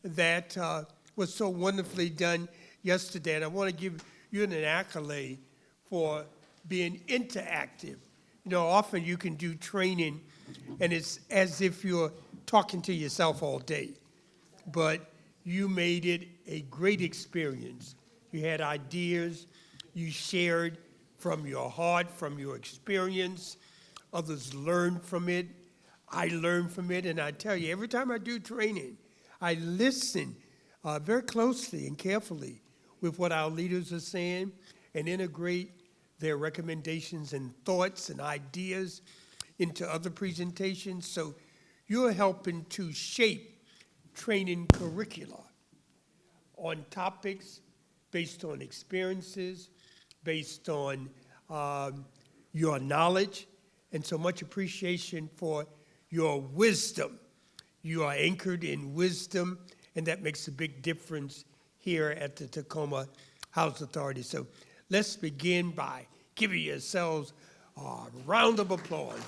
that was so wonderfully done yesterday. And I want to give you an accolade for being interactive. You know, often you can do training and it's as if you're talking to yourself all day. But you made it a great experience. You had ideas, you shared from your heart, from your experience. Others learned from it. I learned from it, and I tell you, every time I do training, I listen very closely and carefully with what our leaders are saying and integrate their recommendations and thoughts and ideas into other presentations. So you're helping to shape training curricula on topics based on experiences, based on your knowledge, and so much appreciation for your wisdom. You are anchored in wisdom, and that makes a big difference here at the Tacoma Housing Authority. So let's begin by giving yourselves a round of applause.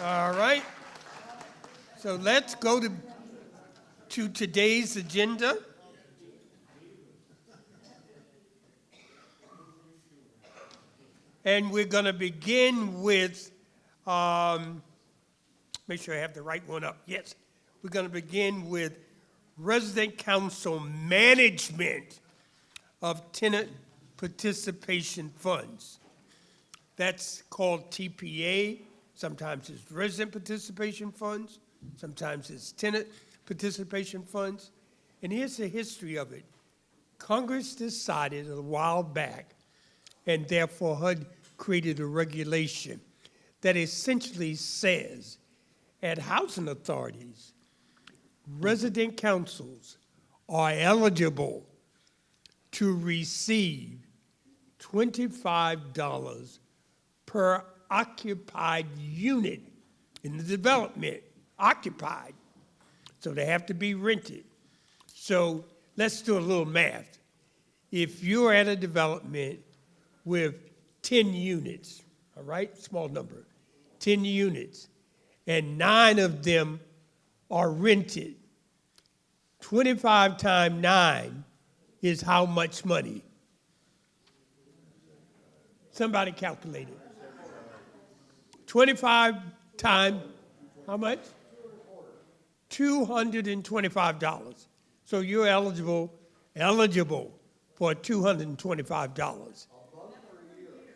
All right. So let's go to today's agenda. And we're going to begin with, make sure I have the right one up. Yes. We're going to begin with Resident Council Management of Tenant Participation Funds. That's called TPA. Sometimes it's Resident Participation Funds. Sometimes it's Tenant Participation Funds. And here's the history of it. Congress decided a while back, and therefore HUD created a regulation that essentially says at housing authorities, resident councils are eligible to receive $25 per occupied unit in the development, occupied. So they have to be rented. So let's do a little math. If you're at a development with 10 units, all right, small number, 10 units, and 9 of them are rented, 25 times 9 is how much money? Somebody calculate it. 25 times, how much? $225. So you're eligible for $225.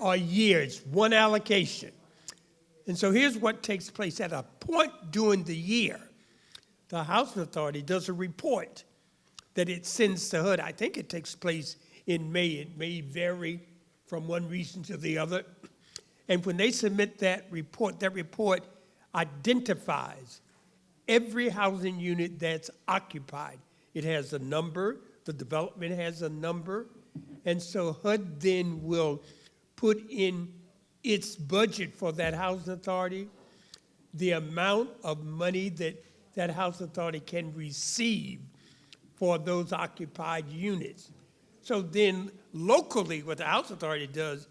A year, it's one allocation. And so here's what takes place. At a point during the year, the Housing Authority does a report that it sends to HUD. I think it takes place in May. It may vary from one region to the other. And when they submit that report identifies every housing unit that's occupied. It has a number, the development has a number, and so HUD then will put in its budget for that housing authority, the amount of money that that housing authority can receive for those occupied units. So then locally, what the housing authority does,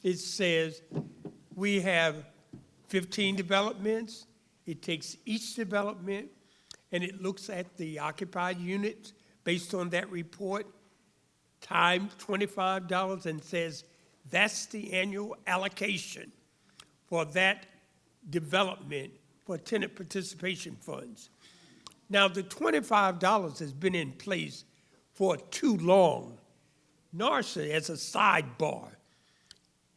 it says we have 15 developments. It takes each development and it looks at the occupied units based on that report, times $25, and says that's the annual allocation for that development for tenant participation funds. Now, the $25 has been in place for too long. NARSA, as a sidebar,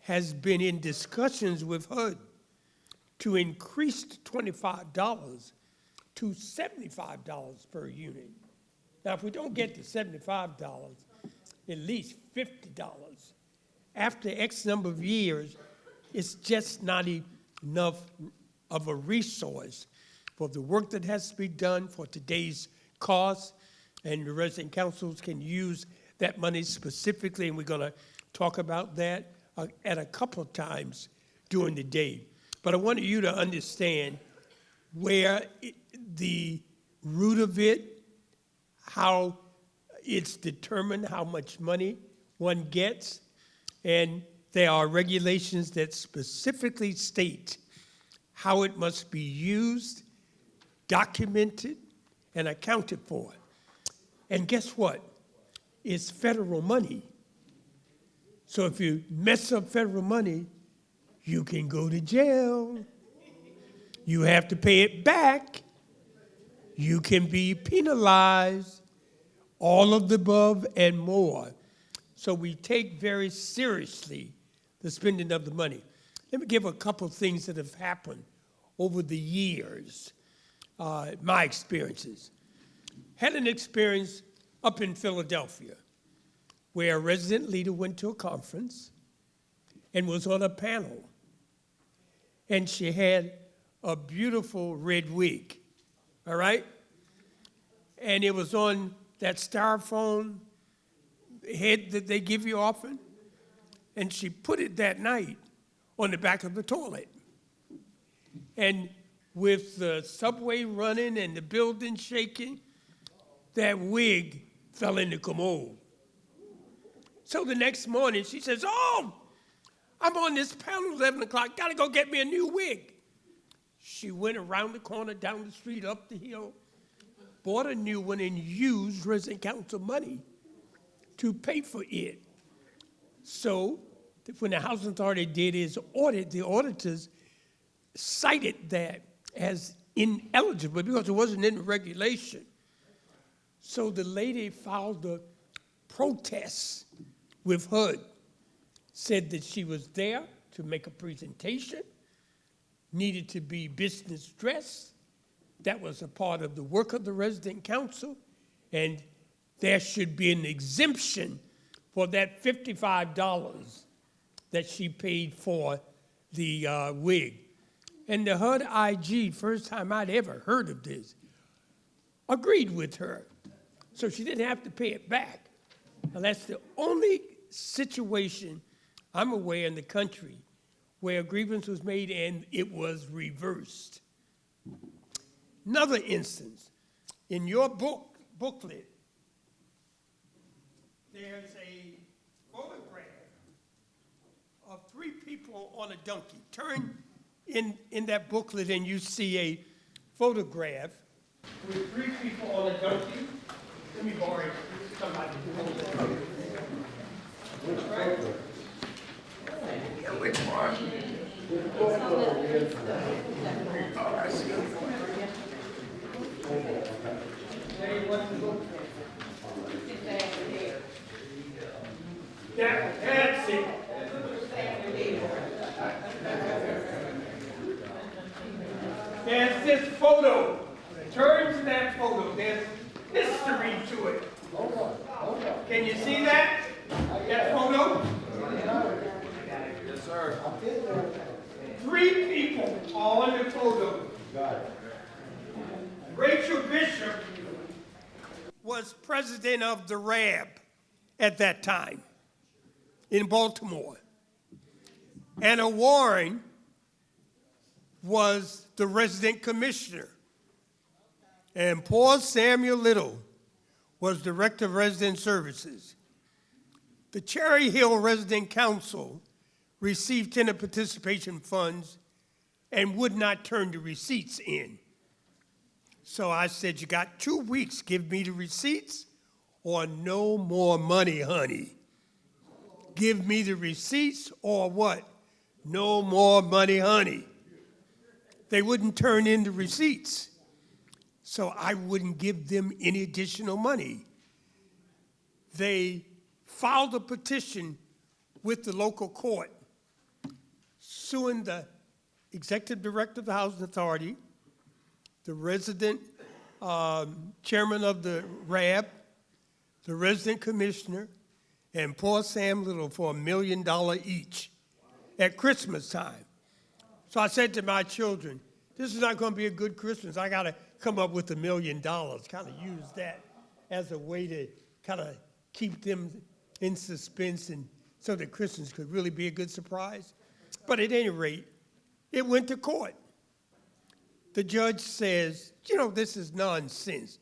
has been in discussions with HUD to increase the $25 to $75 per unit. Now, if we don't get to $75, at least $50. After X number of years, it's just not enough of a resource for the work that has to be done for today's costs, and the resident councils can use that money specifically, and we're going to talk about that at a couple of times during the day. But I want you to understand where the root of it, how it's determined how much money one gets, and there are regulations that specifically state how it must be used documented, and accounted for. And guess what? It's federal money. So if you mess up federal money, you can go to jail. You have to pay it back. You can be penalized, all of the above and more. So we take very seriously the spending of the money. Let me give a couple of things that have happened over the years, my experiences. Had an experience up in Philadelphia where a resident leader went to a conference and was on a panel. And she had a beautiful red wig, all right? And it was on that styrofoam head that they give you often. And she put it that night on the back of the toilet. And with the subway running and the building shaking, that wig fell in the commode. So the next morning she says, oh, I'm on this panel at 11 o'clock, gotta go get me a new wig. She went around the corner, down the street, up the hill, bought a new one and used resident council money to pay for it. So when the housing authority did its audit, the auditors cited that as ineligible because it wasn't in the regulation. So the lady filed a protest with HUD, said that she was there to make a presentation, needed to be business dressed. That was a part of the work of the resident council, and there should be an exemption for that $55 that she paid for the wig. And the HUD IG, first time I'd ever heard of this, agreed with her. So she didn't have to pay it back. Now that's the only situation I'm aware in the country where a grievance was made and it was reversed. Another instance, in your booklet, there's a photograph of 3 people on a donkey. Turn in that booklet and you see a photograph with 3 people on a donkey. Let me borrow it. Somebody hold it. Right? Which one? Oh, I see. That's it. There's this photo. Turn to that photo. There's history to it. Can you see that? That photo? Yes, sir. 3 people are on the photo. Rachel Bishop was president of the RAB at that time in Baltimore. Anna Warren was the resident commissioner. And Paul Samuel Little was director of resident services. The Cherry Hill Resident Council received tenant participation funds and would not turn the receipts in. So I said, you got 2 weeks, give me the receipts or no more money, honey. Give me the receipts or what? No more money, honey. They wouldn't turn in the receipts, so I wouldn't give them any additional money. They filed a petition with the local court suing the executive director of the Housing Authority, the resident chairman of the RAB, the resident commissioner, and Paul Sam Little for $1 million each at Christmas time. So I said to my children, this is not going to be a good Christmas. I got to come up with $1 million, kind of use that as a way to kind of keep them in suspense and so that Christmas could really be a good surprise. But at any rate, it went to court. The judge says, you know, this is nonsense.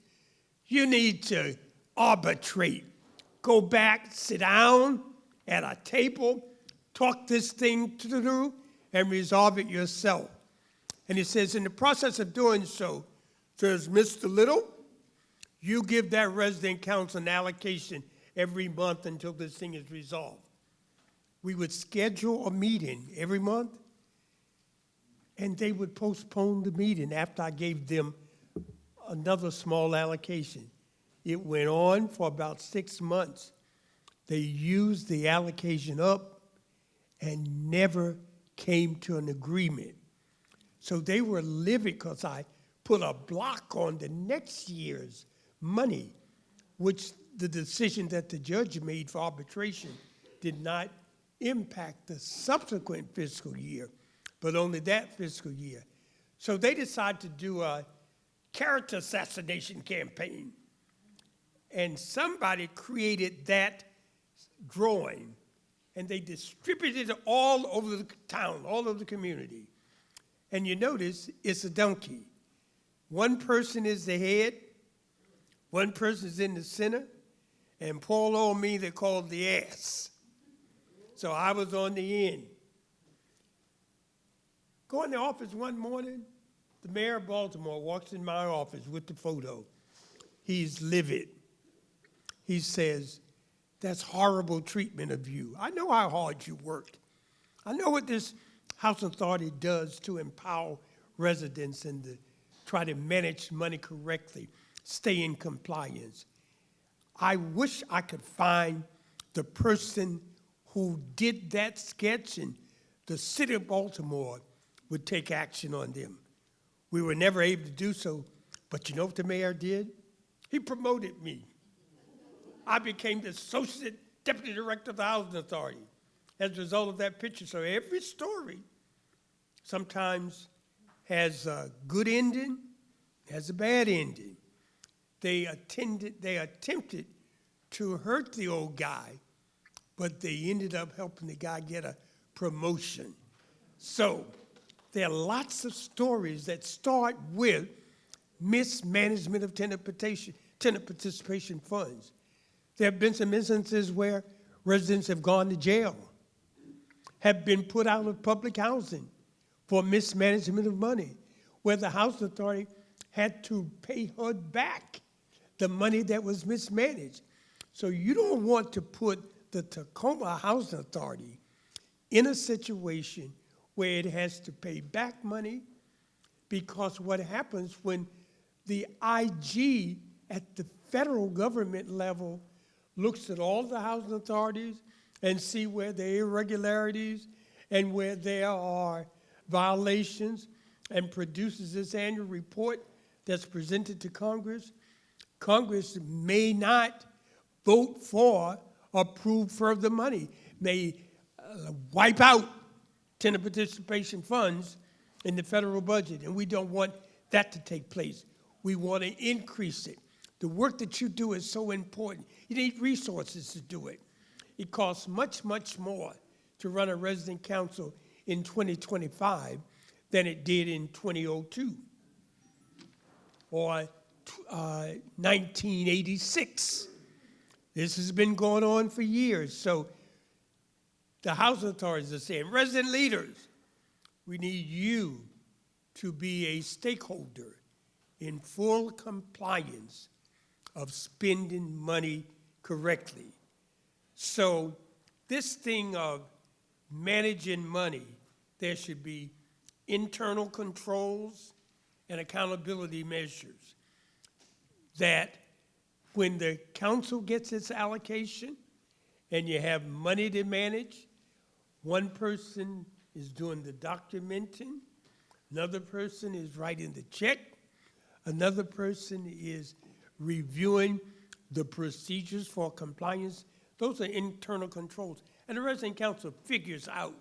You need to arbitrate. Go back, sit down at a table, talk this thing through, and resolve it yourself. And he says, in the process of doing so, Says, Mr. Little, you give that resident council an allocation every month until this thing is resolved. We would schedule a meeting every month, and they would postpone the meeting after I gave them another small allocation. It went on for about 6 months. They used the allocation up and never came to an agreement. So they were living, because I put a block on the next year's money, which the decision that the judge made for arbitration did not impact the subsequent fiscal year, but only that fiscal year. So they decided to do a character assassination campaign. And somebody created that drawing, and they distributed it all over the town, all over the community. And you notice it's a donkey. One person is the head, one person is in the center, and poor old me they called the ass. So I was on the end. Go in the office one morning, the mayor of Baltimore walks in my office with the photo. He's livid. He says, "That's horrible treatment of you. I know how hard you worked. I know what this House Authority does to empower residents and to try to manage money correctly, stay in compliance. I wish I could find the person who did that sketch, and the city of Baltimore would take action on them." We were never able to do so, but you know what the mayor did? He promoted me. I became the associate deputy director of the Housing Authority as a result of that picture. So every story sometimes has a good ending, has a bad ending. They attempted to hurt the old guy, but they ended up helping the guy get a promotion. So there are lots of stories that start with mismanagement of tenant participation funds. There have been some instances where residents have gone to jail, have been put out of public housing for mismanagement of money, where the Housing Authority had to pay HUD back the money that was mismanaged. So you don't want to put the Tacoma Housing Authority in a situation where it has to pay back money, because what happens when the IG at the federal government level looks at all the housing authorities and see where there are irregularities and where there are violations and produces this annual report that's presented to Congress, Congress may not vote for or approve further money, may wipe out tenant participation funds in the federal budget, and we don't want that to take place. We want to increase it. The work that you do is so important. You need resources to do it. It costs much, much more to run a resident council in 2025 than it did in 2002 or 1986. This has been going on for years. So the housing authorities are saying, resident leaders, we need you to be a stakeholder in full compliance of spending money correctly. So this thing of managing money, there should be internal controls and accountability measures that when the council gets its allocation and you have money to manage, one person is doing the documenting, another person is writing the check, another person is reviewing the procedures for compliance. Those are internal controls. And the resident council figures out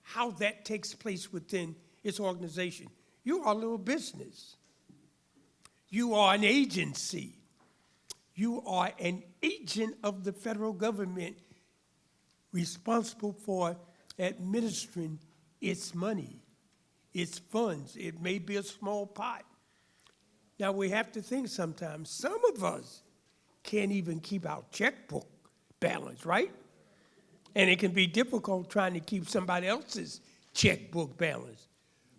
how that takes place within its organization. You are a little business. You are an agency. You are an agent of the federal government responsible for administering its money, its funds. It may be a small pot. Now, we have to think sometimes, some of us can't even keep our checkbook balance, right? And it can be difficult trying to keep somebody else's checkbook balance.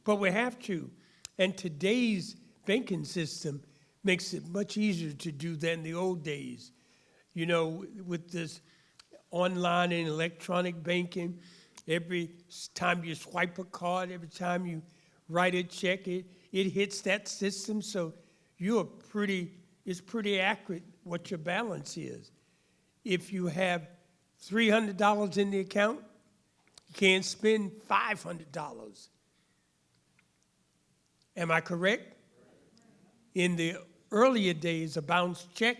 But we have to. And today's banking system makes it much easier to do than the old days. You know, with this online and electronic banking, every time you swipe a card, every time you write a check, it hits that system. So it's pretty accurate what your balance is. If you have $300 in the account, you can't spend $500. Am I correct? In the earlier days, a bounced check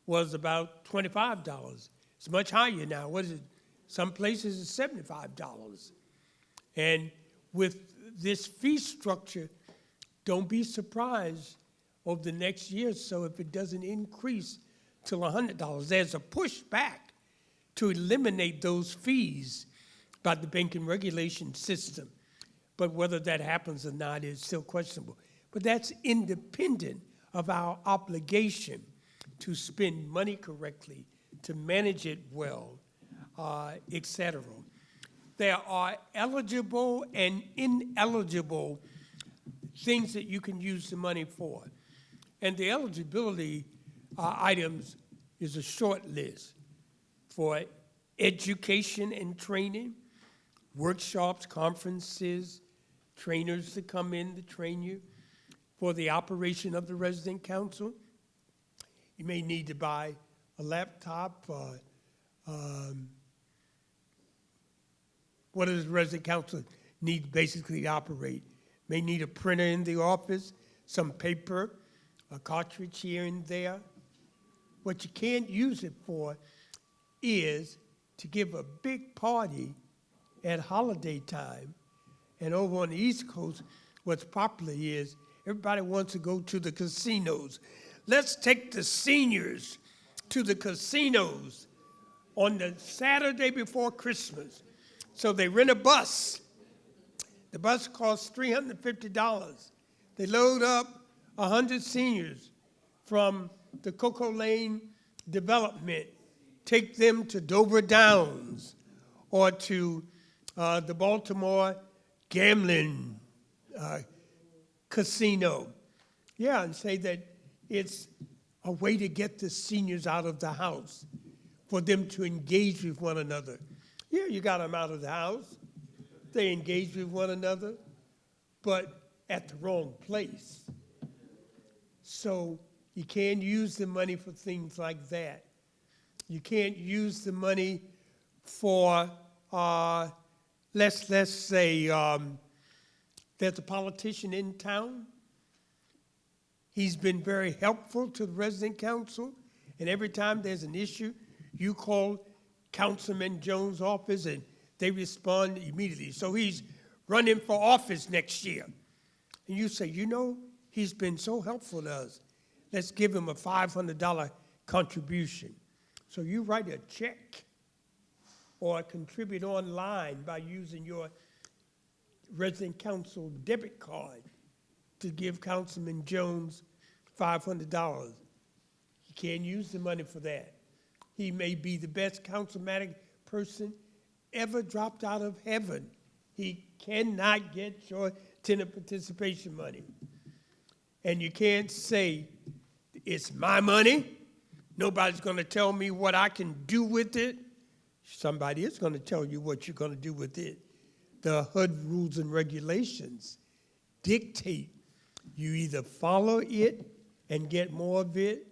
was about $25. It's much higher now. What is it? Some places it's $75. And with this fee structure, don't be surprised over the next year or so if it doesn't increase till $100. There's a pushback to eliminate those fees by the banking regulation system. But whether that happens or not is still questionable. But that's independent of our obligation to spend money correctly, to manage it well, et cetera. There are eligible and ineligible things that you can use the money for. And the eligibility items is a short list for education and training, workshops, conferences, trainers to come in to train you. For the operation of the resident council, you may need to buy a laptop. What does the resident council need basically to operate? May need a printer in the office, some paper, a cartridge here and there. What you can't use it for is to give a big party at holiday time. And over on the East Coast, what's popular is everybody wants to go to the casinos. Let's take the seniors to the casinos on the Saturday before Christmas. So they rent a bus. The bus costs $350. They load up 100 seniors from the Cocoa Lane development, take them to Dover Downs or to the Baltimore gambling casino. Yeah, and say that it's a way to get the seniors out of the house, for them to engage with one another. Yeah, you got them out of the house. They engage with one another, but at the wrong place. So you can't use the money for things like that. You can't use the money for, let's say, there's a politician in town. He's been very helpful to the resident council, and every time there's an issue, you call Councilman Jones' office and they respond immediately. So he's running for office next year. And you say, you know, he's been so helpful to us. Let's give him a $500 contribution. So you write a check or contribute online by using your resident council debit card to give Councilman Jones $500. You can't use the money for that. He may be the best councilmatic person ever dropped out of heaven. He cannot get your tenant participation money. And you can't say, it's my money. Nobody's going to tell me what I can do with it. Somebody is going to tell you what you're going to do with it. The HUD rules and regulations dictate you either follow it and get more of it.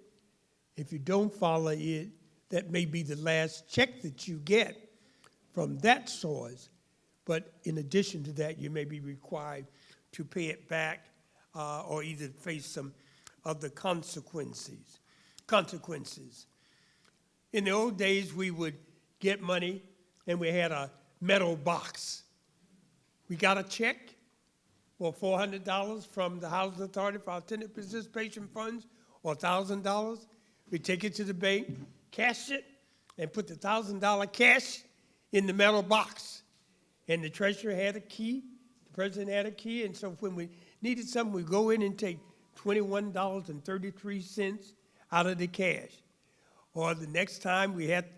If you don't follow it, that may be the last check that you get from that source. But in addition to that, you may be required to pay it back or either face some other consequences. In the old days, we would get money and we had a metal box. We got a check for $400 from the Housing Authority for our tenant participation funds, or $1,000. We take it to the bank, cash it, and put the $1,000 cash in the metal box. And the treasurer had a key, the president had a key, and so when we needed something, we go in and take $21.33 out of the cash. Or the next time we had to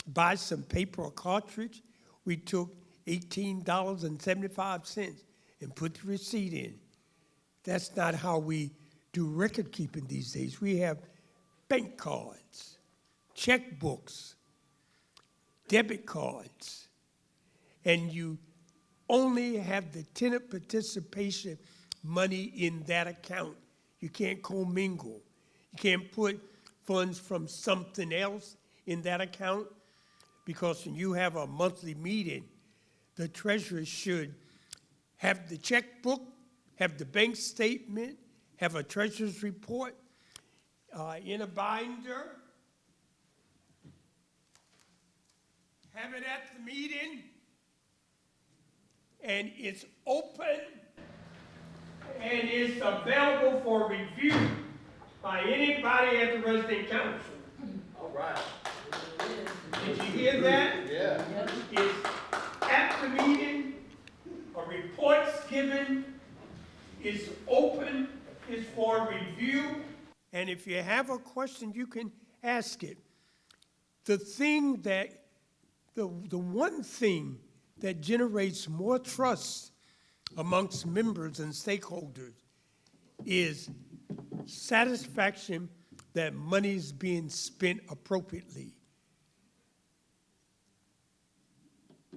buy some paper or cartridge, we took $18.75 and put the receipt in. That's not how we do record keeping these days. We have bank cards, checkbooks, debit cards, and you only have the tenant participation money in that account. You can't commingle. You can't put funds from something else in that account, because when you have a monthly meeting, the treasurer should have the checkbook, have the bank statement, have a treasurer's report in a binder, have it at the meeting, and it's open and it's available for review by anybody at the resident council. All right. Did you hear that? Yeah. It's at the meeting, a report's given, it's open, it's for review, and if you have a question, you can ask it. The one thing that generates more trust amongst members and stakeholders is satisfaction that money's being spent appropriately.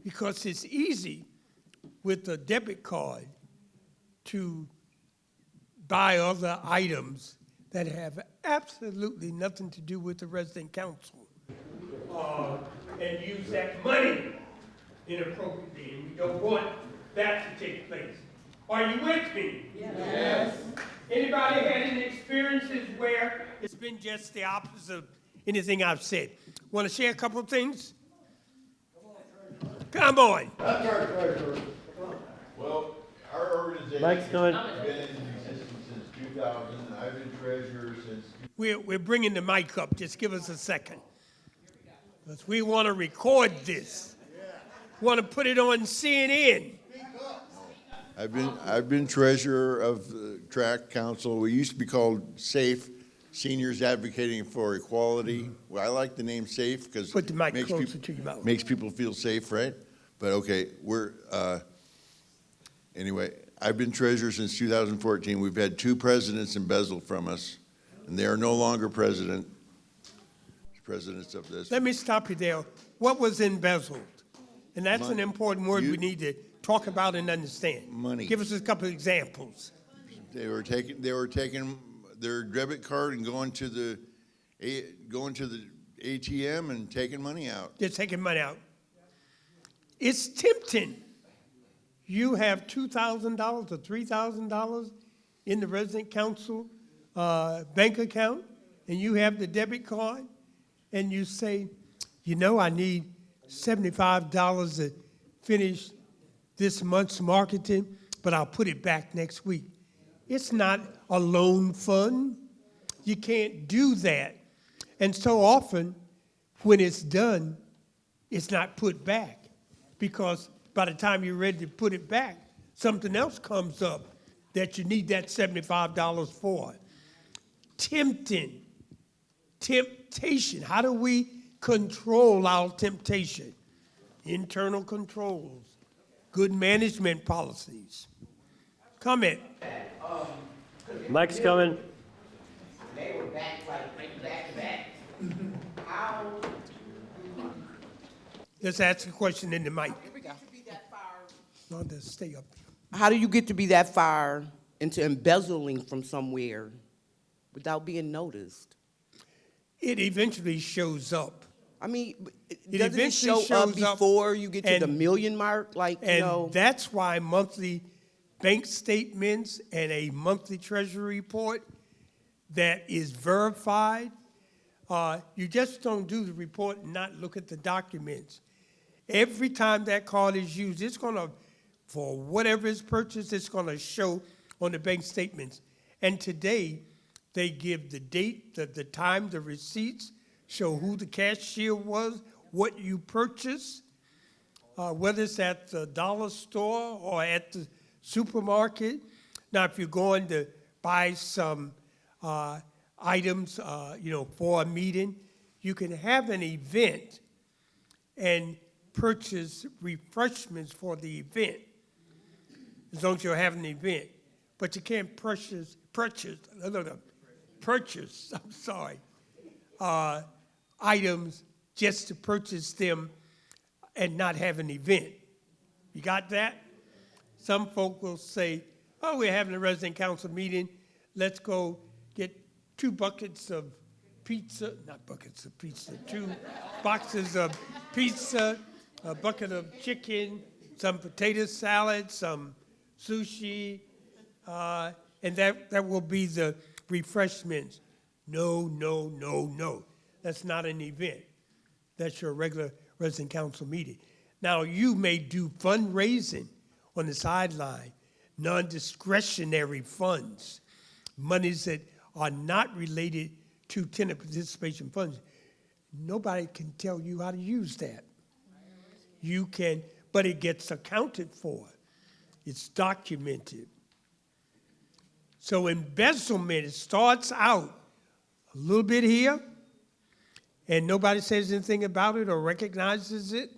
Because it's easy with a debit card to buy other items that have absolutely nothing to do with the resident council, and use that money inappropriately, and we don't want that to take place. Are you with me? Yes. Anybody had any experiences where it's been just the opposite of anything I've said? Want to share a couple of things? Come on. Well, our organization Mike's has coming. been in existence since 2000. I've been treasurer since. We're bringing the mic up. Just give us a second. Because we want to record this. Want to put it on CNN. I've been treasurer of the track council. We used to be called SAFE, Seniors Advocating for Equality. Well, I like the name SAFE because Put the mic closer to your mouth. makes people feel safe, right? But okay, anyway, I've been treasurer since 2014. We've had 2 presidents embezzled from us, and they are no longer presidents of this. Let me stop you there. What was embezzled? And that's an important word we You- need to talk about and understand. Money. Give us a couple of examples. They were taking their debit card and going to the ATM and taking money out. They're taking money out. It's tempting. You have $2,000 or $3,000 in the resident council bank account, and you have the debit card, and you say, I need $75 to finish this month's marketing, but I'll put it back next week. It's not a loan fund. You can't do that. And so often, when it's done, it's not put back, because by the time you're ready to put it back, something else comes up that you need that $75 for. Temptation. How do we control our temptation? Internal controls, good management policies. Comment. Mike's coming. They were back to back. How? Let's ask a question in the mic. Here we go. No, just stay up there. How do you get to be that far into embezzling from somewhere without being noticed? It eventually shows up. I mean, It doesn't it eventually show up shows up, before you get to the and- million mark? Like, And that's why monthly bank statements and a monthly treasury report that is verified, you just don't do the report and not look at the documents. Every time that card is used, it's going to, for whatever is purchased, it's going to show on the bank statements. And today, they give the date, the time, the receipts, show who the cashier was, what you purchased, whether it's at the dollar store or at the supermarket. Now, if you're going to buy some items, for a meeting, you can have an event and purchase refreshments for the event, as long as you're having an event. but you can't purchase, I'm sorry, items just to purchase them and not have an event. You got that? Some folk will say, oh, we're having a resident council meeting. Let's go get 2 buckets of pizza, not buckets of pizza, 2 boxes of pizza, a bucket of chicken, some potato salad, some sushi, and that will be the refreshments. No, no, no, no. That's not an event. That's your regular resident council meeting. Now, you may do fundraising on the sideline, non-discretionary funds, monies that are not related to tenant participation funds. Nobody can tell you how to use that. You can, but it gets accounted for. It's documented. So embezzlement, it starts out a little bit here, and nobody says anything about it or recognizes it,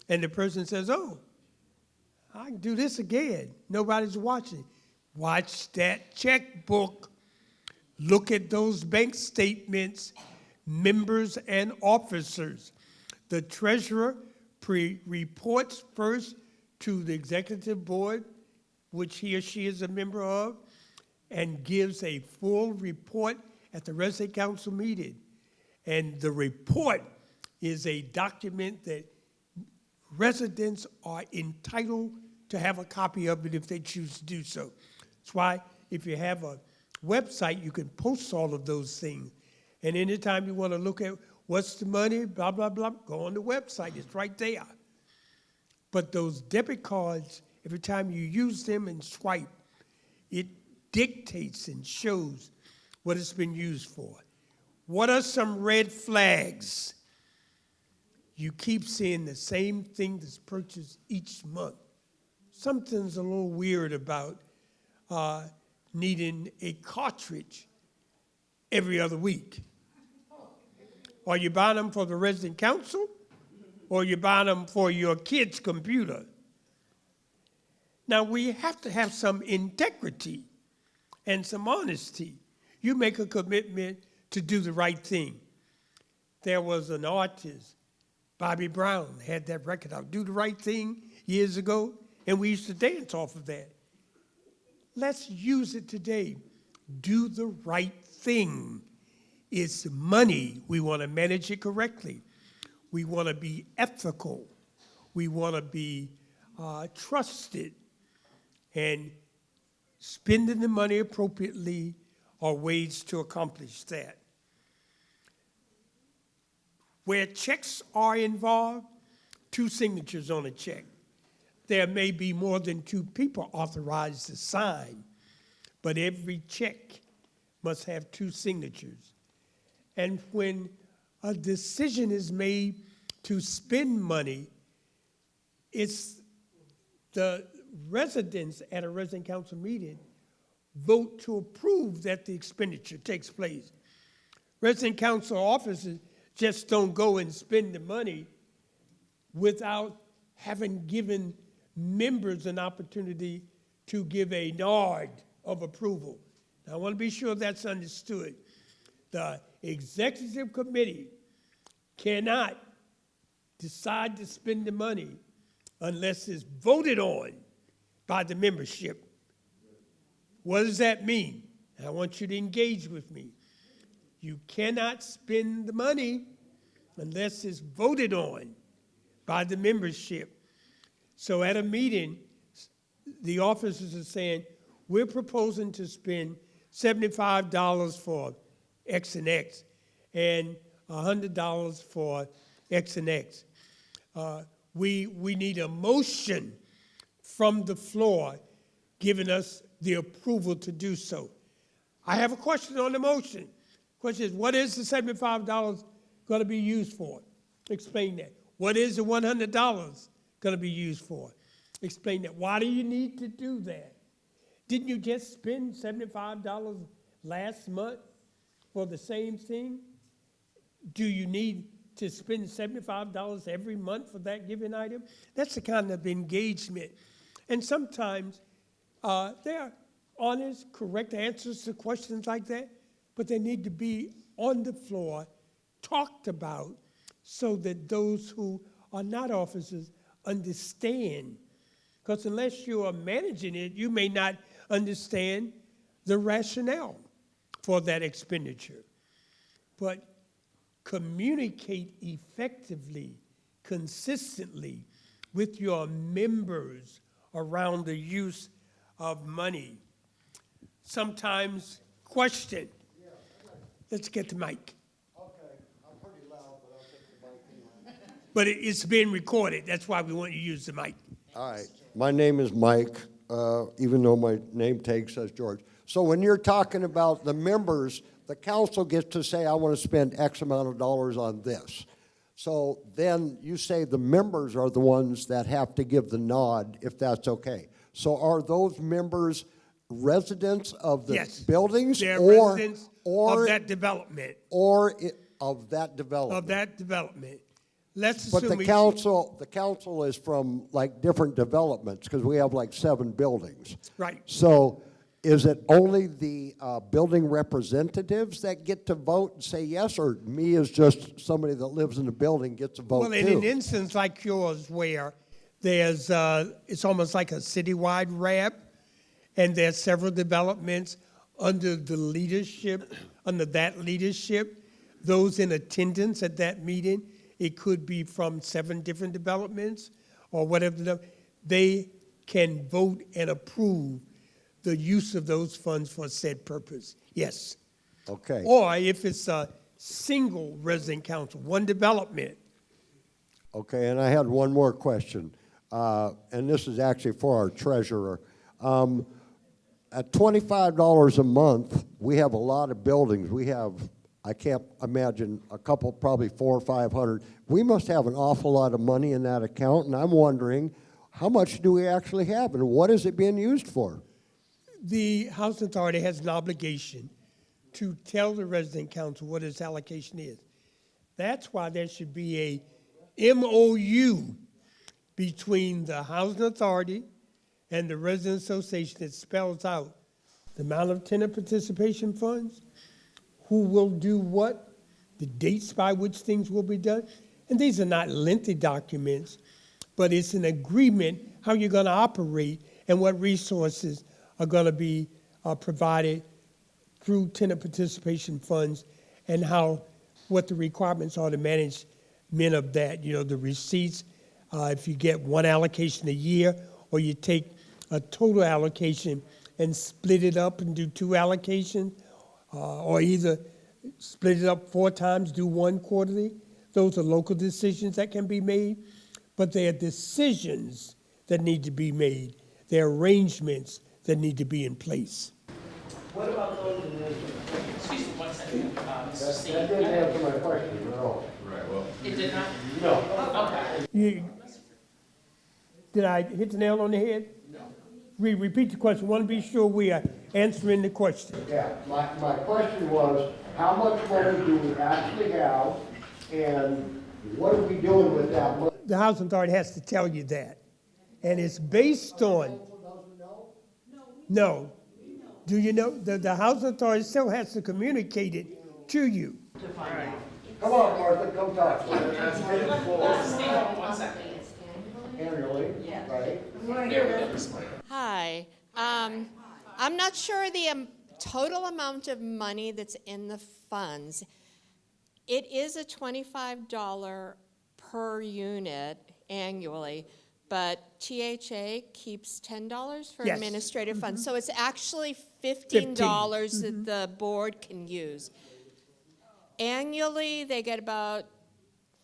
and the person says, oh, I can do this again. Nobody's watching. Watch that checkbook. Look at those bank statements, members and officers. The treasurer reports first to the executive board, which he or she is a member of, and gives a full report at the resident council meeting. And the report is a document that residents are entitled to have a copy of it if they choose to do so. That's why if you have a website, you can post all of those things. And anytime you want to look at what's the money, blah, blah, blah, go on the website. It's right there. But those debit cards, every time you use them and swipe, it dictates and shows what it's been used for. What are some red flags? You keep seeing the same thing that's purchased each month. Something's a little weird about needing a cartridge every other week. Are you buying them for the resident council, or you buying them for your kid's computer? Now, we have to have some integrity and some honesty. You make a commitment to do the right thing. There was an artist, Bobby Brown, had that record out, Do the Right Thing, years ago, and we used to dance off of that. Let's use it today. Do the right thing. It's money. We want to manage it correctly. We want to be ethical. We want to be trusted. And spending the money appropriately are ways to accomplish that. Where checks are involved, 2 signatures on a check. There may be more than 2 people authorized to sign, but every check must have 2 signatures. And when a decision is made to spend money, it's the residents at a resident council meeting vote to approve that the expenditure takes place. Resident council officers just don't go and spend the money without having given members an opportunity to give a nod of approval. Now, I want to be sure that's understood. The executive committee cannot decide to spend the money unless it's voted on by the membership. What does that mean? I want you to engage with me. You cannot spend the money unless it's voted on by the membership. So at a meeting, the officers are saying, we're proposing to spend $75 for X and X and $100 for X and X. We need a motion from the floor giving us the approval to do so. I have a question on the motion. Question is, what is the $75 going to be used for? Explain that. What is the $100 going to be used for? Explain that. Why do you need to do that? Didn't you just spend $75 last month for the same thing? Do you need to spend $75 every month for that given item? That's the kind of engagement. And sometimes there honest, correct answers to questions like that, but they need to be on the floor, talked about, so that those who are not officers understand. Because unless you are managing it, you may not understand the rationale for that expenditure. But communicate effectively, consistently with your members around the use of money. Sometimes question. Let's get the mic. Okay, I'm pretty loud, but I'll take the mic anyway. But it's being recorded. That's why we want you to use the mic. All right, my name is Mike, even though my name tag says George. So when you're talking about the members, the council gets to say, I want to spend X amount of dollars on this. So then you say the members are the ones that have to give the nod, if that's okay. So are those members residents of the Yes. buildings? They're or residents or of that development. of that development? Of that development. Let's But assume the council is from like different developments, because we have like 7 buildings. Right. So is it only the building representatives that get to vote and say yes, or me as just somebody that lives in the building gets a vote Well, in too? an instance like yours where there's, it's almost like a citywide RAB, and there's several developments under the leadership, under that leadership, those in attendance at that meeting, it could be from 7 different developments or whatever, they can vote and approve the use of those funds for said purpose, yes. Okay. Or if it's a single resident council, one development, Okay, and I had one more question, and this is actually for our treasurer. At $25 a month, we have a lot of buildings. We have, I can't imagine, a couple, probably 400 or 500. We must have an awful lot of money in that account, and I'm wondering, how much do we actually have, and what is it being used for? the Housing Authority has an obligation to tell the resident council what its allocation is. That's why there should be a MOU between the Housing Authority and the Resident Association that spells out the amount of tenant participation funds, who will do what, the dates by which things will be done. And these are not lengthy documents, but it's an agreement how you're going to operate and what resources are going to be provided through tenant participation funds, and what the requirements are to management of that. You know, the receipts, if you get one allocation a year, or you take a total allocation and split it up and do 2 allocations, or either split it up 4 times, do 1 quarterly. Those are local decisions that can be made, but they are decisions that need to be made. They're arrangements that need to be in place. What about those in the, excuse me, 1 second, Mr. C. That didn't answer my question at all. It did not? No. Okay. Did I hit the nail on the head? No. Repeat the question. Want to be sure we are answering the question. Yeah, my question was, how much money do we actually have, and what are we doing with that money? The Housing Authority has to tell you that. And it's based on, no. Do you know? The Housing Authority still has to communicate it to you. Come on, Martha, come talk to us. One second. Annually, right? Hi. I'm not sure the total amount of money that's in the funds. It is a $25 per unit annually, but THA keeps $10 for Yes. administrative funds. So it's actually $15 that the board can use. Annually, they get about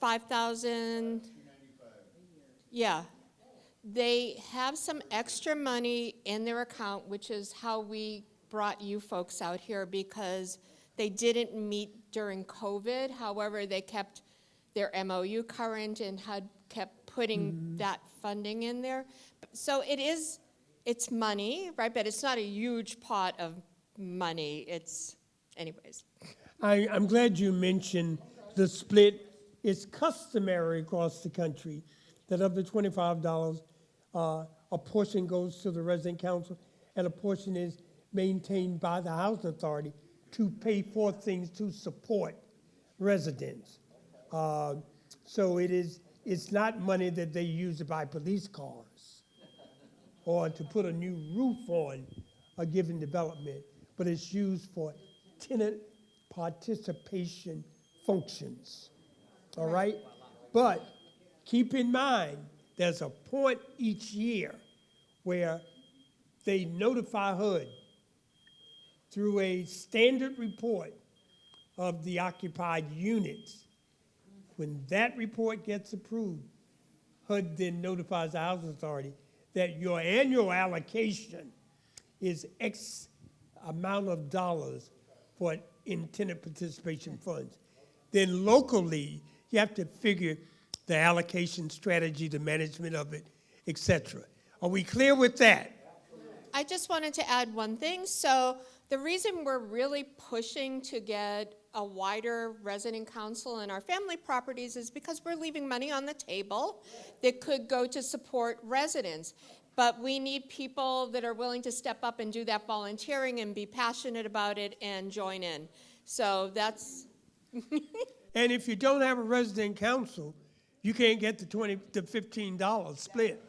$5,000. Yeah. They have some extra money in their account, which is how we brought you folks out here, because they didn't meet during COVID. However, they kept their MOU current and had kept putting that funding in there. So it's money, right? But it's not a huge pot of money. Anyways. I'm glad you mentioned the split. It's customary across the country that of the $25, a portion goes to the resident council and a portion is maintained by the housing authority to pay for things to support residents. So it's not money that they use to buy police cars or to put a new roof on a given development, but it's used for tenant participation functions, all right? But keep in mind, there's a point each year where they notify HUD through a standard report of the occupied units. When that report gets approved, HUD then notifies the housing authority that your annual allocation is X amount of dollars for in tenant participation funds. Then locally, you have to figure the allocation strategy, the management of it, et cetera. Are we clear with that? I just wanted to add one thing. So the reason we're really pushing to get a wider resident council in our family properties is because we're leaving money on the table that could go to support residents. But we need people that are willing to step up and do that volunteering and be passionate about it and join in. So that's, And if you don't have a resident council, you can't get the $20 to $15 split.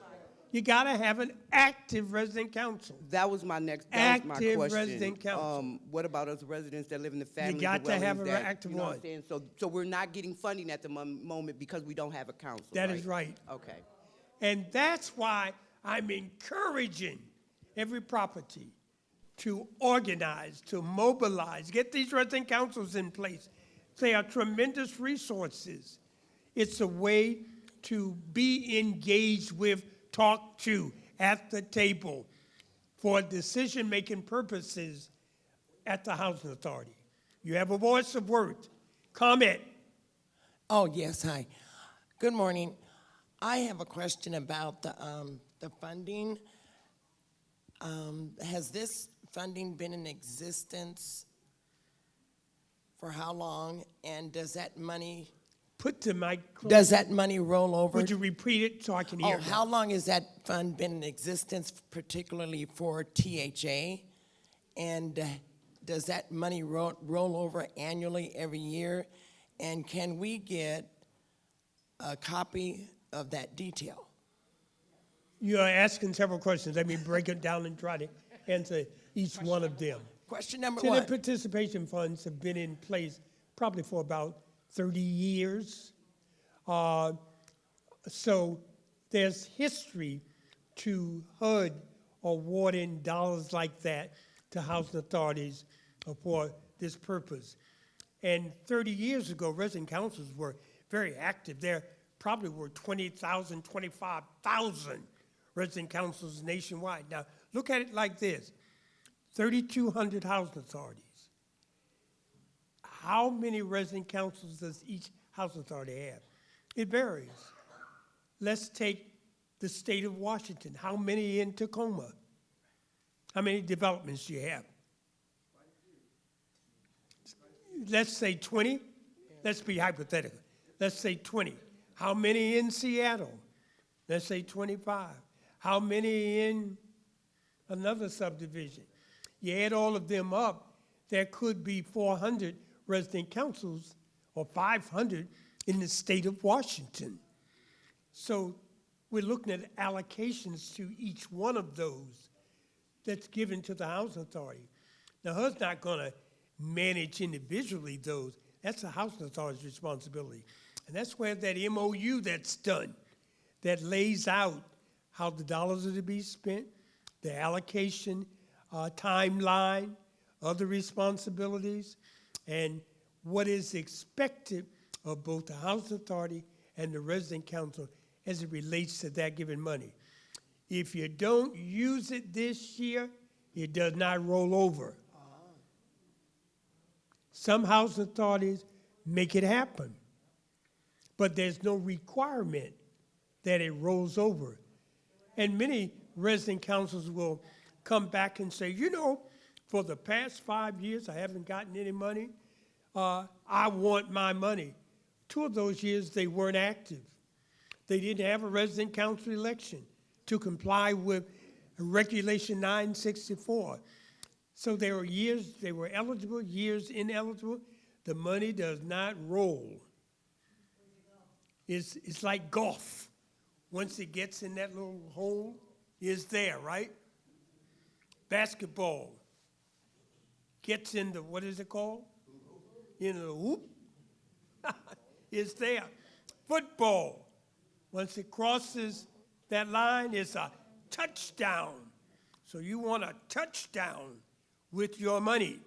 You gotta have an active resident council. That was my question. Active resident council. What about us residents that live in the family got to have dwellings an that, active you know what one. I'm saying? So we're not getting funding at the moment because we don't have a council, That is right. Okay. And that's why I'm encouraging every property to organize, to mobilize, get these resident councils in place. They are tremendous resources. It's a way to be engaged with, talk to, at the table for decision-making purposes at the housing authority. You have a voice of words. Comment. Oh, yes, hi. Good morning. I have a question about the funding. Has this funding been in existence for how long? And does that money roll over? Would you repeat it so I can hear? Oh, how long has that fund been in existence, particularly for THA? And does that money roll over annually every year? And can we get a copy of that detail? You're asking several questions. Let me break it down and try to answer each one of them. Question number Tenant one. participation funds have been in place probably for about 30 years. So there's history to HUD awarding dollars like that to housing authorities for this purpose. And 30 years ago, resident councils were very active. There probably were 20,000, 25,000 resident councils nationwide. Now, look at it like this. 3,200 housing authorities. How many resident councils does each housing authority have? It varies. Let's take the state of Washington. How many in Tacoma? How many developments do you have? Let's say 20. Let's be hypothetical. Let's say 20. How many in Seattle? Let's say 25. How many in another subdivision? You add all of them up, there could be 400 resident councils or 500 in the state of Washington. So we're looking at allocations to each one of those that's given to the housing authority. Now, HUD's not going to manage individually those. That's the housing authority's responsibility. And that's where that MOU that's done, that lays out how the dollars are to be spent, the allocation, timeline, other responsibilities, and what is expected of both the housing authority and the resident council as it relates to that given money. If you don't use it this year, it does not roll over. Some housing authorities make it happen, but there's no requirement that it rolls over. And many resident councils will come back and say, you know, for the past 5 years, I haven't gotten any money. I want my money. 2 of those years, they weren't active. They didn't have a resident council election to comply with Regulation 964. So there were years they were eligible, years ineligible. The money does not roll. It's like golf. Once it gets in that little hole, it's there, right? Basketball gets in the, what is it called? In the hoop. It's there. Football, once it crosses that line, it's a touchdown. So you want a touchdown with your money.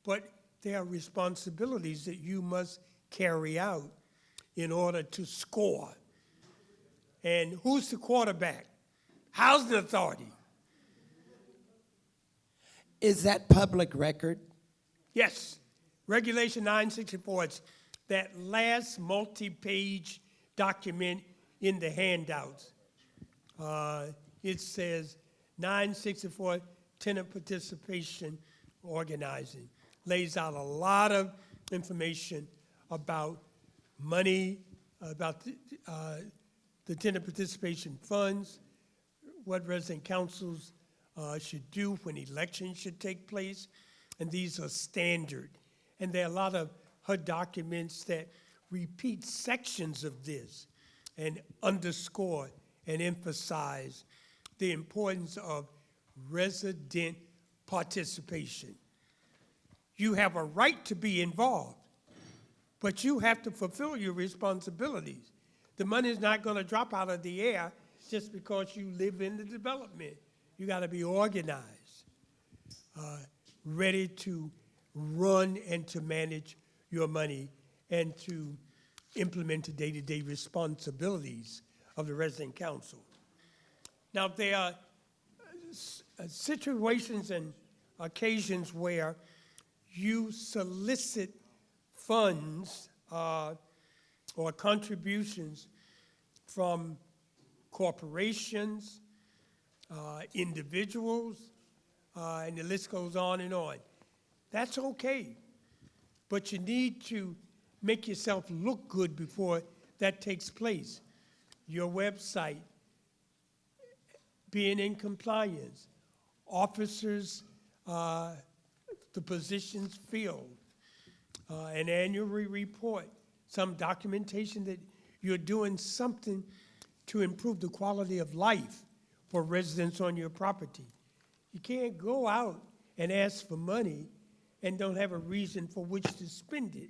But there are responsibilities that you must carry out in order to score. And who's the quarterback? Housing Authority. Is that public record? Yes, Regulation 964, it's that last multi-page document in the handouts. It says 964, tenant participation organizing. Lays out a lot of information about money, about the tenant participation funds, what resident councils should do when elections should take place, and these are standard. And there are a lot of HUD documents that repeat sections of this and underscore and emphasize the importance of resident participation. You have a right to be involved, but you have to fulfill your responsibilities. The money is not going to drop out of the air just because you live in the development. You got to be organized, ready to run and to manage your money and to implement the day-to-day responsibilities of the resident council. Now, there are situations and occasions where you solicit funds or contributions from corporations, individuals, and the list goes on and on. That's okay, but you need to make yourself look good before that takes place. Your website, being in compliance, officers, the positions filled, an annual report, some documentation that you're doing something to improve the quality of life for residents on your property. You can't go out and ask for money and don't have a reason for which to spend it.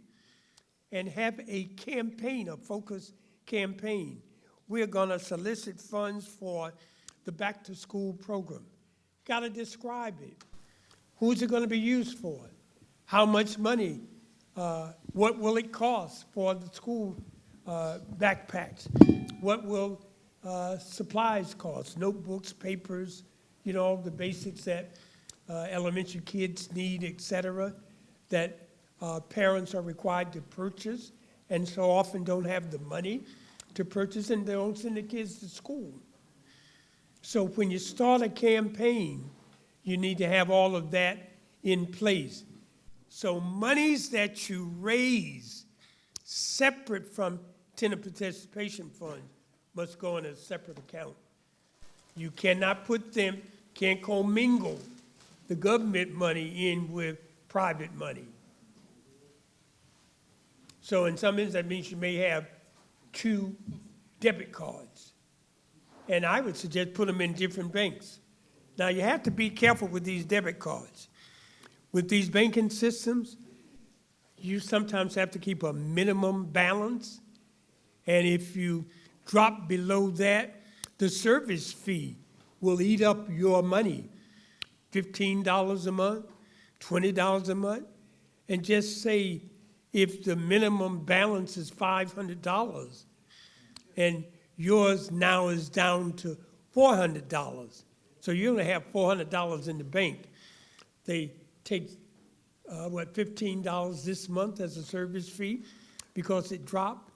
And have a campaign, a focused campaign. We're gonna solicit funds for the back-to-school program. Gotta describe it. Who's it gonna be used for? How much money? What will it cost for the school backpacks? What will supplies cost? Notebooks, papers, you know, the basics that elementary kids need, et cetera, that parents are required to purchase and so often don't have the money to purchase and they don't send the kids to school. So when you start a campaign, you need to have all of that in place. So monies that you raise separate from tenant participation funds must go in a separate account. You cannot put them, can't commingle the government money in with private money. So in some instances, that means you may have 2 debit cards. And I would suggest put them in different banks. Now, you have to be careful with these debit cards. With these banking systems, you sometimes have to keep a minimum balance. And if you drop below that, the service fee will eat up your money. $15 a month, $20 a month, and just say if the minimum balance is $500 and yours now is down to $400, so you only have $400 in the bank. They take, $15 this month as a service fee because it dropped.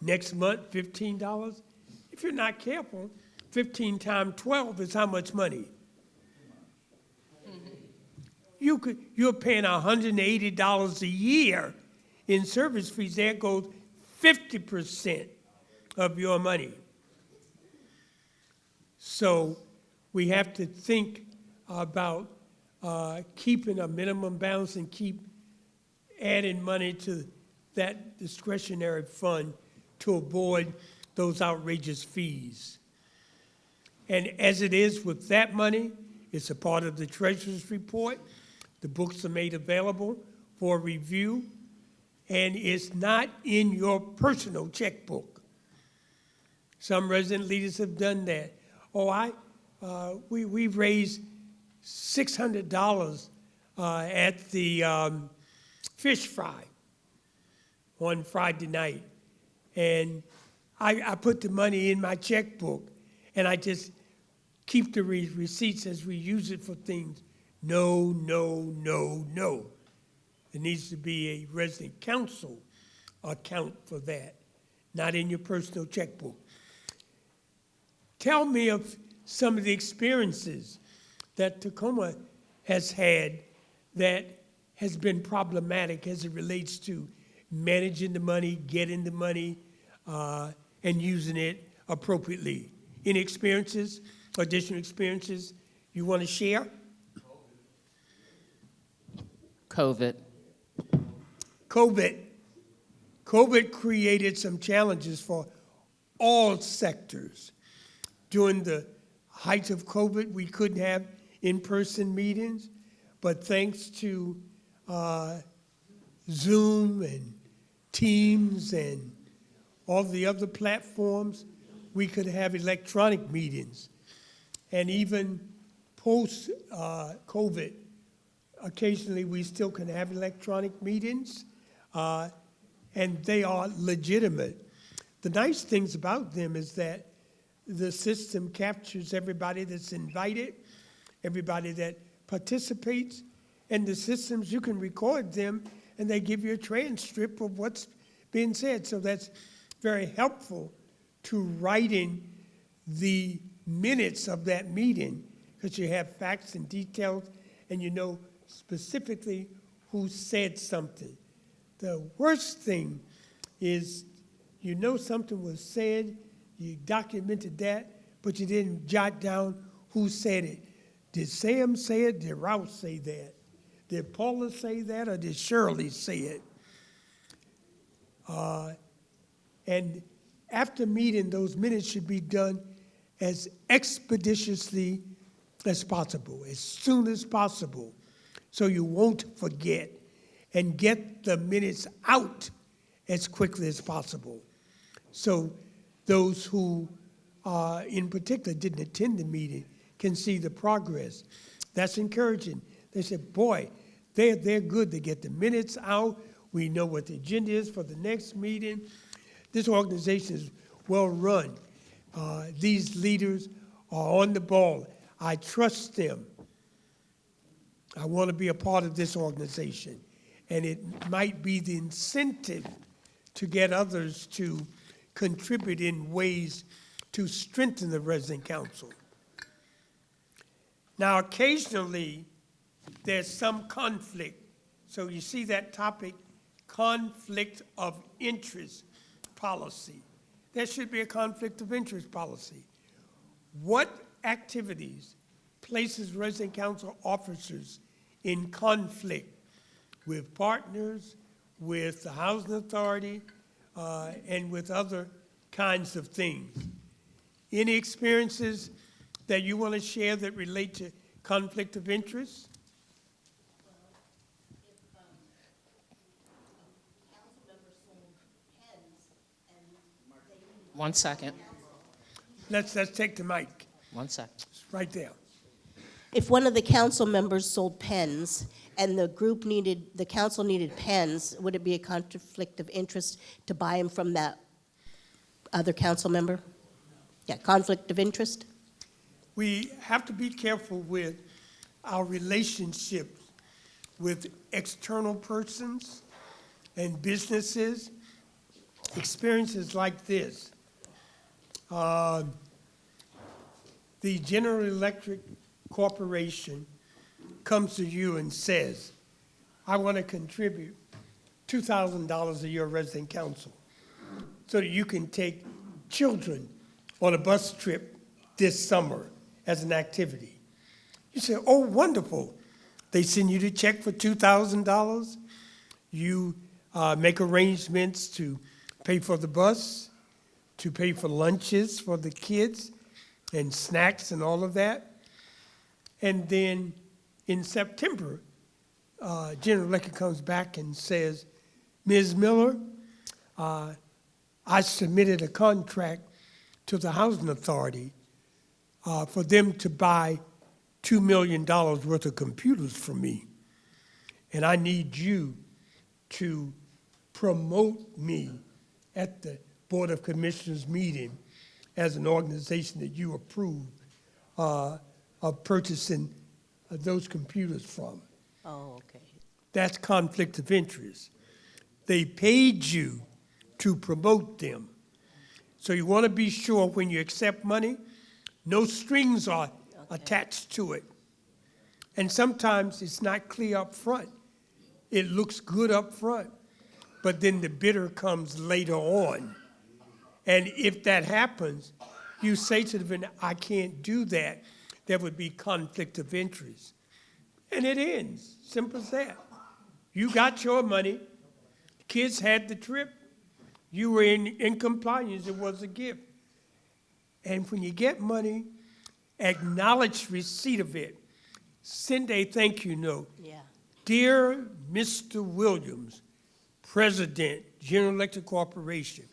Next month, $15. If you're not careful, 15 times 12 is how much money? You're paying $180 a year in service fees. There goes 50% of your money. So we have to think about keeping a minimum balance and keep adding money to that discretionary fund to avoid those outrageous fees. And as it is with that money, it's a part of the treasurer's report. The books are made available for review, and it's not in your personal checkbook. Some resident leaders have done that. Oh, we've raised $600 at the fish fry on Friday night, and I put the money in my checkbook, and I just keep the receipts as we use it for things. No, no, no, no. There needs to be a resident council account for that, not in your personal checkbook. Tell me of some of the experiences that Tacoma has had that has been problematic as it relates to managing the money, getting the money, and using it appropriately. Any experiences, additional experiences you want to share? COVID. COVID created some challenges for all sectors. During the height of COVID, we couldn't have in-person meetings, but thanks to Zoom and Teams and all the other platforms, we could have electronic meetings. And even post-COVID, occasionally we still can have electronic meetings, and they are legitimate. The nice things about them is that the system captures everybody that's invited, everybody that participates, and the systems, you can record them, and they give you a transcript of what's being said. So that's very helpful to writing the minutes of that meeting, because you have facts and details, and you know specifically who said something. The worst thing is you know something was said, you documented that, but you didn't jot down who said it. Did Sam say it? Did Ralph say that? Did Paula say that, or did Shirley say it? And after meeting, those minutes should be done as expeditiously as possible, as soon as possible, so you won't forget, and get the minutes out as quickly as possible. So those who, in particular, didn't attend the meeting can see the progress. That's encouraging. They said, boy, they're good to get the minutes out. We know what the agenda is for the next meeting. This organization is well run. These leaders are on the ball. I trust them. I want to be a part of this organization. And it might be the incentive to get others to contribute in ways to strengthen the resident council. Now, occasionally, there's some conflict. So you see that topic, conflict of interest policy. There should be a conflict of interest policy. What activities places resident council officers in conflict with partners, with the housing authority, and with other kinds of things? Any experiences that you want to share that relate to conflict of interest? One second. Let's take the mic. One sec. It's right there. If one of the council members sold pens and the council needed pens, would it be a conflict of interest to buy them from that other council member? Yeah, conflict of interest? We have to be careful with our relationships with external persons and businesses. Experiences like this. The General Electric Corporation comes to you and says, I want to contribute $2,000 a year resident council so that you can take children on a bus trip this summer as an activity. You say, oh, wonderful. They send you the check for $2,000. You make arrangements to pay for the bus, to pay for lunches for the kids and snacks and all of that. And then in September, General Electric comes back and says, Ms. Miller, I submitted a contract to the Housing Authority for them to buy $2 million worth of computers from me. And I need you to promote me at the Board of Commissioners meeting as an organization that you approve of purchasing those computers from. Oh, okay. That's conflict of interest. They paid you to promote them. So you want to be sure when you accept money, no strings are attached to it. And sometimes it's not clear up front. It looks good up front, but then the bidder comes later on. And if that happens, you say to the vendor, I can't do that. There would be conflict of interest. And it ends, simple as that. You got your money, kids had the trip, you were in compliance, it was a gift. And when you get money, acknowledge receipt of it. Send a thank you note. Yeah. Dear Mr. Williams, President, General Electric Corporation,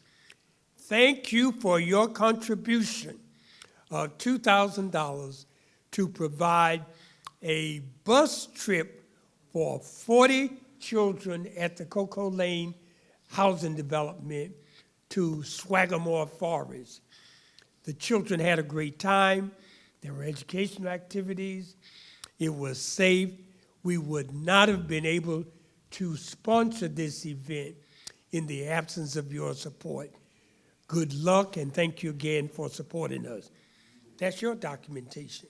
thank you for your contribution of $2,000 to provide a bus trip for 40 children at the Cocoa Lane Housing Development to Swagamore Forest. The children had a great time. There were educational activities. It was safe. We would not have been able to sponsor this event in the absence of your support. Good luck, and thank you again for supporting us. That's your documentation.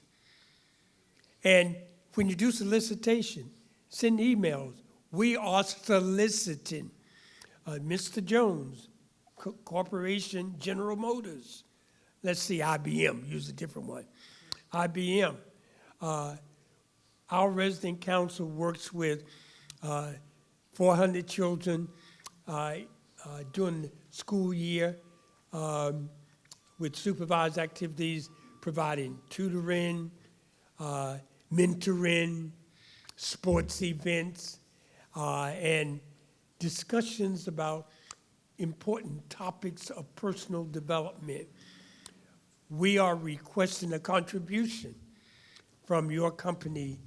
And when you do solicitation, send emails. We are soliciting Mr. Jones, Corporation General Motors. Let's see, IBM, use a different one. IBM. Our resident council works with 400 children during the school year with supervised activities, providing tutoring, mentoring, sports events, and discussions about important topics of personal development. We are requesting a contribution from your company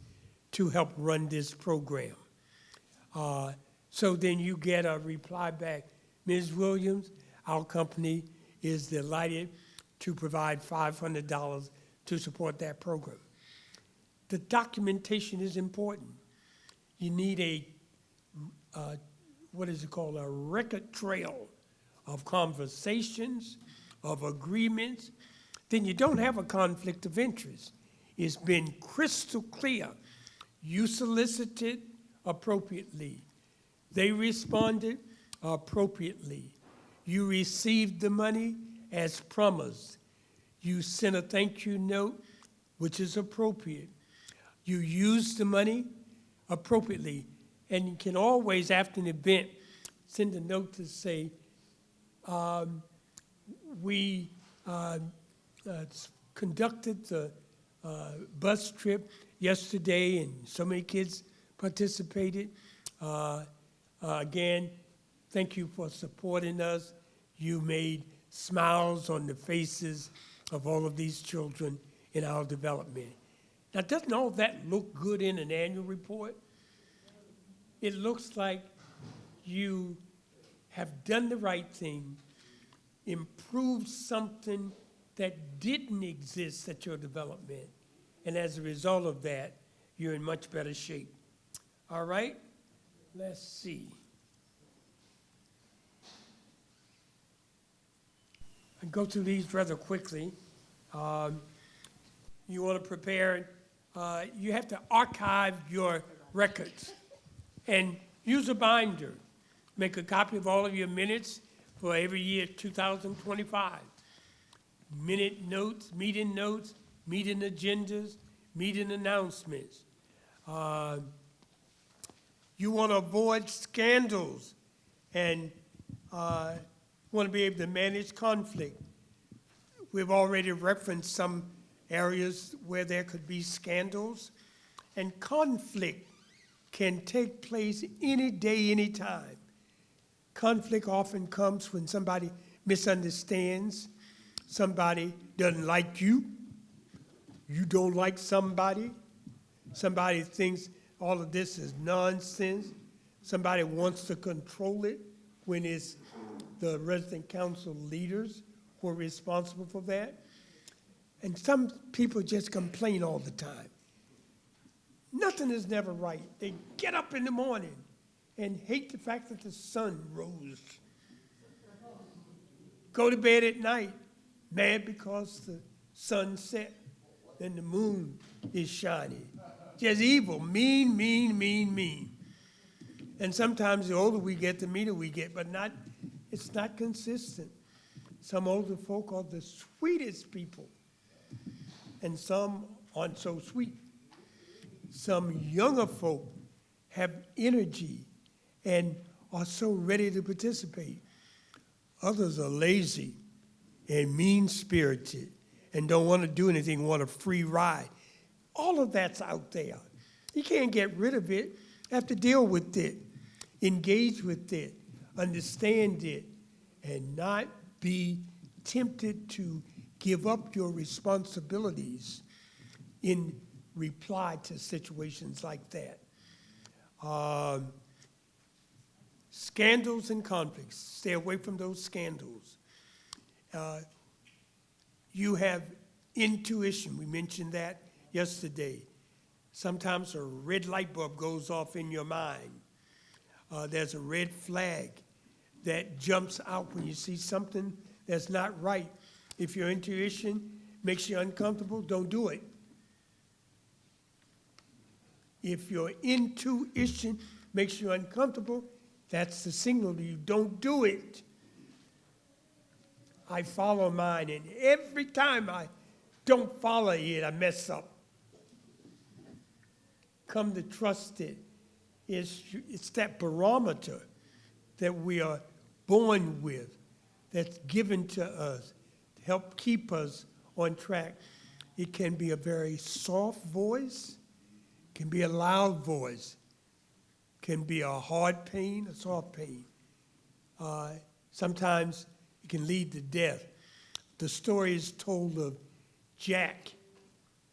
to help run this program. So then you get a reply back, Ms. Williams, our company is delighted to provide $500 to support that program. The documentation is important. You need a, what is it called, a record trail of conversations, of agreements. Then you don't have a conflict of interest. It's been crystal clear. You solicited appropriately. They responded appropriately. You received the money as promised. You sent a thank you note, which is appropriate. You used the money appropriately. And you can always, after an event, send a note to say, we conducted the bus trip yesterday, and so many kids participated. Again, thank you for supporting us. You made smiles on the faces of all of these children in our development. Now, doesn't all that look good in an annual report? It looks like you have done the right thing, improved something that didn't exist at your development, and as a result of that, you're in much better shape. All right? Let's see. I go through these rather quickly. You want to prepare, you have to archive your records and use a binder. Make a copy of all of your minutes for every year 2025. Minute notes, meeting agendas, meeting announcements. You want to avoid scandals and want to be able to manage conflict. We've already referenced some areas where there could be scandals, and conflict can take place any day, any time. Conflict often comes when somebody misunderstands, somebody doesn't like you, you don't like somebody, somebody thinks all of this is nonsense, somebody wants to control it when it's the resident council leaders who are responsible for that. And some people just complain all the time. Nothing is never right. They get up in the morning and hate the fact that the sun rose. Go to bed at night, mad because the sun set and the moon is shining. Just evil, mean, mean, mean, mean. And sometimes the older we get, the meaner we get, but it's not consistent. Some older folk are the sweetest people, and some aren't so sweet. Some younger folk have energy and are so ready to participate. Others are lazy and mean-spirited and don't want to do anything, want a free ride. All of that's out there. You can't get rid of it. You have to deal with it, engage with it, understand it, and not be tempted to give up your responsibilities in reply to situations like that. Scandals and conflicts. Stay away from those scandals. You have intuition. We mentioned that yesterday. Sometimes a red light bulb goes off in your mind. There's a red flag that jumps out when you see something that's not right. If your intuition makes you uncomfortable, don't do it. If your intuition makes you uncomfortable, that's the signal to you. Don't do it. I follow mine, and every time I don't follow it, I mess up. Come to trust it. It's that barometer that we are born with, that's given to us to help keep us on track. It can be a very soft voice, can be a loud voice, can be a hard pain, a soft pain. Sometimes it can lead to death. The story is told of Jack,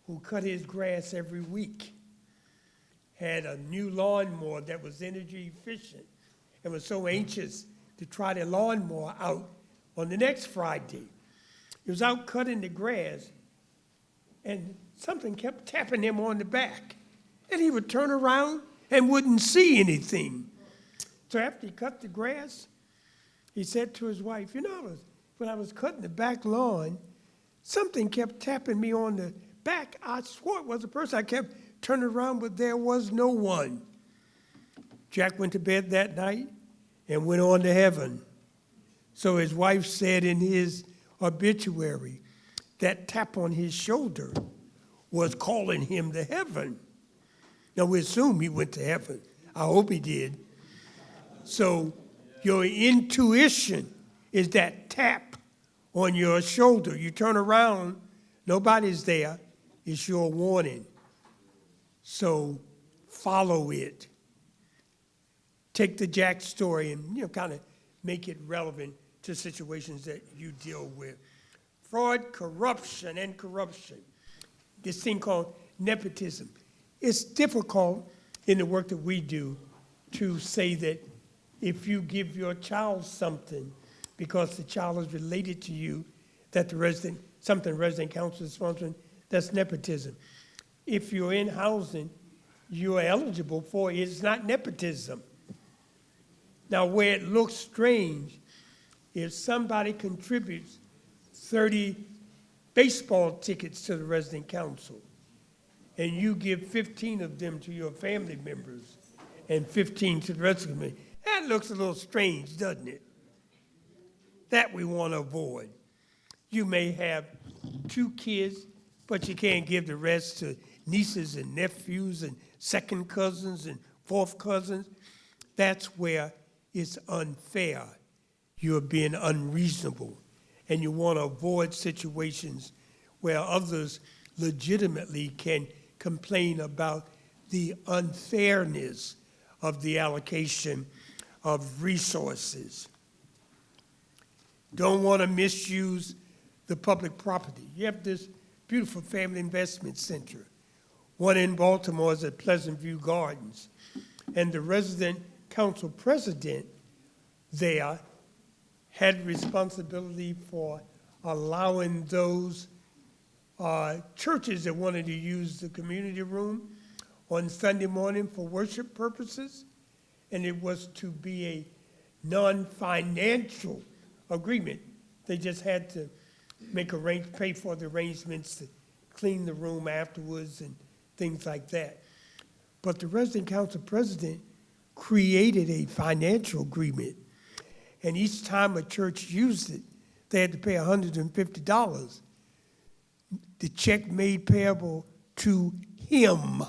who cut his grass every week, had a new lawnmower that was energy efficient, and was so anxious to try the lawnmower out on the next Friday. He was out cutting the grass, and something kept tapping him on the back. And he would turn around and wouldn't see anything. So after he cut the grass, he said to his wife, you know, when I was cutting the back lawn, something kept tapping me on the back. I swore it was a person. I kept turning around, but there was no one. Jack went to bed that night and went on to heaven. So his wife said in his obituary, that tap on his shoulder was calling him to heaven. Now, we assume he went to heaven. I hope he did. So your intuition is that tap on your shoulder. You turn around, nobody's there. It's your warning. So follow it. Take the Jack story and kind of make it relevant to situations that you deal with. Fraud, corruption, and corruption. This thing called nepotism. It's difficult in the work that we do to say that if you give your child something because the child is related to you, that the resident council is sponsoring, that's nepotism. If you're in housing, you're eligible for it. It's not nepotism. Now, where it looks strange, if somebody contributes 30 baseball tickets to the resident council, and you give 15 of them to your family members and 15 to the rest of them, that looks a little strange, doesn't it? That we want to avoid. You may have 2 kids but you can't give the rest to nieces and nephews and second cousins and fourth cousins. That's where it's unfair. You're being unreasonable, and you want to avoid situations where others legitimately can complain about the unfairness of the allocation of resources. Don't want to misuse the public property. You have this beautiful family investment center. One in Baltimore is at Pleasant View Gardens. And the resident council president there had responsibility for allowing those churches that wanted to use the community room on Sunday morning for worship purposes. And it was to be a non-financial agreement. They just had to pay for the arrangements to clean the room afterwards and things like that. But the resident council president created a financial agreement, and each time a church used it, they had to pay $150. The check made payable to him.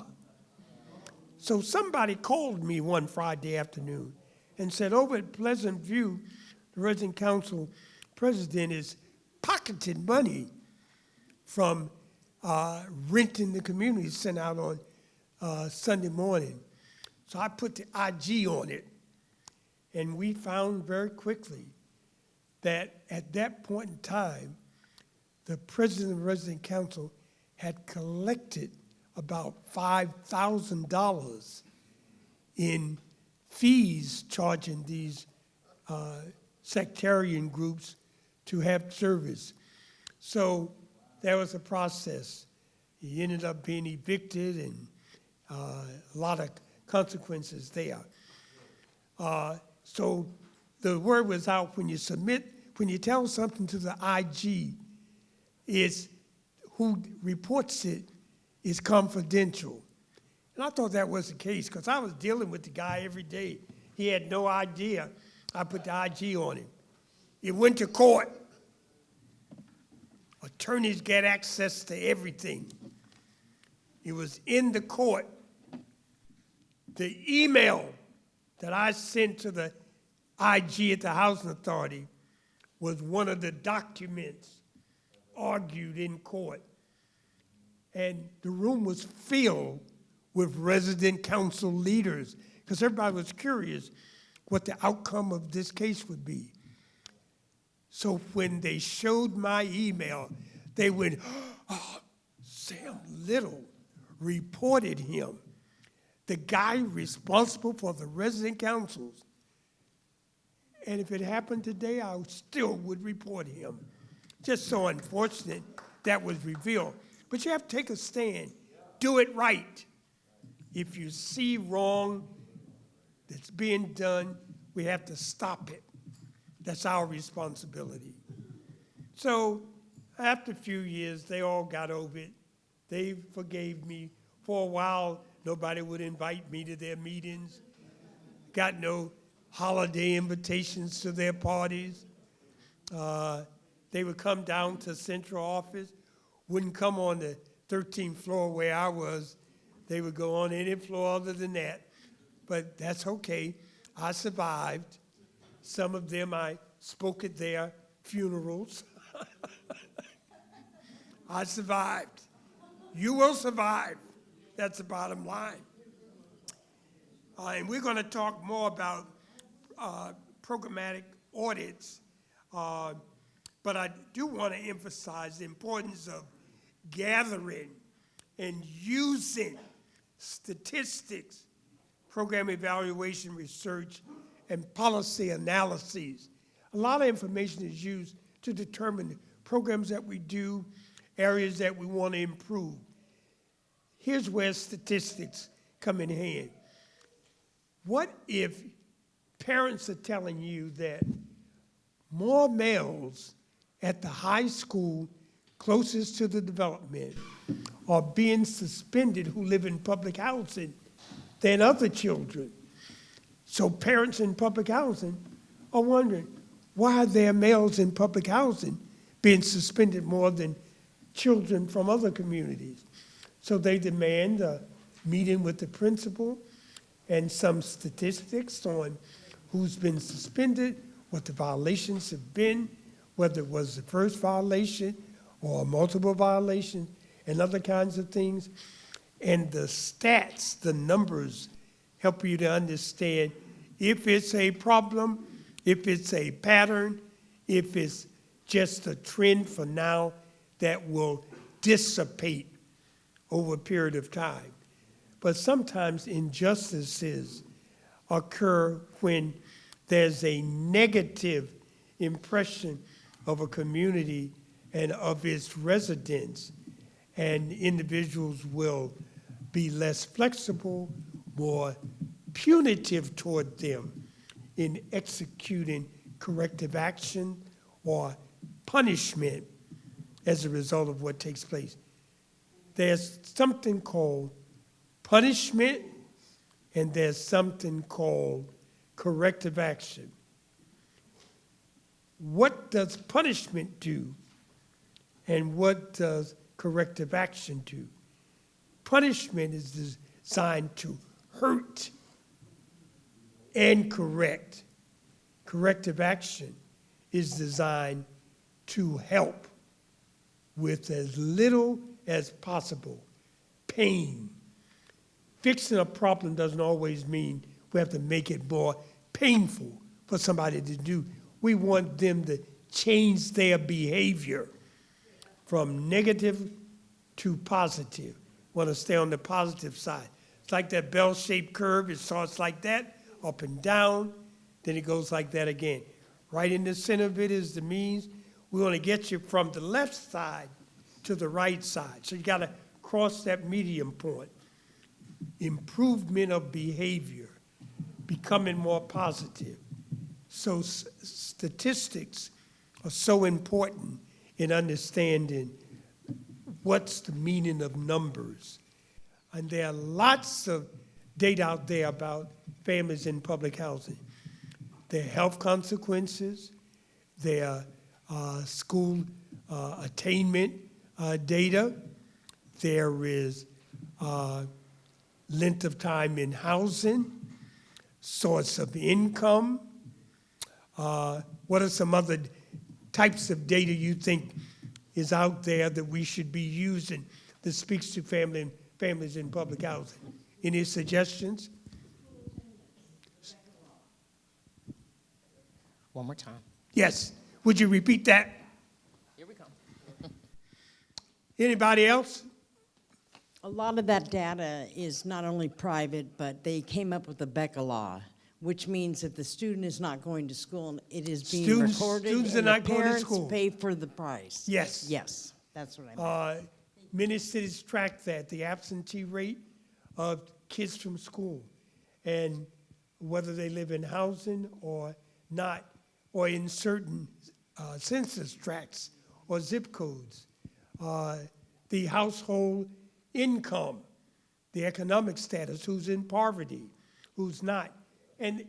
So somebody called me one Friday afternoon and said, over at Pleasant View, the resident council president is pocketing money from renting the community center out on Sunday morning. So I put the IG on it, and we found very quickly that at that point in time, the president of the resident council had collected about $5,000 in fees charging these sectarian groups to have service. So there was a process. He ended up being evicted, and a lot of consequences there. So the word was out when you tell something to the IG, it's who reports it is confidential. And I thought that was the case because I was dealing with the guy every day. He had no idea I put the IG on him. It went to court. Attorneys get access to everything. It was in the court. The email that I sent to the IG at the Housing Authority was one of the documents argued in court. And the room was filled with resident council leaders because everybody was curious what the outcome of this case would be. So when they showed my email, they went, oh, Sam Little reported him. The guy responsible for the resident councils. And if it happened today, I still would report him. Just so unfortunate that was revealed. But you have to take a stand. Do it right. If you see wrong that's being done, we have to stop it. That's our responsibility. So after a few years, they all got over it. They forgave me. For a while, nobody would invite me to their meetings. Got no holiday invitations to their parties. They would come down to central office, wouldn't come on the 13th floor where I was. They would go on any floor other than that. But that's okay. I survived. Some of them I spoke at their funerals. I survived. You will survive. That's the bottom line. And we're going to talk more about programmatic audits. But I do want to emphasize the importance of gathering and using statistics, program evaluation research, and policy analyses. A lot of information is used to determine the programs that we do, areas that we want to improve. Here's where statistics come in hand. What if parents are telling you that more males at the high school closest to the development are being suspended who live in public housing than other children? So parents in public housing are wondering, why are there males in public housing being suspended more than children from other communities. So they demand a meeting with the principal and some statistics on who's been suspended, what the violations have been, whether it was the first violation or multiple violations, and other kinds of things. And the stats, the numbers, help you to understand if it's a problem, if it's a pattern, if it's just a trend for now that will dissipate over a period of time. But sometimes injustices occur when there's a negative impression of a community and of its residents, and individuals will be less flexible, more punitive toward them in executing corrective action or punishment as a result of what takes place. There's something called punishment, and there's something called corrective action. What does punishment do, and what does corrective action do? Punishment is designed to hurt and correct. Corrective action is designed to help with as little as possible pain. Fixing a problem doesn't always mean we have to make it more painful for somebody to do. We want them to change their behavior from negative to positive. Want to stay on the positive side. It's like that bell-shaped curve. It starts like that, up and down, then it goes like that again. Right in the center of it is the means. We want to get you from the left side to the right side. So you got to cross that medium point. Improvement of behavior, becoming more positive. So statistics are so important in understanding what's the meaning of numbers. And there are lots of data out there about families in public housing. Their health consequences, their school attainment data. There is length of time in housing, source of income. What are some other types of data you think is out there that we should be using that speaks to families in public housing? Any suggestions? One more time. Yes. Would you repeat that? Here we come. Anybody else? A lot of that data is not only private, but they came up with the Becca law, which means that the student is not going to school and it is being recorded. Students are and not the going to parents school. pay for the price. Yes. Yes, that's what I meant. Many cities track that, the absentee rate of kids from school, and whether they live in housing or not, or in certain census tracts or zip codes. The household income, the economic status, who's in poverty, who's not. And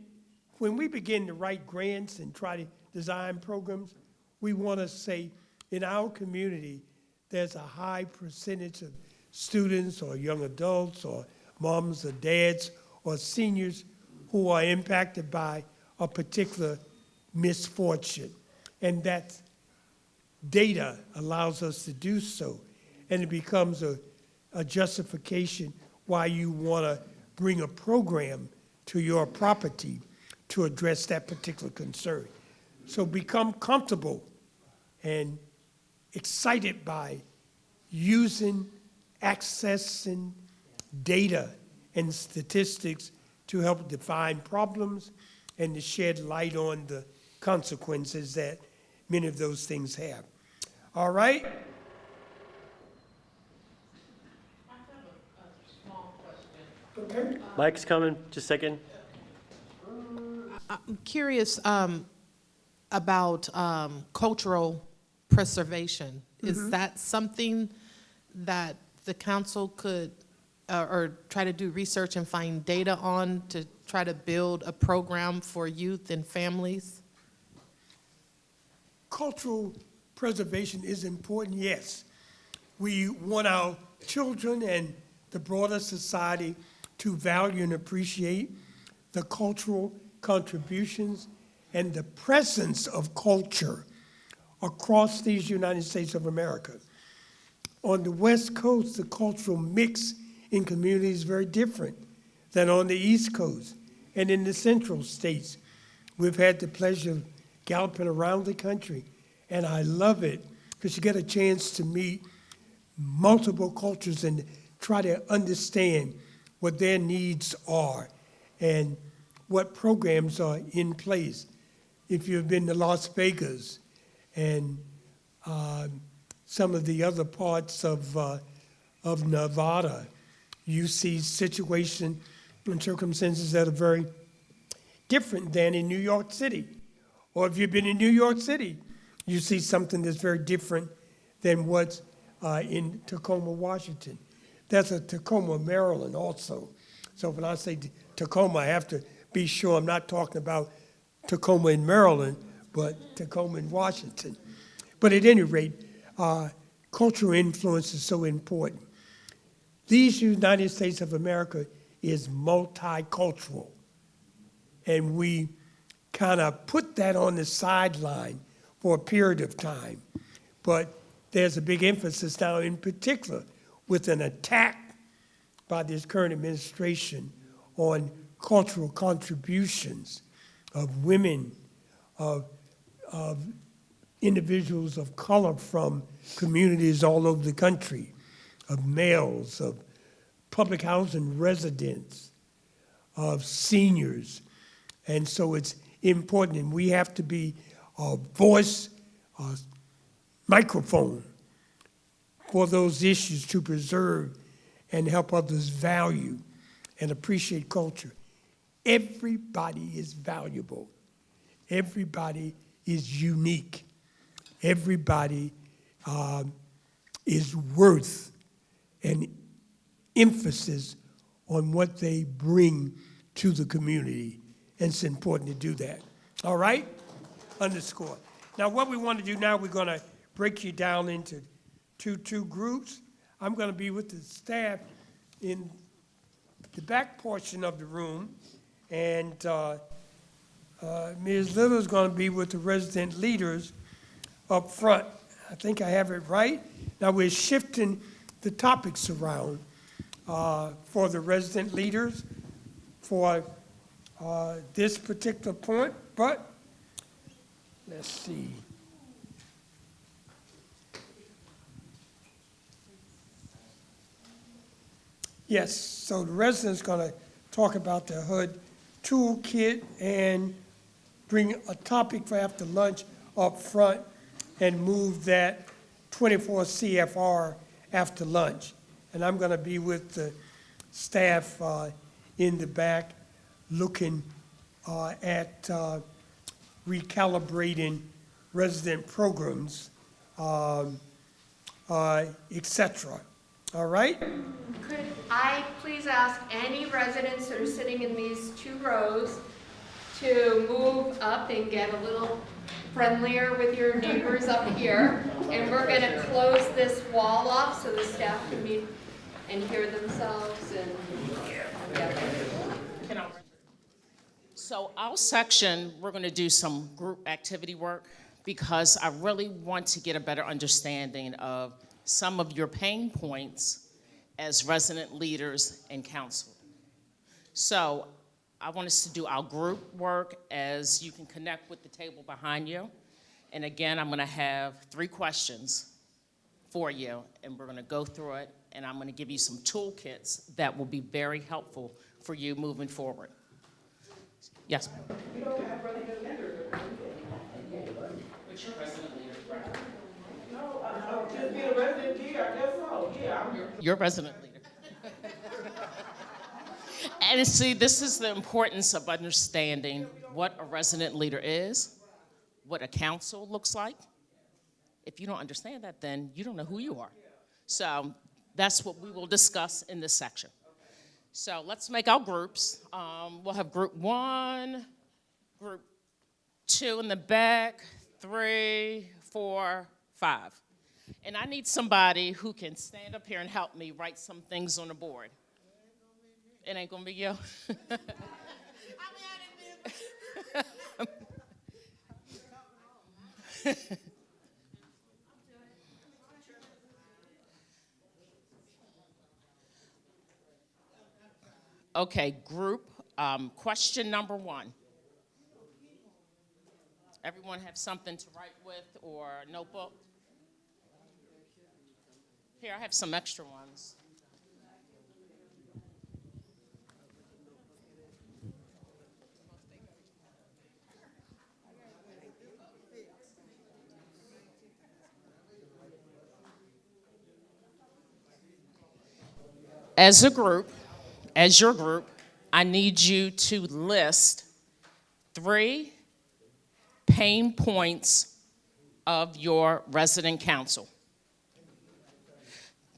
when we begin to write grants and try to design programs, we want to say, in our community, there's a high percentage of students or young adults or moms or dads or seniors who are impacted by a particular misfortune. And that data allows us to do so. And it becomes a justification why you want to bring a program to your property to address that particular concern. So become comfortable and excited by using, accessing data and statistics to help define problems and to shed light on the consequences that many of those things have. All right? Mike's coming, just a second. I'm curious about cultural preservation. Is that something that the council could or try to do research and find data on to try to build a program for youth and families? Cultural preservation is important, yes. We want our children and the broader society to value and appreciate the cultural contributions and the presence of culture across these United States of America. On the West Coast, the cultural mix in communities is very different than on the East Coast and in the Central States. We've had the pleasure of galloping around the country, and I love it because you get a chance to meet multiple cultures and try to understand what their needs are and what programs are in place. If you've been to Las Vegas and some of the other parts of Nevada, you see situations and circumstances that are very different than in New York City. Or if you've been in New York City, you see something that's very different than what's in Tacoma, Washington. That's a Tacoma, Maryland also. So when I say Tacoma, I have to be sure I'm not talking about Tacoma in Maryland, but Tacoma in Washington. But at any rate, cultural influence is so important. These United States of America is multicultural. And we kind of put that on the sideline for a period of time. But there's a big emphasis now, in particular, with an attack by this current administration on cultural contributions of women, of individuals of color from communities all over the country, of males, of public housing residents, of seniors. And so it's important, and we have to be a voice, a microphone for those issues to preserve and help others value and appreciate culture. Everybody is valuable. Everybody is unique. Everybody is worth an emphasis on what they bring to the community. And it's important to do that. All right? Underscore. Now, what we want to do now, we're going to break you down into two groups. I'm going to be with the staff in the back portion of the room, and Ms. Little is going to be with the resident leaders up front. I think I have it right. Now, we're shifting the topics around for the resident leaders for this particular point, but let's see. Yes, so the resident's going to talk about the HUD toolkit and bring a topic for after lunch up front and move that 24 CFR after lunch. And I'm going to be with the staff in the back looking at recalibrating resident programs, et cetera. All right? Could I please ask any residents that are sitting in these two rows to move up and get a little friendlier with your neighbors up here? And we're going to close this wall off so the staff can meet and hear themselves and So our section, we're going to do some group activity work because I really want to get a better understanding of some of your pain points as resident leaders and council. So I want us to do our group work as you can connect with the table behind you. And again, I'm going to have 3 questions for you, and we're going to go through it, and I'm going to give you some toolkits that will be very helpful for you moving forward. Yes? You don't have resident leaders. What's your resident leader, right? No, just be a resident leader, I guess so, yeah. Your resident leader. And see, this is the importance of understanding what a resident leader is, what a council looks like. If you don't understand that, then you don't know who you are. So that's what we will discuss in this section. So let's make our groups. We'll have group 1, group 2 in the back, 3, 4, 5. And I need somebody who can stand up here and help me write some things on the board. It ain't gonna be you. Okay, group, question number 1. Everyone have something to write with or a notebook? Here, I have some extra ones. As a group, as your group, I need you to list 3 pain points of your resident council.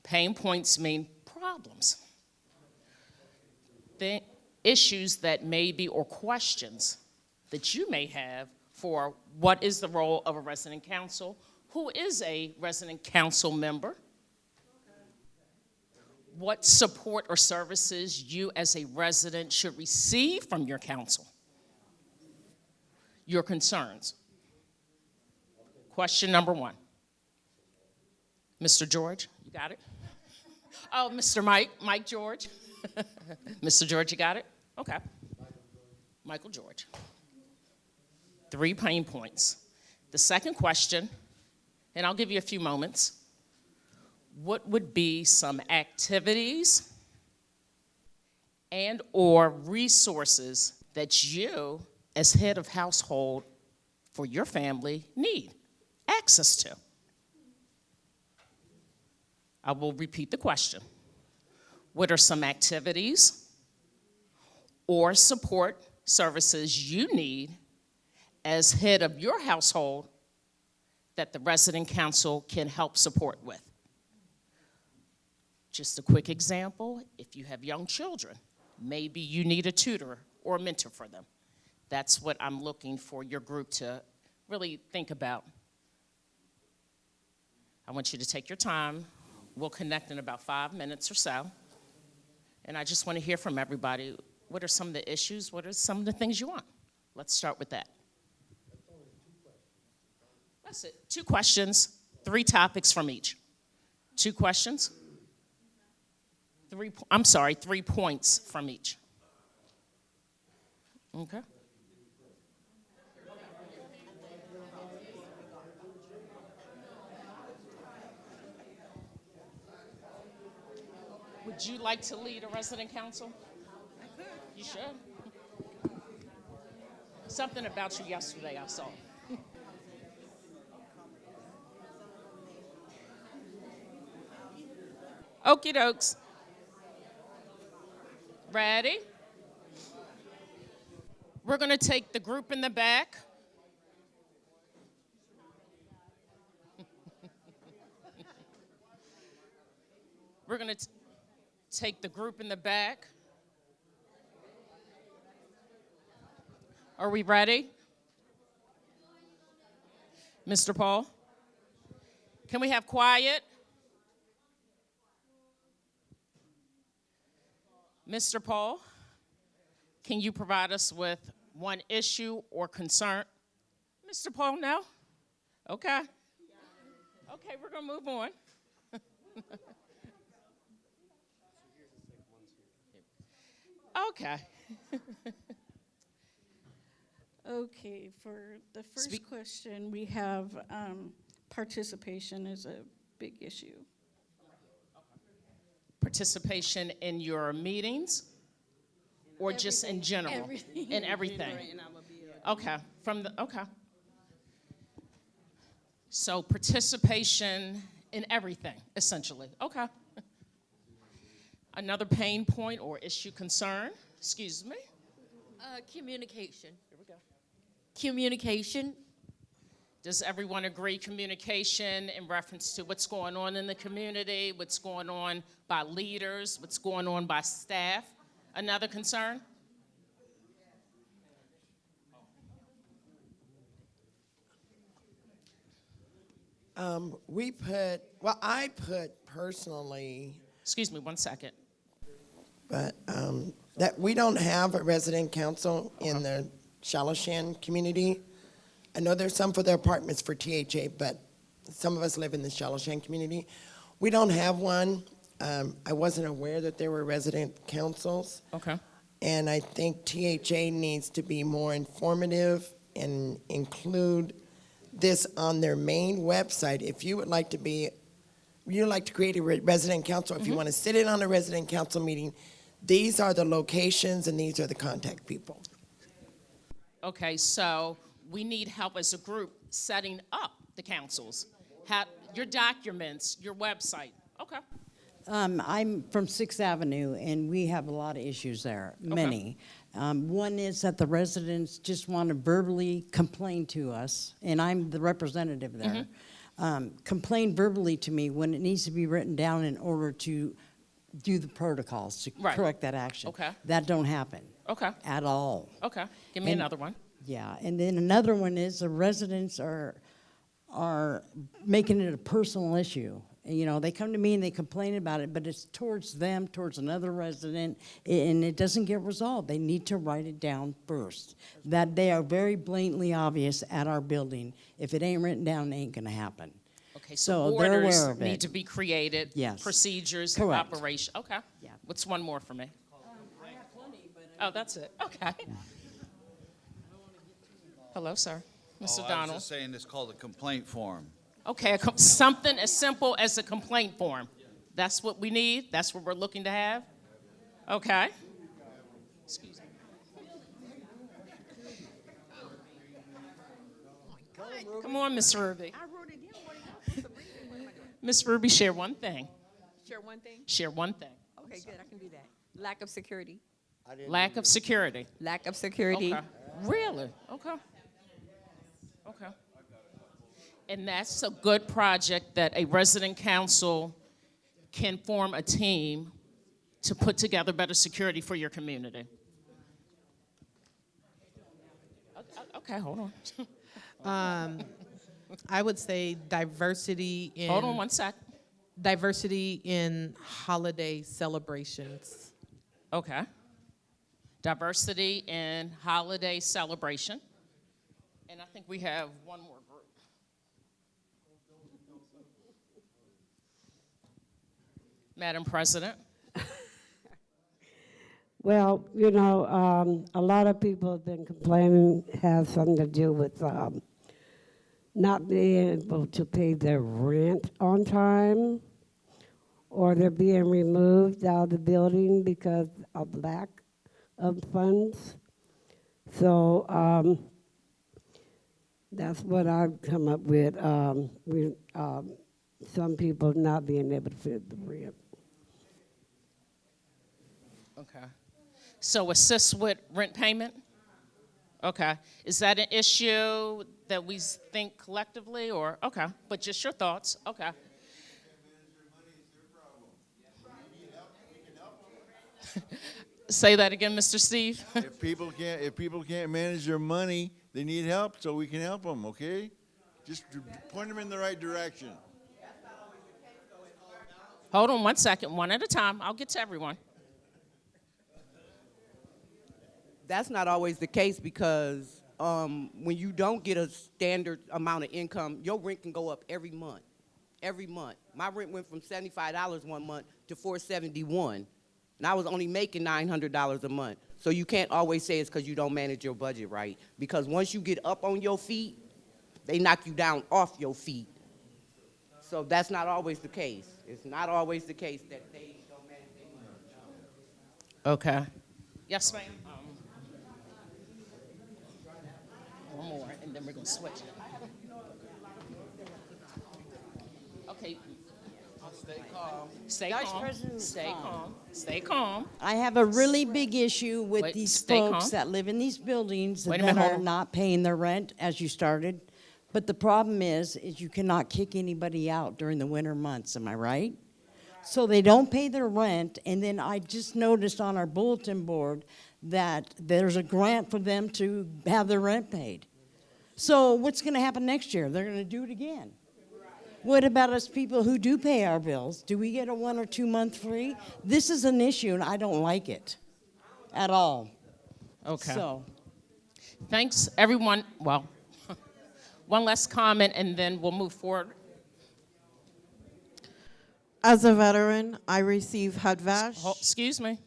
Pain points mean problems, the issues that may be, or questions that you may have for what is the role of a resident council, who is a resident council member, what support or services you as a resident should receive from your council, your concerns. Question number 1. Mr. George, you got it? Oh, Mr. Mike George. Mr. George, you got it? Okay. Michael George. 3 pain points. The second question, and I'll give you a few moments. What would be some activities and or resources that you, as head of household for your family, need access to? I will repeat the question. What are some activities or support services you need as head of your household that the resident council can help support with? Just a quick example, if you have young children, maybe you need a tutor or a mentor for them. That's what I'm looking for your group to really think about. I want you to take your time. We'll connect in about 5 minutes or so. And I just want to hear from everybody. What are some of the issues? What are some of the things you want? Let's start with that. That's it. 2 questions, 3 topics from each. 2 questions. 3 points from each. Okay. Would you like to lead a resident council? I could. You should. Something about you yesterday I saw. Okie dokes. Ready? We're going to take the group in the back. We're going to take the group in the back. Are we ready? Mr. Paul? Can we have quiet? Mr. Paul, can you provide us with one issue or concern? Mr. Paul, no? Okay. Okay, we're going to move on. Okay. Okay, for the first question, we have participation is a big issue. Participation in your meetings or just in general? Everything. In everything. Okay. Okay. So participation in everything, essentially. Okay. Another pain point or issue concern, excuse me. Communication. Here we go. Communication. Does everyone agree communication in reference to what's going on in the community, what's going on by leaders, what's going on by staff? Another concern? I put personally, Excuse me 1 second. but that we don't have a resident council in the Shalashan community. I know there's some for the apartments for THA, but some of us live in the Shalashan community. We don't have one. I wasn't aware that there were resident councils. Okay. And I think THA needs to be more informative and include this on their main website. If you would like to create a resident council, if you want to sit in on a resident council meeting, these are the locations and these are the contact people. Okay, so we need help as a group setting up the councils. Your documents, your website. Okay. I'm from 6th Avenue, and we have a lot of issues there, many. One is that the residents just want to verbally complain to us, and I'm the representative there. Complain verbally to me when it needs to be written down in order to do the protocols to correct that action. Okay. That don't happen. Okay. At all. Okay. Give me another one. Yeah, and then another one is the residents are making it a personal issue. You know, they come to me and they complain about it, but it's towards them, towards another resident, and it doesn't get resolved. They need to write it down first. That they are very blatantly obvious at our building. If it ain't written down, it ain't gonna happen. Okay, so they're orders aware of need it. to be created. Yes. Procedures, Correct. operation. Okay. Yeah. What's one more for me? I have plenty, but Oh, that's it. Okay. Hello, sir. Mr. I was Donald. just saying it's called a complaint form. Okay, something as simple as a complaint form. That's what we need? That's what we're looking to have? Okay. Excuse me. Come on, Miss Ruby. I wrote it down. What am I doing? Miss Ruby, share one thing. Share one thing? Share one thing. Okay, good. I can do that. Lack of security. Lack of security. Lack of security. Okay. Really? Okay. Okay. And that's a good project that a resident council can form a team to put together better security for your community. Okay, hold on. I would say diversity in. Hold on 1 sec. Diversity in holiday celebrations. Okay. Diversity in holiday celebration. And I think we have one more group. Madam President. Well, you know, a lot of people have been complaining has something to do with not being able to pay their rent on time, or they're being removed out of the building because of lack of funds. So that's what I've come up with. Some people not being able to pay the rent. Okay. So assist with rent payment? Okay. Is that an issue that we think collectively or, okay, but just your thoughts? Okay. Say that again, Mr. Steve. If people can't manage their money, they need help, so we can help them, okay? Just point them in the right direction. Hold on 1 second, one at a time. I'll get to everyone. That's not always the case because when you don't get a standard amount of income, your rent can go up every month. Every month. My rent went from $75 one month to $471. And I was only making $900 a month. So you can't always say it's because you don't manage your budget right. Because once you get up on your feet, they knock you down off your feet. So that's not always the case. It's not always the case that they don't manage their money. Okay. Yes, ma'am. One more, and then we're going to switch it. Okay. Stay calm. Stay Vice calm. President, Stay calm. Stay calm. I have a really big issue with Wait, these stay folks calm. that live in these buildings Wait a that minute, hold are on. not paying their rent as you started. But the problem is you cannot kick anybody out during the winter months, am I right? So they don't pay their rent, and then I just noticed on our bulletin board that there's a grant for them to have their rent paid. So what's gonna happen next year? They're gonna do it again. What about us people who do pay our bills? Do we get a 1 or 2 month free? This is an issue, and I don't like it at all. Okay. So, Thanks, everyone. Well, one last comment, and then we'll move forward. As a veteran, I receive HUD-VASH. Excuse me.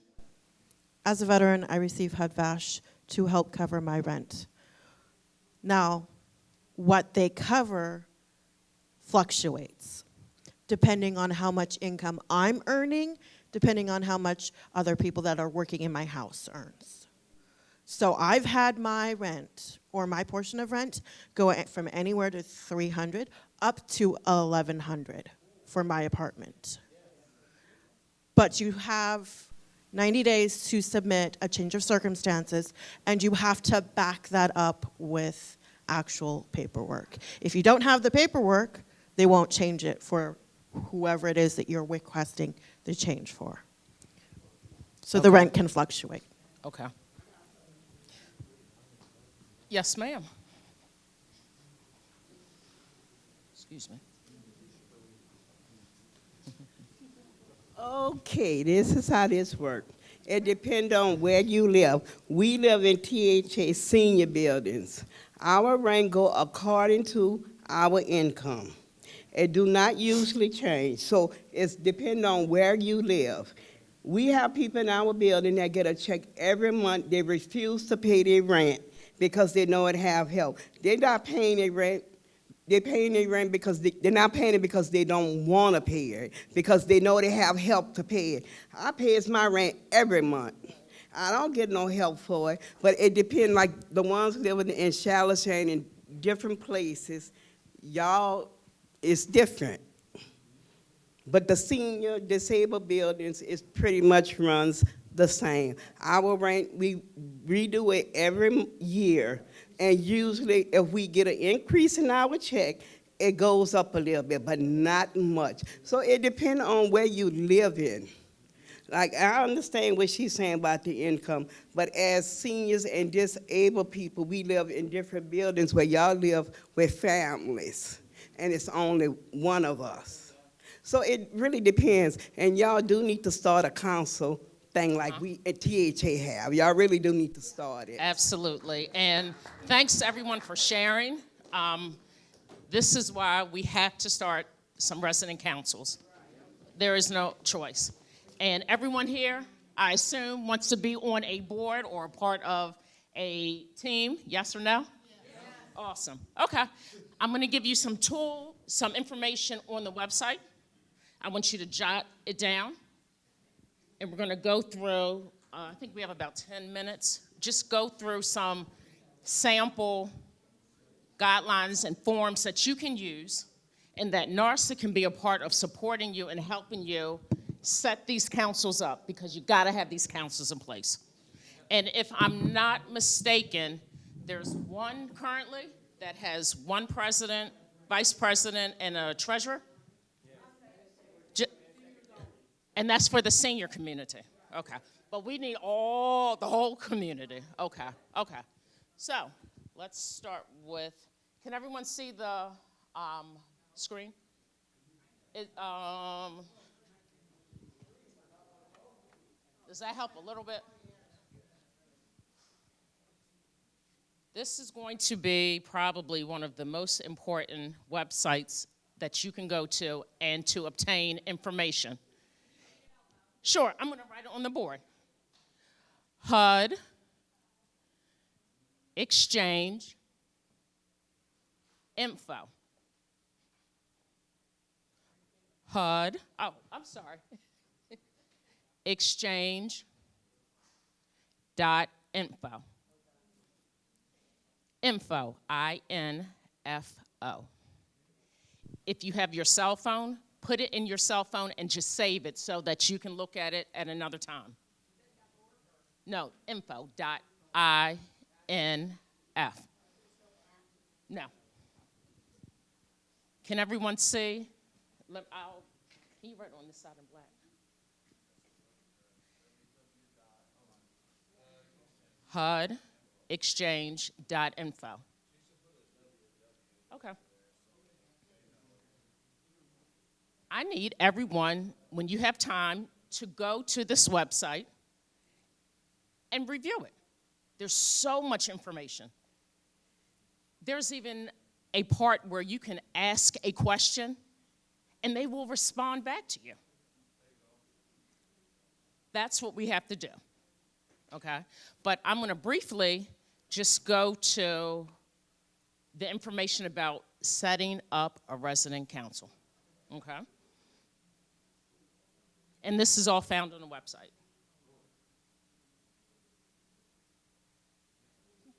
As a veteran, I receive HUD-VASH to help cover my rent. Now, what they cover fluctuates depending on how much income I'm earning, depending on how much other people that are working in my house earns. So I've had my rent, or my portion of rent, go from anywhere to $300 up to $1,100 for my apartment. But you have 90 days to submit a change of circumstances, and you have to back that up with actual paperwork. If you don't have the paperwork, they won't change it for whoever it is that you're requesting the change for. So the rent can fluctuate. Okay. Yes, ma'am. Excuse me. Okay, this is how this works. It depends on where you live. We live in THA senior buildings. Our rent go according to our income. It do not usually change, so it's depending on where you live. We have people in our building that get a check every month. They refuse to pay their rent because they know it have help. They're not paying their rent. They're paying their rent because they're not paying it because they don't want to pay it, because they know they have help to pay it. I pay my rent every month. I don't get no help for it, but it depends. Like the ones living in Charlottesville and in different places, y'all, it's different. But the senior disabled buildings is pretty much runs the same. Our rent, we redo it every year. And usually if we get an increase in our check, it goes up a little bit, but not much. So it depends on where you live in. Like, I understand what she's saying about the income, but as seniors and disabled people, we live in different buildings where y'all live with families, and it's only one of us. So it really depends, and y'all do need to start a council thing like we at THA have. Y'all really do need to start it. Absolutely. And thanks to everyone for sharing. This is why we have to start some resident councils. There is no choice. And everyone here, I assume, wants to be on a board or a part of a team, yes or no? Yes. Awesome. Okay. I'm going to give you some information on the website. I want you to jot it down. And we're going to go through, I think we have about 10 minutes, just go through some sample guidelines and forms that you can use and that NARSA can be a part of supporting you and helping you set these councils up, because you got to have these councils in place. And if I'm not mistaken, there's one currently that has one president, vice president, and a treasurer. And that's for the senior community. Okay. But we need the whole community. Okay. Okay. So let's start with, can everyone see the screen? Does that help a little bit? This is going to be probably one of the most important websites that you can go to and to obtain information. Sure, I'm going to write it on the board. HUD, exchange, info. HUD, oh, I'm sorry. Exchange dot info. Info, I-N-F-O. If you have your cell phone, put it in your cell phone and just save it so that you can look at it at another time. No, info.inf. No. Can everyone see? Can you write on this side in black? HUD exchange.info. Okay. I need everyone, when you have time, to go to this website and review it. There's so much information. There's even a part where you can ask a question and they will respond back to you. That's what we have to do, okay? But I'm gonna briefly just go to the information about setting up a resident council, okay? And this is all found on the website.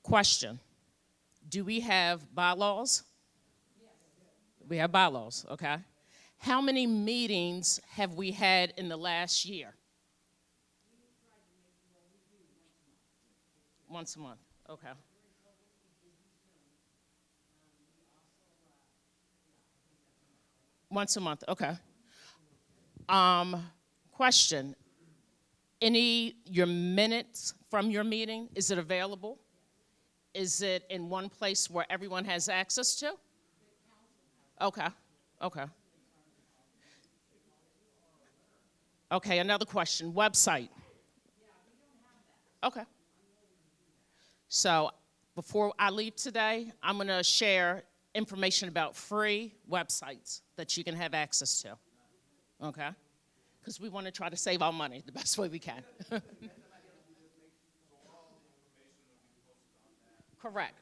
Question, do we have bylaws? Yes. We have bylaws, okay. How many meetings have we had in the last year? Once a month, okay. Once a month, okay. Question, your minutes from your meeting, is it available? Is it in one place where everyone has access to? Okay, okay. Okay, another question, website. Okay. So before I leave today, I'm gonna share information about free websites that you can have access to, okay? Because we wanna try to save our money the best way we can. Correct.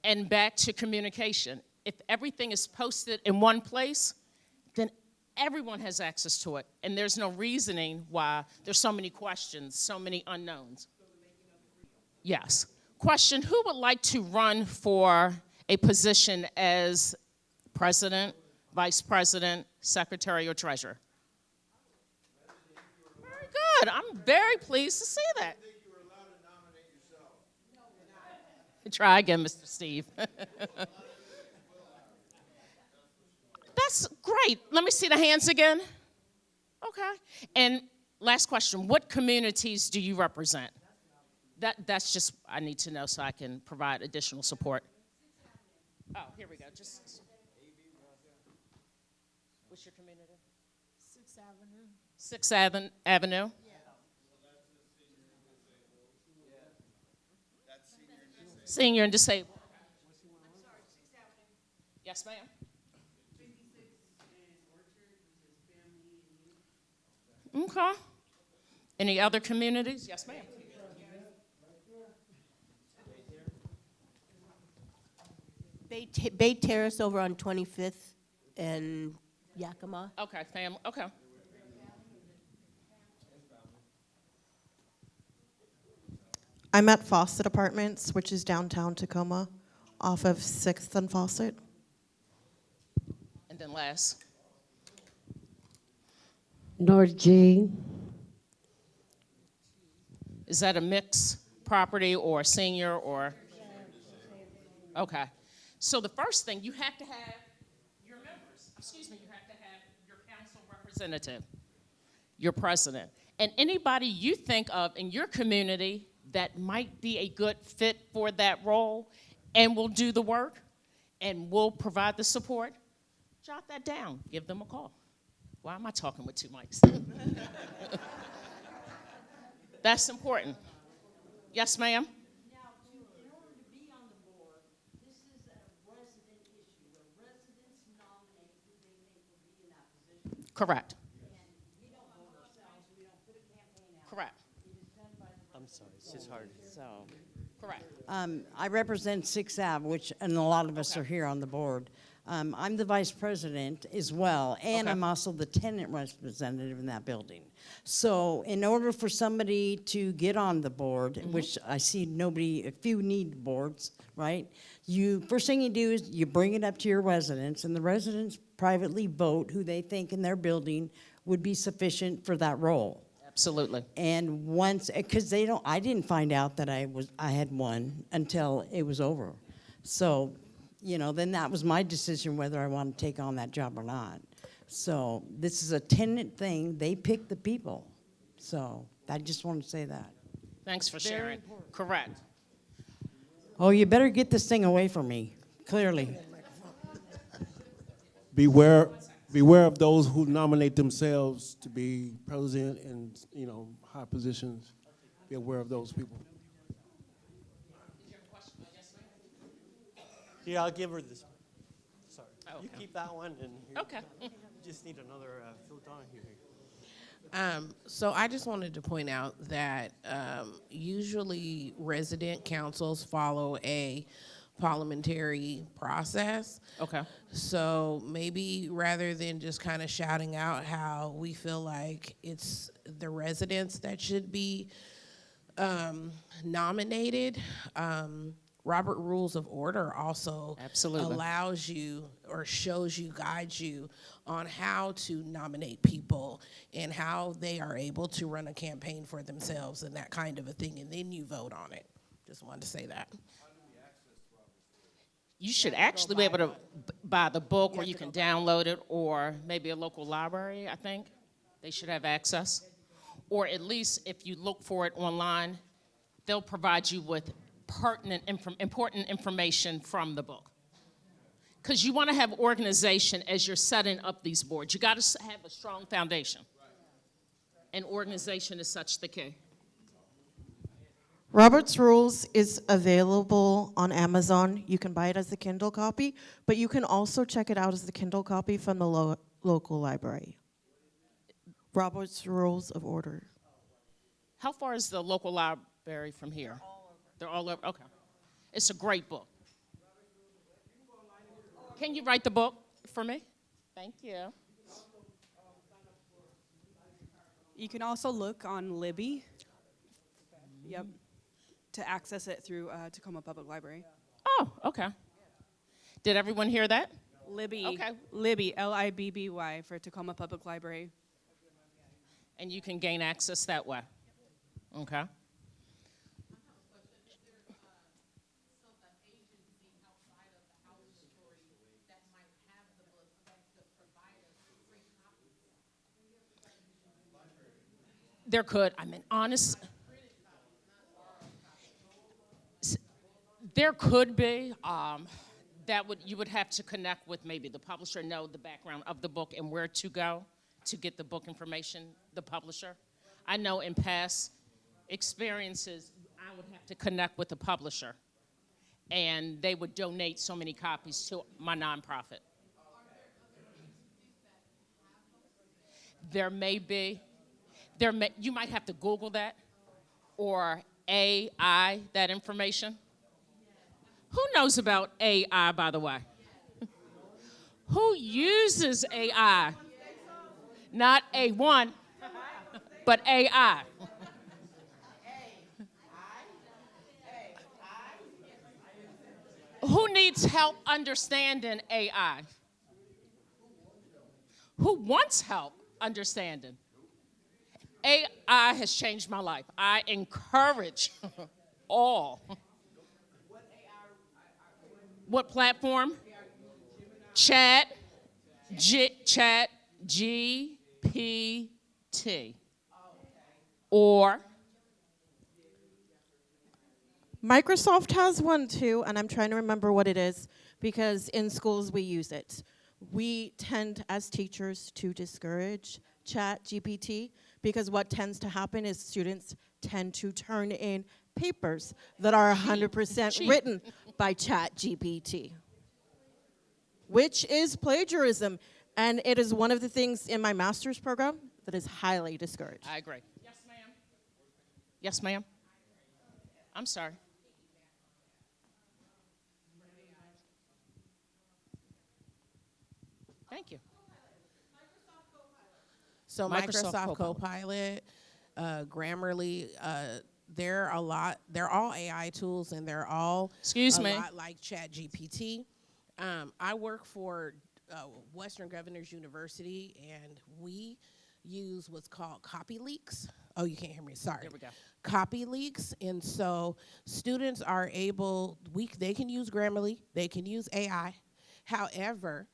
And back to communication. If everything is posted in one place, then everyone has access to it. And there's no reasoning why there's so many questions, so many unknowns. Yes. Question, who would like to run for a position as president, vice president, secretary, or treasurer? Very good. I'm very pleased to see that. Try again, Mr. Steve. That's great. Let me see the hands again. Okay. And last question, what communities do you represent? That's just, I need to know so I can provide additional support. Oh, here we go. Just, what's your community? 6th Avenue. 6th Avenue? Senior and disabled. I'm sorry, 6th Avenue. Yes, ma'am. 56 and Orchard, which is family and youth. Okay. Any other communities? Yes, ma'am. Bay Terrace over on 25th and Yakima. Okay, family, okay. I'm at Fawcett Apartments, which is downtown Tacoma, off of 6th and Fawcett. And then last. North G. Is that a mixed property or senior or? Okay. So the first thing, you have to have your members, you have to have your council representative, your president, and anybody you think of in your community that might be a good fit for that role and will do the work and will provide the support, jot that down, give them a call. Why am I talking with two mics? That's important. Yes, ma'am? Correct. Correct. I'm sorry, it's just hard. So, Correct. I represent 6th Ave, which, and a lot of us are here on the board. I'm the vice president as well, and I'm also the tenant representative in that building. So in order for somebody to get on the board, which I see a few need boards, right? First thing you do is you bring it up to your residents, and the residents privately vote who they think in their building would be sufficient for that role. Absolutely. And once, because I didn't find out that I had won until it was over. So, then that was my decision whether I want to take on that job or not. So this is a tenant thing. They pick the people. So I just want to say that. Thanks for sharing. Correct. Oh, you better get this thing away from me, clearly. Beware beware of those who nominate themselves to be president and, high positions. Be aware of those people. Yeah, I'll give her this. Sorry. You Okay. keep that one, and Okay. you just need another Phil Donahue here. So I just wanted to point out that usually resident councils follow a parliamentary process. Okay. So maybe rather than just kind of shouting out how we feel like it's the residents that should be nominated, Robert Rules of Order also Absolutely. allows you or shows you, guides you on how to nominate people and how they are able to run a campaign for themselves and that kind of a thing, and then you vote on it. Just wanted to say that. You should actually be able to buy the book, or you can download it, or maybe a local library, I think. They should have access. Or at least if you look for it online, they'll provide you with important information from the book. Because you want to have organization as you're setting up these boards. You got to have a strong foundation. And organization is such the key. Robert's Rules is available on Amazon. You can buy it as a Kindle copy, but you can also check it out as the Kindle copy from the local library. Robert's Rules of Order. How far is the local library from here? They're all over. Okay. It's a great book. Can you write the book for me? Thank you. You can also look on Libby. Yep. To access it through Tacoma Public Library. Oh, okay. Did everyone hear that? Libby. Okay. Libby, Libby, for Tacoma Public Library. And you can gain access that way. Okay. There could. I mean, there could be. You would have to connect with maybe the publisher, know the background of the book and where to go to get the book information, the publisher. I know in past experiences, I would have to connect with the publisher, and they would donate so many copies to my nonprofit. There may be. You might have to Google that or AI that information. Who knows about AI, by the way? Who uses AI? Not A1, but AI. Who needs help understanding AI? Who wants help understanding? AI has changed my life. I encourage all. What platform? Chat GPT. Or Microsoft has one too, and I'm trying to remember what it is because in schools we use it. We tend as teachers to discourage Chat GPT because what tends to happen is students tend to turn in papers that are 100% written by Chat GPT, which is plagiarism. And it is one of the things in my master's program that is highly discouraged. I agree. Yes, ma'am. Yes, ma'am. I'm sorry. Thank you. So Microsoft Copilot, Grammarly, they're all AI tools, and they're all Excuse a me. lot like ChatGPT. I work for Western Governors University, and we use what's called copy leaks. Oh, you can't hear me, sorry. There we go. Copy leaks, and so students are able, they can use Grammarly, they can use AI. However,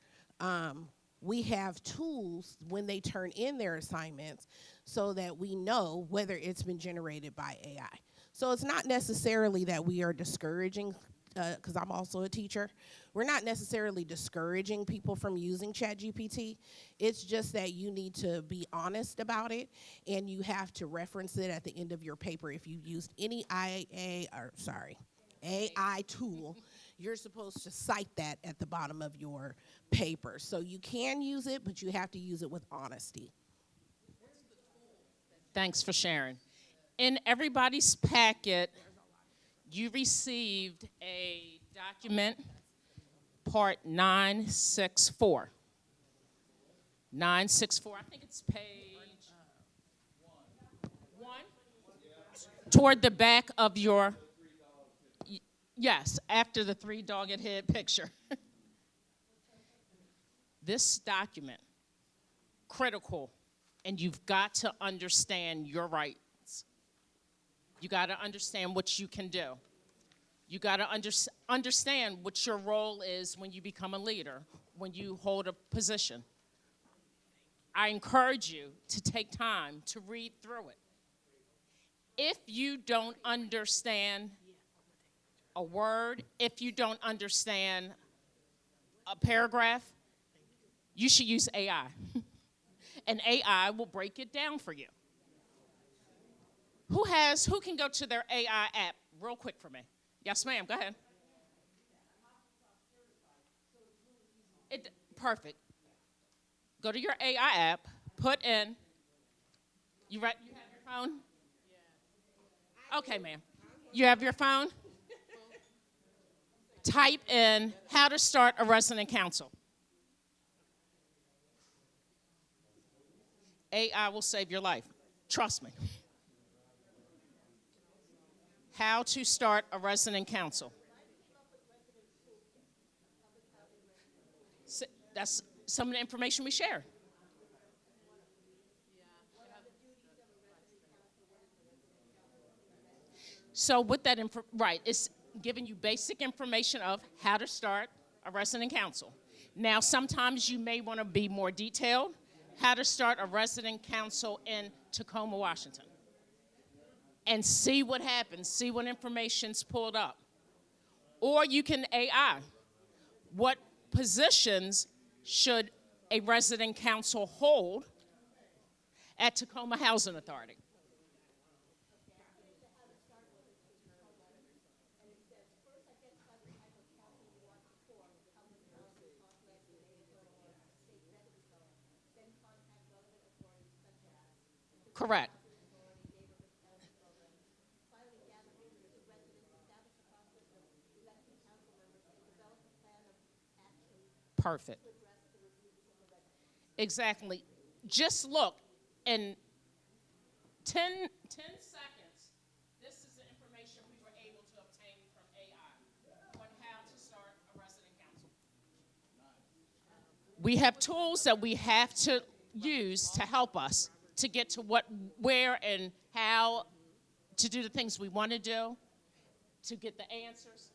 we have tools when they turn in their assignments so that we know whether it's been generated by AI. So it's not necessarily that we are discouraging because I'm also a teacher, we're not necessarily discouraging people from using ChatGPT. It's just that you need to be honest about it, and you have to reference it at the end of your paper. If you used any AI tool, you're supposed to cite that at the bottom of your paper. So you can use it, but you have to use it with honesty. Thanks for sharing. In everybody's packet, you received a document, part 964. 964, I think it's page 1. Toward the back of your, yes, after the 3 dogged head picture. This document, critical, and you've got to understand your rights. You got to understand what you can do. You got to understand what your role is when you become a leader, when you hold a position. I encourage you to take time to read through it. If you don't understand a word, if you don't understand a paragraph, you should use AI. And AI will break it down for you. Who can go to their AI app real quick for me? Yes, ma'am, go ahead. Perfect. Go to your AI app, put in, you have your phone? Okay, ma'am. You have your phone? Type in how to start a resident council. AI will save your life. Trust me. How to start a resident council. That's some of the information we share. So with that, right, it's giving you basic information of how to start a resident council. Now, sometimes you may want to be more detailed. How to start a resident council in Tacoma, Washington. And see what happens, see what information's pulled up. Or you can AI. What positions should a resident council hold at Tacoma Housing Authority? Correct. Perfect. Exactly. Just look, in 10 seconds, this is the information we were able to obtain from AI on how to start a resident council. We have tools that we have to use to help us to get to where, and how to do the things we want to do, to get the answers,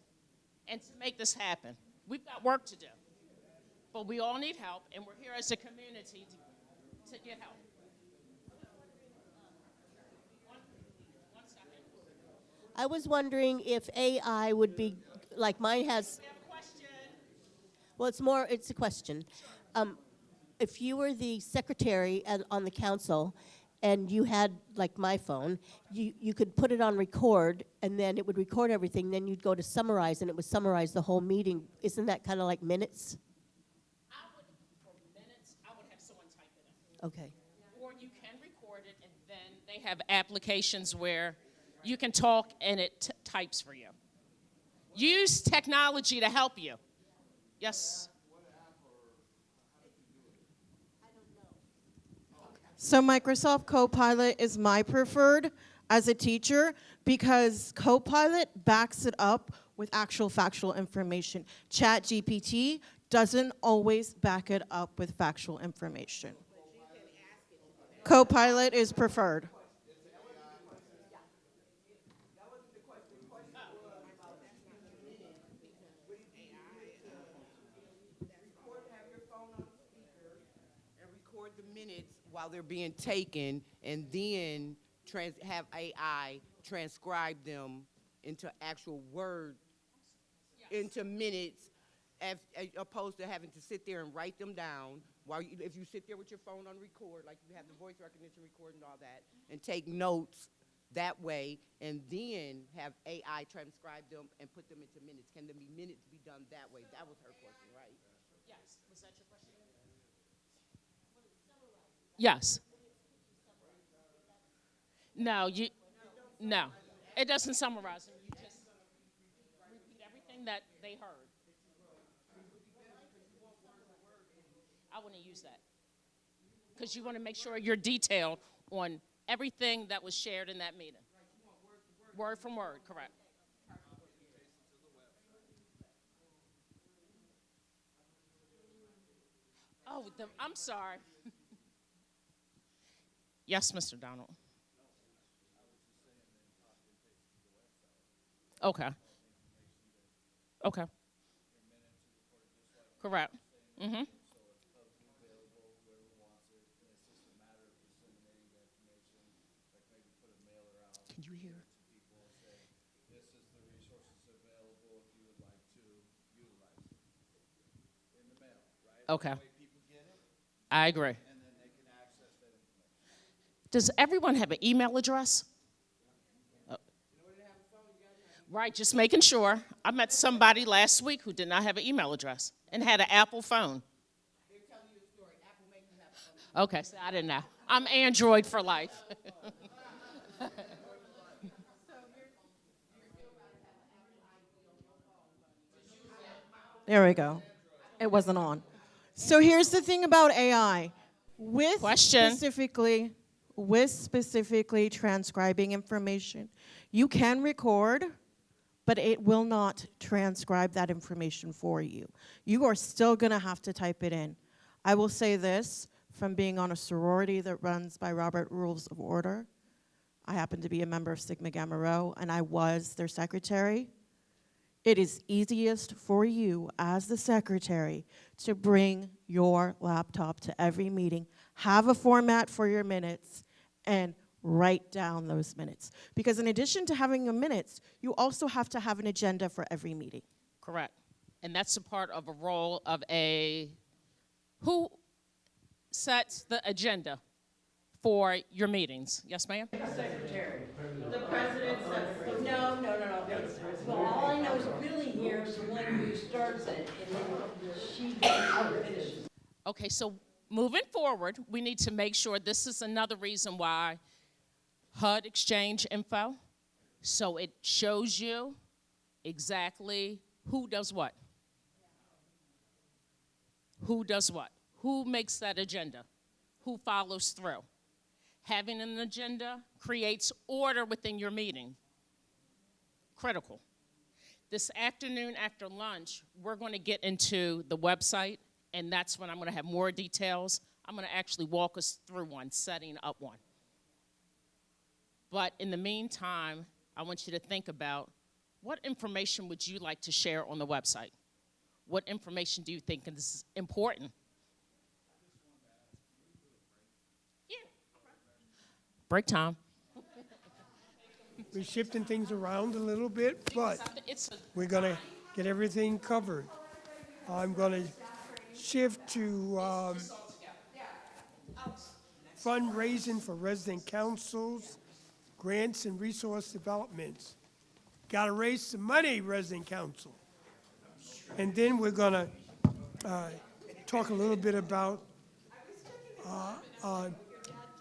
and to make this happen. We've got work to do. But we all need help, and we're here as a community to get help. One second. I was wondering if AI would be, like mine has. We have a question. Well, it's a question. If you were the secretary on the council and you had, like my phone, you could put it on record, and then it would record everything, then you'd go to summarize, and it would summarize the whole meeting. Isn't that kind of like minutes? Okay. Or you can record it, and then they have applications where you can talk and it types for you. Use technology to help you. Yes? So Microsoft Copilot is my preferred as a teacher because Copilot backs it up with actual factual information. ChatGPT doesn't always back it up with factual information. Copilot is preferred. Record the minutes while they're being taken, and then have AI transcribe them into actual word into minutes as opposed to having to sit there and write them down while if you sit there with your phone on record, like you have the voice recognition record and all that, and take notes that way, and then have AI transcribe them and put them into minutes. Can the minutes be done that way? That was her question, right? Yes. Was that your question? Yes. No. It doesn't summarize them. You just repeat everything that they heard. I wouldn't use that. Because you want to make sure you're detailed on everything that was shared in that meeting. Word from word, correct. Oh, I'm sorry. Yes, Mr. Donald. Okay. Okay. Correct. Mm-hmm. Can you hear? This is the resources available if you would like to utilize it. In the mail, right? Okay. That way people get it, I agree. and then they can access that information. Does everyone have an email address? Right, just making sure. I met somebody last week who did not have an email address and had an Apple phone. Okay, so I didn't know. I'm Android for life. There we go. It wasn't on. So here's the thing about AI. With specifically transcribing information, you can record, but it will not transcribe that information for you. You are still going to have to type it in. I will say this, from being on a sorority that runs by Robert Rules of Order. I happen to be a member of Sigma Gamma Rho, and I was their secretary. It is easiest for you as the secretary to bring your laptop to every meeting, have a format for your minutes, and write down those minutes. Because in addition to having the minutes, you also have to have an agenda for every meeting. Correct. And that's a part of a role of who sets the agenda for your meetings? Yes, ma'am? Secretary. The president says, no. Well, all I know is Billy here is the one who starts it, and then she finishes. Okay, so moving forward, we need to make sure this is another reason why HUD exchange info, so it shows you exactly who does what. Who does what? Who makes that agenda? Who follows through? Having an agenda creates order within your meeting. Critical. This afternoon after lunch, we're going to get into the website, and that's when I'm going to have more details. I'm going to actually walk us through one, setting up one. But in the meantime, I want you to think about what information would you like to share on the website? What information do you think is important? Yeah. Break time. We're shifting things around a little bit, but we're going to get everything covered. I'm going to shift to fundraising for resident councils, grants and resource developments. Got to raise some money, resident council. And then we're going to talk a little bit about a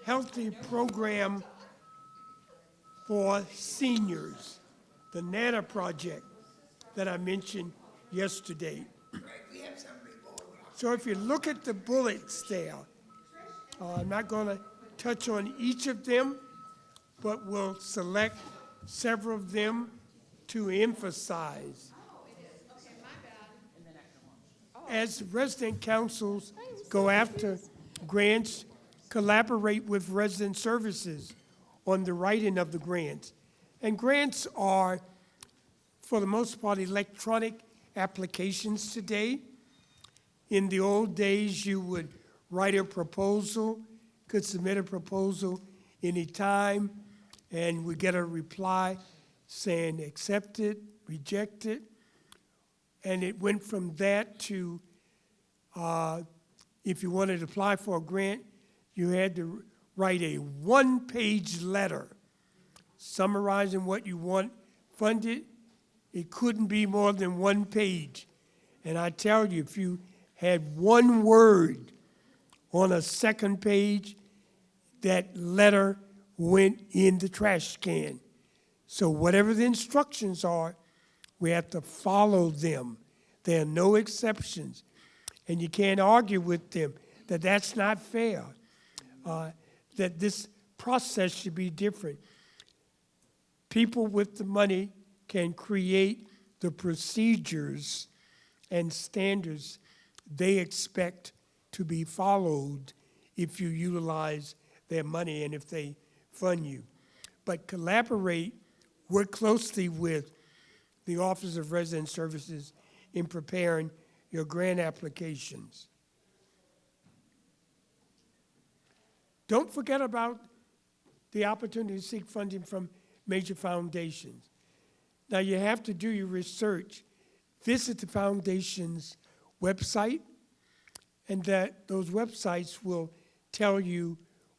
healthy program for seniors, the NANA project that I mentioned yesterday. So if you look at the bullets there, I'm not going to touch on each of them, but we'll select several of them to emphasize. As resident councils go after grants, collaborate with resident services on the writing of the grants. And grants are, for the most part, electronic applications today. In the old days, you would write a proposal, could submit a proposal anytime, and would get a reply saying accepted, rejected. And it went from that to, if you wanted to apply for a grant, you had to write a one-page letter summarizing what you want funded. It couldn't be more than one page. And I tell you, if you had one word on a second page, that letter went in the trash can. So whatever the instructions are, we have to follow them. There are no exceptions. And you can't argue with them that that's not fair, that this process should be different. People with the money can create the procedures and standards they expect to be followed if you utilize their money and if they fund you. But collaborate, work closely with the Office of Resident Services in preparing your grant applications. Don't forget about the opportunity to seek funding from major foundations. Now you have to do your research. Visit the foundation's website, and that those websites will tell you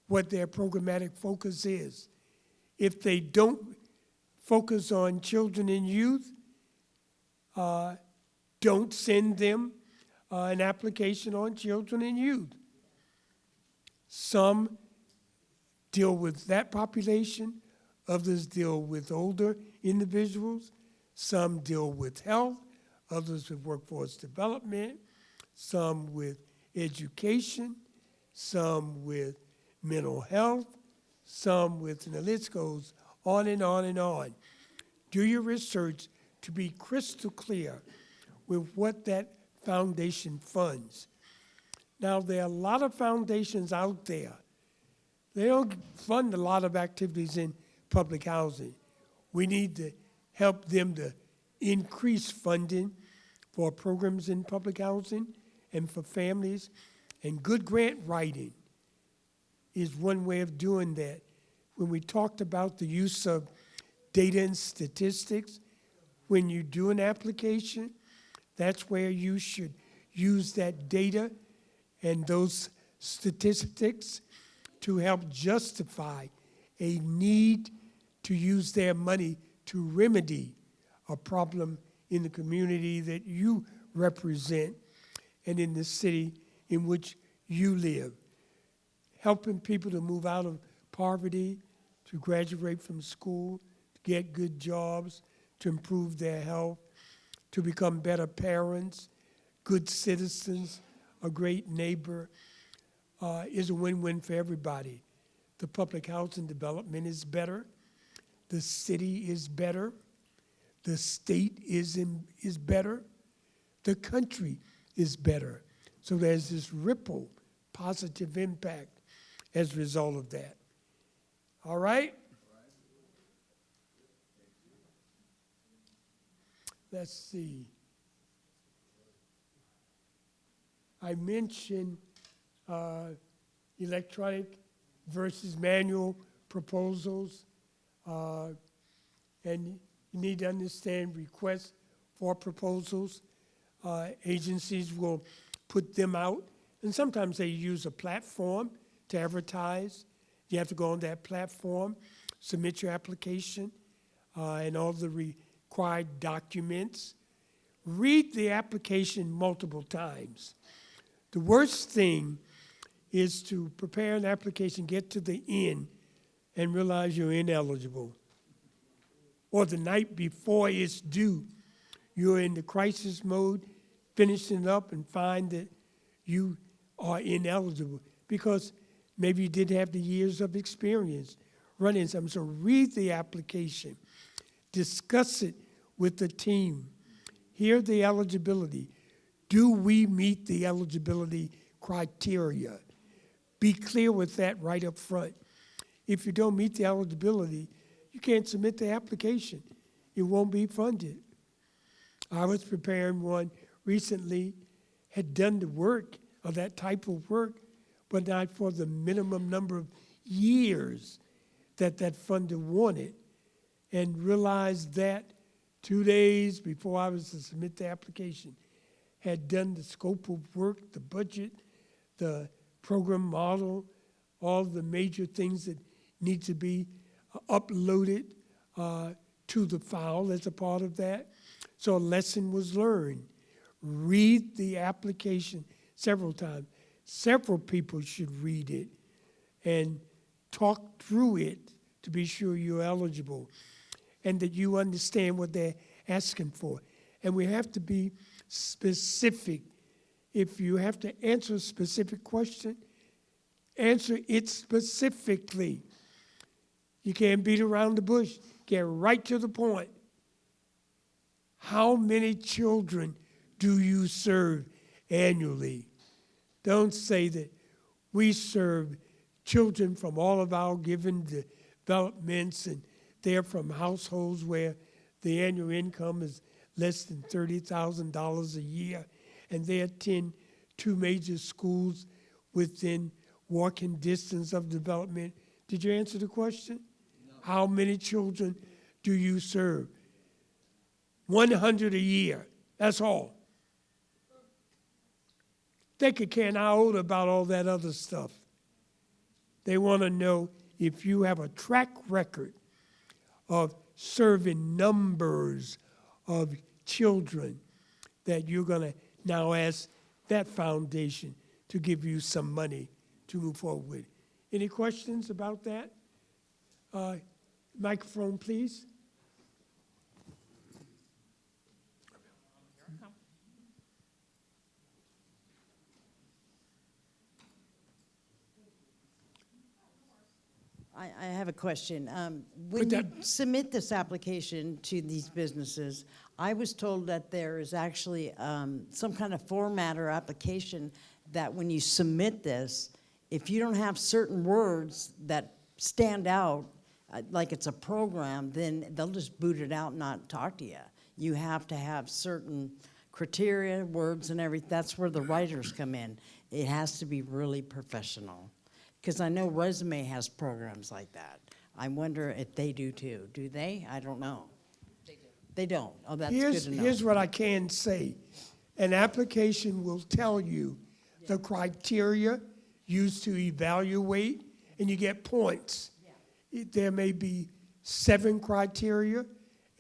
what their programmatic focus is. If they don't focus on children and youth, don't send them an application on children and youth. Some deal with that population, others deal with older individuals, some deal with health, others with workforce development, some with education, some with mental health, some with, and the list goes on and on and on. Do your research to be crystal clear with what that foundation funds. Now, there are a lot of foundations out there. They don't fund a lot of activities in public housing. We need to help them to increase funding for programs in public housing and for families. And good grant writing is one way of doing that. When we talked about the use of data and statistics, when you do an application, that's where you should use that data and those statistics to help justify a need to use their money to remedy a problem in the community that you represent and in the city in which you live. Helping people to move out of poverty, to graduate from school, to get good jobs, to improve their health, to become better parents, good citizens, a great neighbor, is a win-win for everybody. The public housing development is better. The city is better. The state is better. The country is better. So there's this ripple positive impact as a result of that. All right? Let's see. I mentioned electronic versus manual proposals, and you need to understand requests for proposals. Agencies will put them out, and sometimes they use a platform to advertise. You have to go on that platform, submit your application, and all the required documents. Read the application multiple times. The worst thing is to prepare an application, get to the end, and realize you're ineligible. Or the night before it's due, you're in the crisis mode, finishing up, and find that you are ineligible because maybe you didn't have the years of experience running something. So read the application, discuss it with the team, hear the eligibility. Do we meet the eligibility criteria? Be clear with that right up front. If you don't meet the eligibility, you can't submit the application. It won't be funded. I was preparing one recently, had done the work of that type of work, but not for the minimum number of years that that funder wanted, and realized that 2 days before I was to submit the application, had done the scope of work, the budget, the program model, all the major things that need to be uploaded to the file as a part of that. So a lesson was learned. Read the application several times. Several people should read it and talk through it to be sure you're eligible and that you understand what they're asking for. And we have to be specific. If you have to answer a specific question, answer it specifically. You can't beat around the bush. Get right to the point. How many children do you serve annually? Don't say that we serve children from all of our given developments and they're from households where the annual income is less than $30,000 a year, and they attend 2 major schools within walking distance of development. Did you answer the question? No. How many children do you serve? 100 a year, that's all. They could care an iota about all that other stuff. They want to know if you have a track record of serving numbers of children that you're going to now ask that foundation to give you some money to move forward with. Any questions about that? Microphone, please. I have a question. When you submit this application to these businesses, I was told that there is actually some kind of format or application that when you submit this, if you don't have certain words that stand out, like it's a program, then they'll just boot it out and not talk to you. You have to have certain criteria, words, and everything. That's where the writers come in. It has to be really professional. Because I know Resume has programs like that. I wonder if they do too. Do they? I don't know. They do. They don't. Oh, that's good to know. Here's what I can say. An application will tell you the criteria used to evaluate, and you get points. There may be 7 criteria,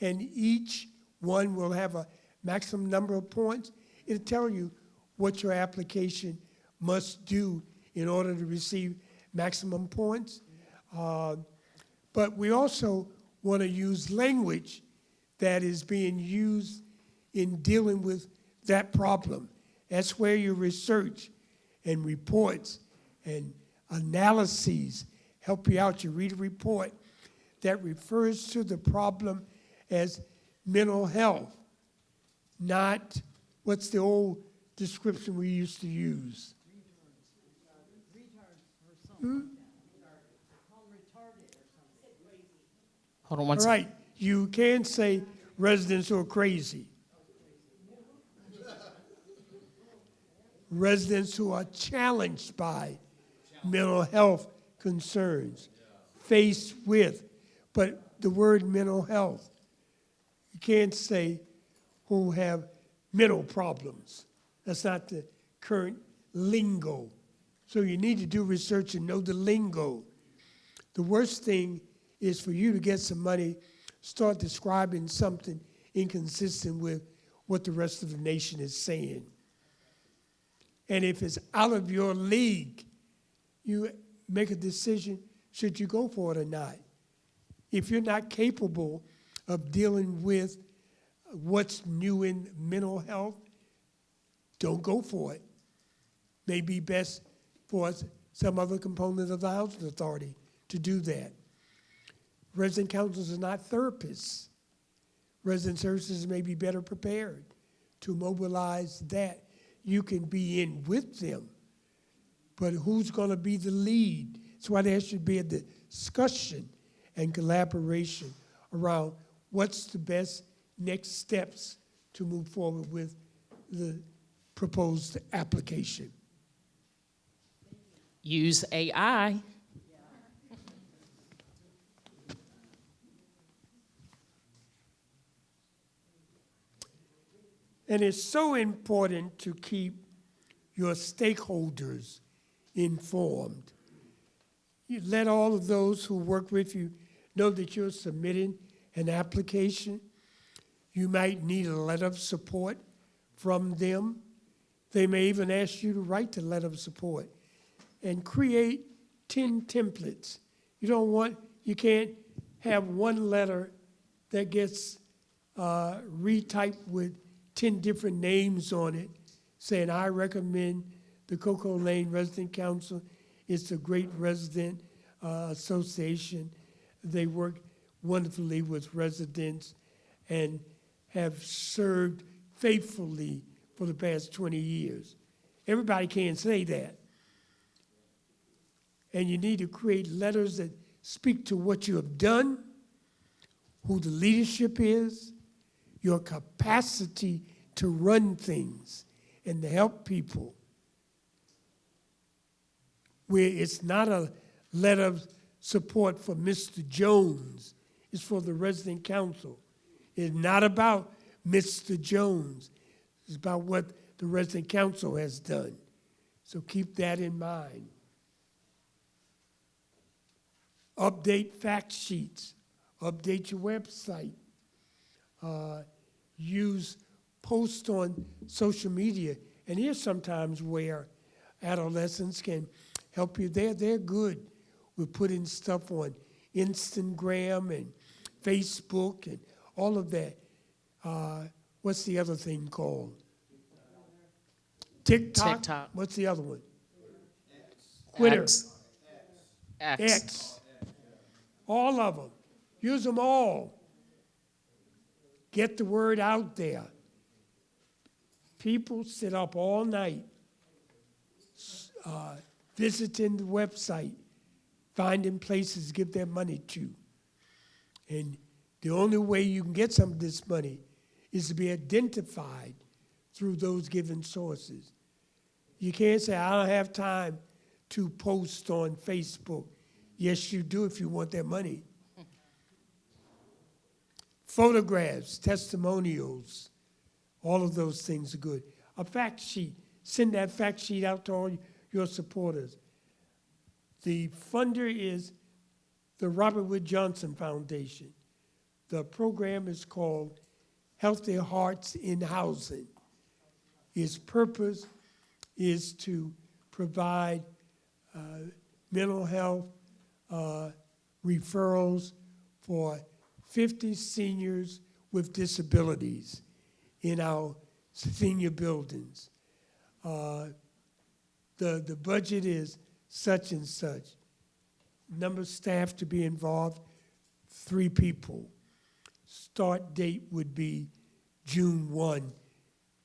and each one will have a maximum number of points. It'll tell you what your application must do in order to receive maximum points. But we also want to use language that is being used in dealing with that problem. That's where your research and reports and analyses help you out. You read a report that refers to the problem as mental health, not what's the old description we used to use. Hold on one All second. right, you can say residents who are crazy. Residents who are challenged by mental health concerns, faced with, but the word mental health, you can't say who have mental problems. That's not the current lingo. So you need to do research and know the lingo. The worst thing is for you to get some money, start describing something inconsistent with what the rest of the nation is saying. And if it's out of your league, you make a decision, should you go for it or not? If you're not capable of dealing with what's new in mental health, don't go for it. May be best for some other component of the housing authority to do that. Resident councils are not therapists. Resident services may be better prepared to mobilize that. You can be in with them, but who's going to be the lead? That's why there should be a discussion and collaboration around what's the best next steps to move forward with the proposed application. Use AI. And it's so important to keep your stakeholders informed. You let all of those who work with you know that you're submitting an application. You might need a letter of support from them. They may even ask you to write the letter of support and create 10 templates. You can't have one letter that gets retyped with 10 different names on it saying, I recommend the Cocoa Lane Resident Council. It's a great resident association. They work wonderfully with residents and have served faithfully for the past 20 years. Everybody can't say that. And you need to create letters that speak to what you have done, who the leadership is, your capacity to run things and to help people. Where it's not a letter of support for Mr. Jones, it's for the resident council. It's not about Mr. Jones. It's about what the resident council has done. So keep that in mind. Update fact sheets. Update your website. Use posts on social media. And here's sometimes where adolescents can help you. They're good with putting stuff on Instagram and Facebook and all of that. What's the other thing called? TikTok. What's the other one? Twitter. X. All of them. Use them all. Get the word out there. People sit up all night visiting the website, finding places to give their money to. And the only way you can get some of this money is to be identified through those given sources. You can't say, I don't have time to post on Facebook. Yes, you do if you want their money. Photographs, testimonials, all of those things are good. A fact sheet, send that fact sheet out to all your supporters. The funder is the Robert Wood Johnson Foundation. The program is called Healthy Hearts in Housing. Its purpose is to provide mental health referrals for 50 seniors with disabilities in our senior buildings. The budget is such and such. Number of staff to be involved, 3 people. Start date would be June 1,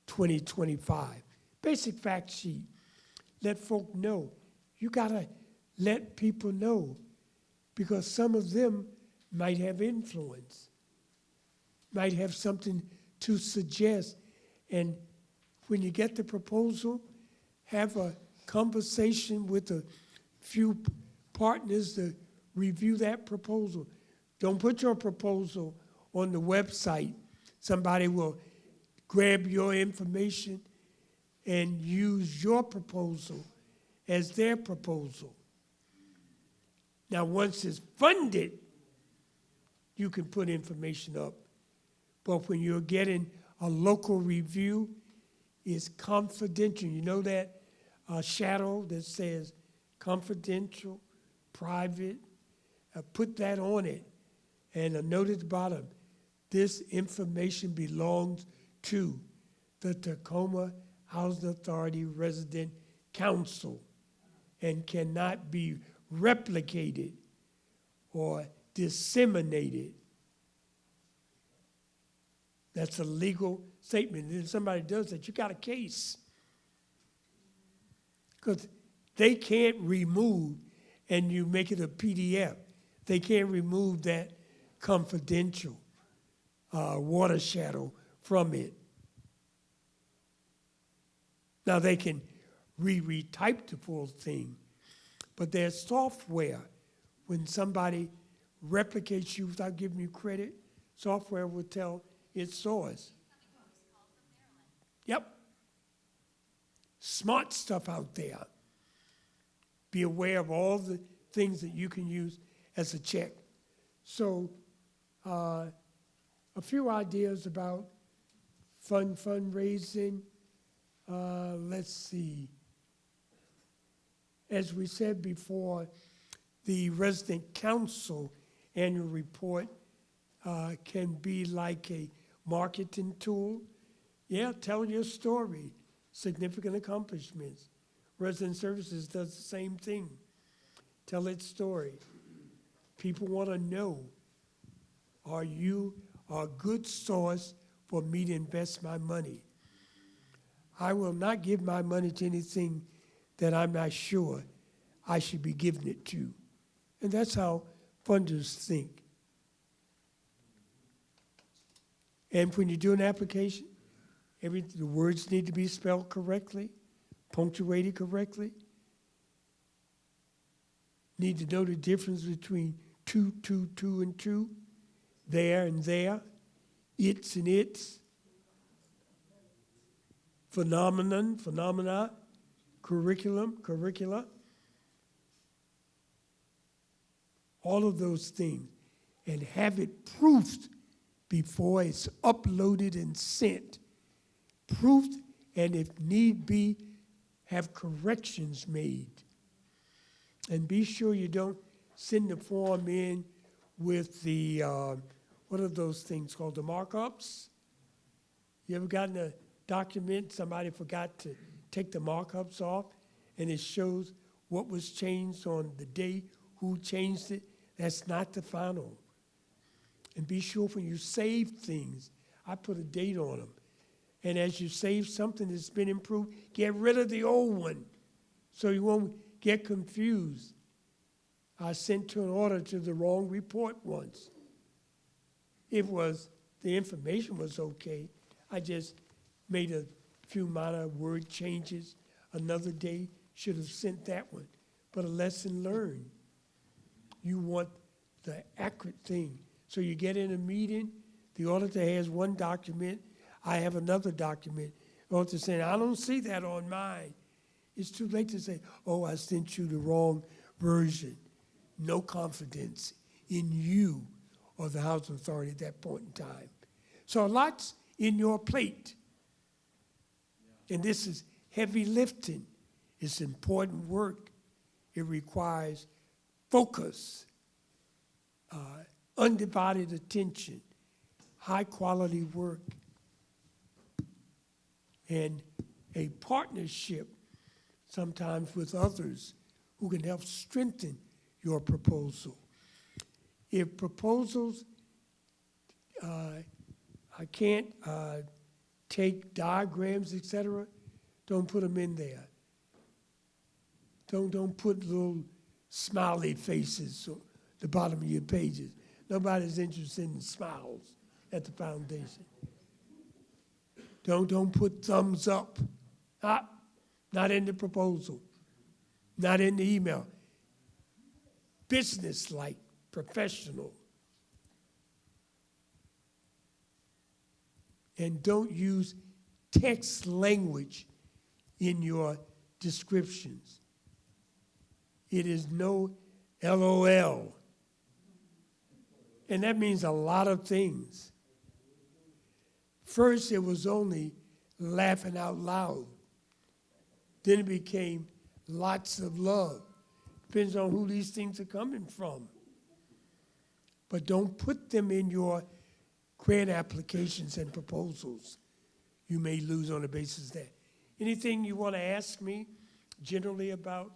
2025. Basic fact sheet. Let folk know. You gotta let people know because some of them might have influence, might have something to suggest. And when you get the proposal, have a conversation with a few partners to review that proposal. Don't put your proposal on the website. Somebody will grab your information and use your proposal as their proposal. Now, once it's funded, you can put information up. But when you're getting a local review, it's confidential. You know that shadow that says confidential, private? Put that on it. And a note at the bottom, this information belongs to the Tacoma Housing Authority Resident Council and cannot be replicated or disseminated. That's a legal statement. And if somebody does that, you got a case. Because they can't remove, and you make it a PDF, they can't remove that confidential water shadow from it. Now they can retype the full thing, but there's software. When somebody replicates you without giving you credit, software will tell its source. Yep. Smart stuff out there. Be aware of all the things that you can use as a check. So, a few ideas about fundraising. Let's see. As we said before, the resident council annual report can be like a marketing tool. Yeah, tell your story, significant accomplishments. Resident Services does the same thing. Tell its story. People want to know, are you a good source for me to invest my money? I will not give my money to anything that I'm not sure I should be giving it to. And that's how funders think. And when you do an application, the words need to be spelled correctly, punctuated correctly. Need to know the difference between two, and two, there and there, it's and its, phenomenon, phenomena, curriculum, curricula. All of those things. And have it proofed before it's uploaded and sent. Proofed, and if need be, have corrections made. And be sure you don't send the form in with the, what are those things called, the markups? You ever gotten a document, somebody forgot to take the markups off, and it shows what was changed on the day, who changed it? That's not the final. And be sure when you save things, I put a date on them. And as you save something that's been improved, get rid of the old one so you won't get confused. I sent to an auditor the wrong report once. The information was okay. I just made a few minor word changes. Another day, should have sent that one. But a lesson learned. You want the accurate thing. So you get in a meeting, the auditor has one document, I have another document. The auditor saying, I don't see that on mine. It's too late to say, oh, I sent you the wrong version. No confidence in you or the housing authority at that point in time. So a lot's in your plate. And this is heavy lifting. It's important work. It requires focus, undivided attention, high quality work, and a partnership sometimes with others who can help strengthen your proposal. If proposals, I can't take diagrams, etc., don't put them in there. Don't put little smiley faces at the bottom of your pages. Nobody's interested in smiles at the foundation. Don't put thumbs up. Not in the proposal. Not in the email. Business-like, professional. And don't use text language in your descriptions. It is no LOL. And that means a lot of things. First, it was only laughing out loud. Then it became lots of love. Depends on who these things are coming from. But don't put them in your grant applications and proposals. You may lose on the basis of that. Anything you want to ask me generally about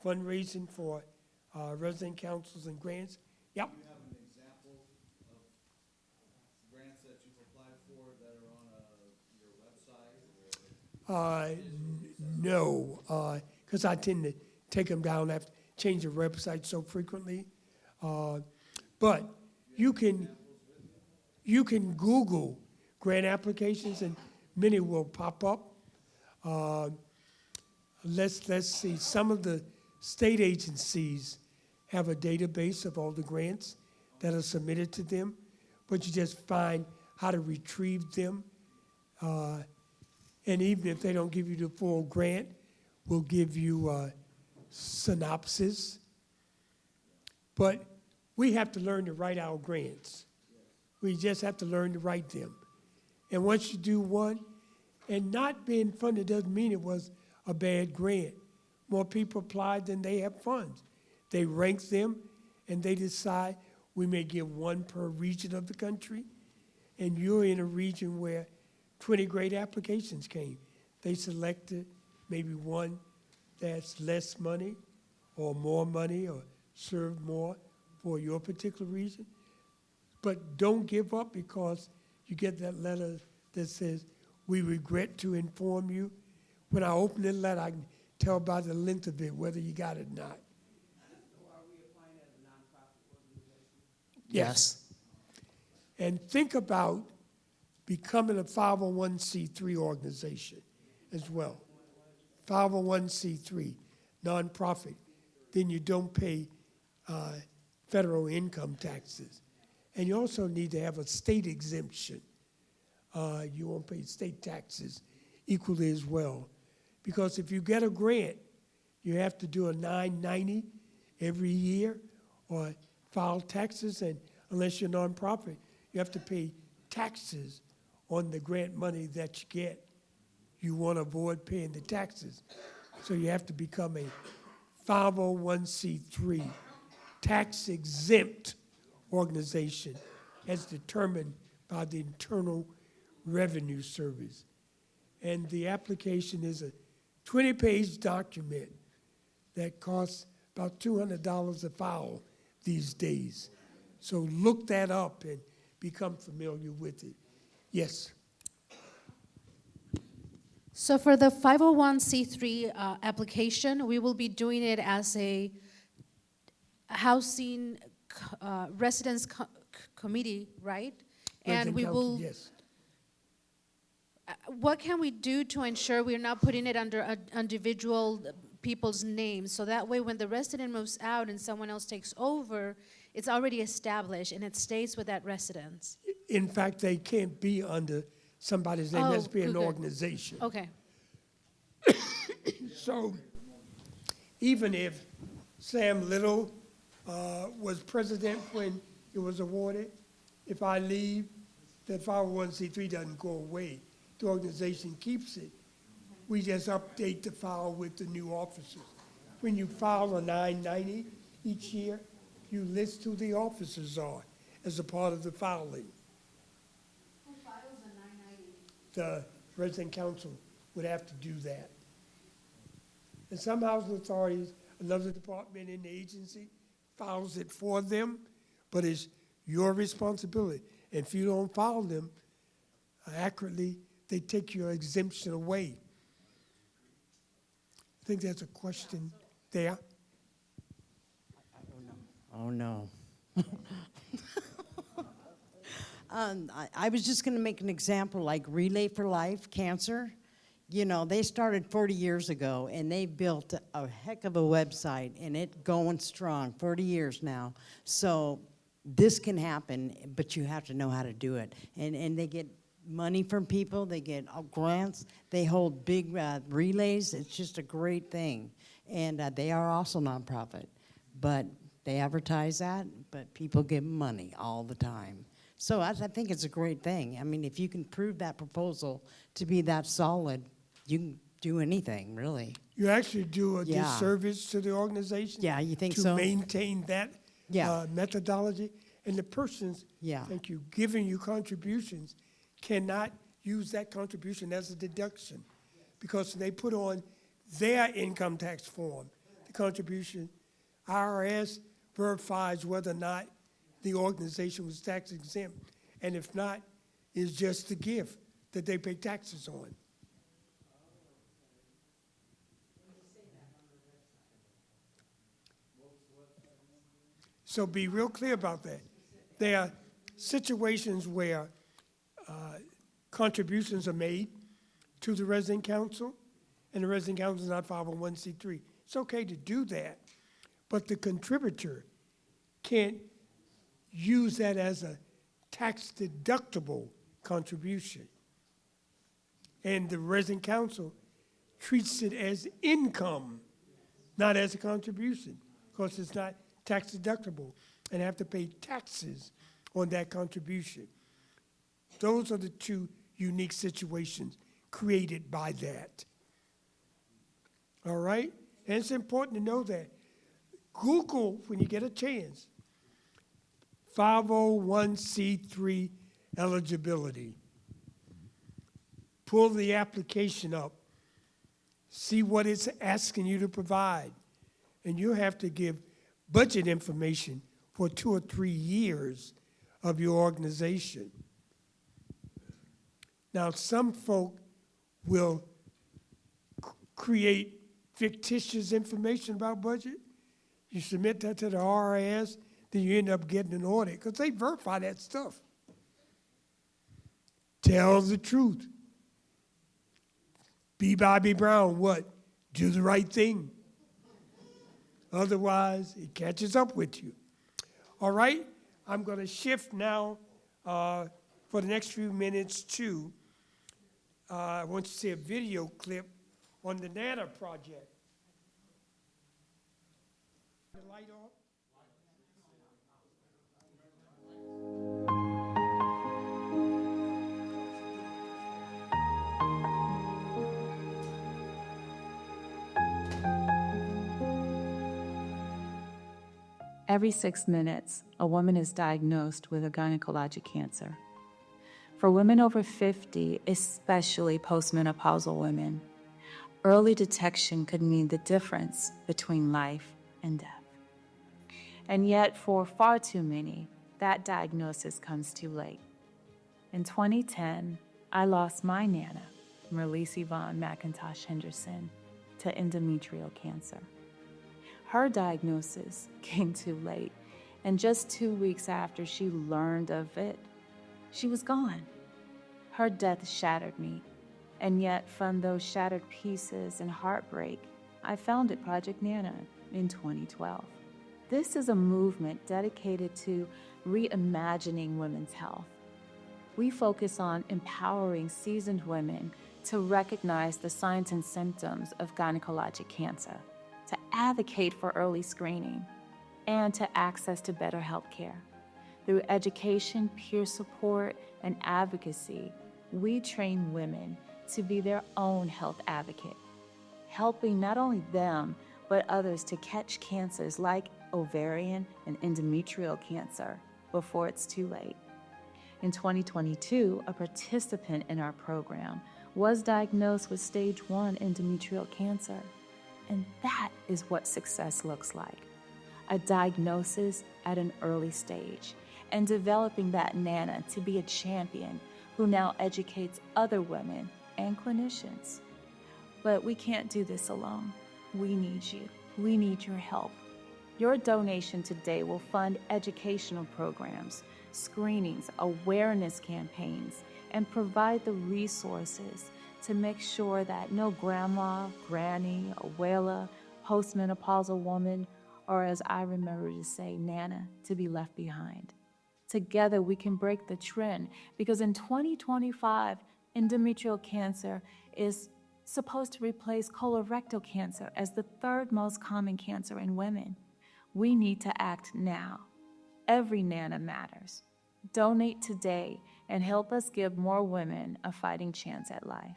fundraising for resident councils and grants? Yep. Do you have an example of grants that you've applied for that are on your website? No, because I tend to take them down after change the website so frequently. But you can Google grant applications and many will pop up. Let's see, some of the state agencies have a database of all the grants that are submitted to them, but you just find how to retrieve them. And even if they don't give you the full grant, we'll give you a synopsis. But we have to learn to write our grants. We just have to learn to write them. And once you do one, and not being funded doesn't mean it was a bad grant. More people applied than they have funds. They rank them, and they decide we may give one per region of the country, and you're in a region where 20 great applications came. They selected maybe one that's less money or more money or serve more for your particular region. But don't give up because you get that letter that says, "We regret to inform you." When I open the letter, I can tell by the length of it whether you got it or not. Yes. And think about becoming a 501c3 organization as well. 501c3, nonprofit. Then you don't pay federal income taxes. And you also need to have a state exemption. You won't pay state taxes equally as well. Because if you get a grant, you have to do a 990 every year or file taxes, and unless you're a nonprofit, you have to pay taxes on the grant money that you get. You want to avoid paying the taxes. So you have to become a 501c3 tax exempt organization as determined by the Internal Revenue Service. And the application is a 20-page document that costs about $200 a file these days. So look that up and become familiar with it. Yes. So for the 501c3 application, we will be doing it as a housing residence committee, right? And we will. Yes. What can we do to ensure we're not putting it under individual people's names? So that way when the resident moves out and someone else takes over, it's already established and it stays with that residence. In fact, they can't be under somebody's name. It has to be an good. organization. Okay. So even if Sam Little was president when it was awarded, if I leave, that 501c3 doesn't go away. The organization keeps it. We just update the file with the new officers. When you file a 990 each year, you list who the officers are as a part of the filing. Who files a 990? The resident council would have to do that. And some housing authorities, another department in the agency, files it for them, but it's your responsibility. And if you don't file them accurately, they take your exemption away. I think there's a question there. Oh, no. I was just going to make an example like Relay for Life, cancer. You know, they started 40 years ago, and they built a heck of a website, and it's going strong, 40 years now. So this can happen, but you have to know how to do it. And they get money from people, they get grants, they hold big relays. It's just a great thing. And they are also nonprofit, but they advertise that, but people give money all the time. So I think it's a great thing. I mean, if you can prove that proposal to be that solid, you can do anything, really. You actually do a disservice to the organization. Yeah, you think to so? maintain that methodology. And the persons, thank you, giving you contributions cannot use that contribution as a deduction because they put on their income tax form, the contribution. IRS verifies whether or not the organization was tax exempt, and if not, it's just the gift that they pay taxes on. So be real clear about that. There are situations where contributions are made to the resident council, and the resident council is not 501c3. It's okay to do that, but the contributor can't use that as a tax deductible contribution. And the resident council treats it as income, not as a contribution, because it's not tax deductible and have to pay taxes on that contribution. Those are the two unique situations created by that. All right? And it's important to know that. Google, when you get a chance, 501c3 eligibility. Pull the application up. See what it's asking you to provide. And you have to give budget information for 2 or 3 years of your organization. Now, some folk will create fictitious information about budget. You submit that to the IRS, then you end up getting an audit because they verify that stuff. Tell the truth. Be Bobby Brown, what? Do the right thing. Otherwise, it catches up with you. All right? I'm going to shift now for the next few minutes to, I want to see a video clip on the NANA project. The light off? Every 6 minutes, a woman is diagnosed with a gynecologic cancer. For women over 50, especially postmenopausal women, early detection could mean the difference between life and death. And yet, for far too many, that diagnosis comes too late. In 2010, I lost my Nana, Merlise Yvonne McIntosh Henderson, to endometrial cancer. Her diagnosis came too late, and just 2 weeks after she learned of it, she was gone. Her death shattered me, and yet from those shattered pieces and heartbreak, I founded Project Nana in 2012. This is a movement dedicated to reimagining women's health. We focus on empowering seasoned women to recognize the signs and symptoms of gynecologic cancer, to advocate for early screening, and to access to better health care. Through education, peer support, and advocacy, we train women to be their own health advocate, helping not only them, but others to catch cancers like ovarian and endometrial cancer before it's too late. In 2022, a participant in our program was diagnosed with stage 1 endometrial cancer. And that is what success looks like. A diagnosis at an early stage and developing that Nana to be a champion who now educates other women and clinicians. But we can't do this alone. We need you. We need your help. Your donation today will fund educational programs, screenings, awareness campaigns, and provide the resources to make sure that no grandma, granny, abuela, postmenopausal woman, or as I remember to say, Nana, to be left behind. Together we can break the trend because in 2025, endometrial cancer is supposed to replace colorectal cancer as the 3rd most common cancer in women. We need to act now. Every Nana matters. Donate today and help us give more women a fighting chance at life.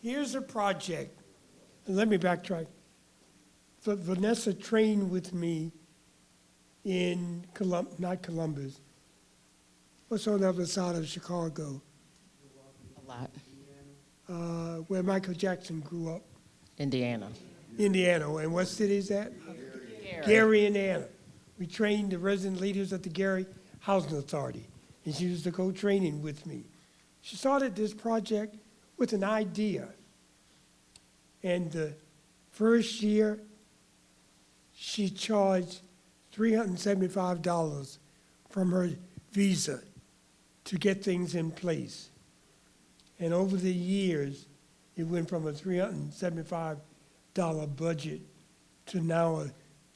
Here's a project. And let me backtrack. Vanessa trained with me in not Columbus. What's on the other side of Chicago? A lot. Where Michael Jackson grew up. Indiana. Indiana. And what city is that? Gary, Indiana. We trained the resident leaders at the Gary Housing Authority. And she was to go training with me. She started this project with an idea. And the first year, she charged $375 from her visa to get things in place. And over the years, it went from a $375 budget to now a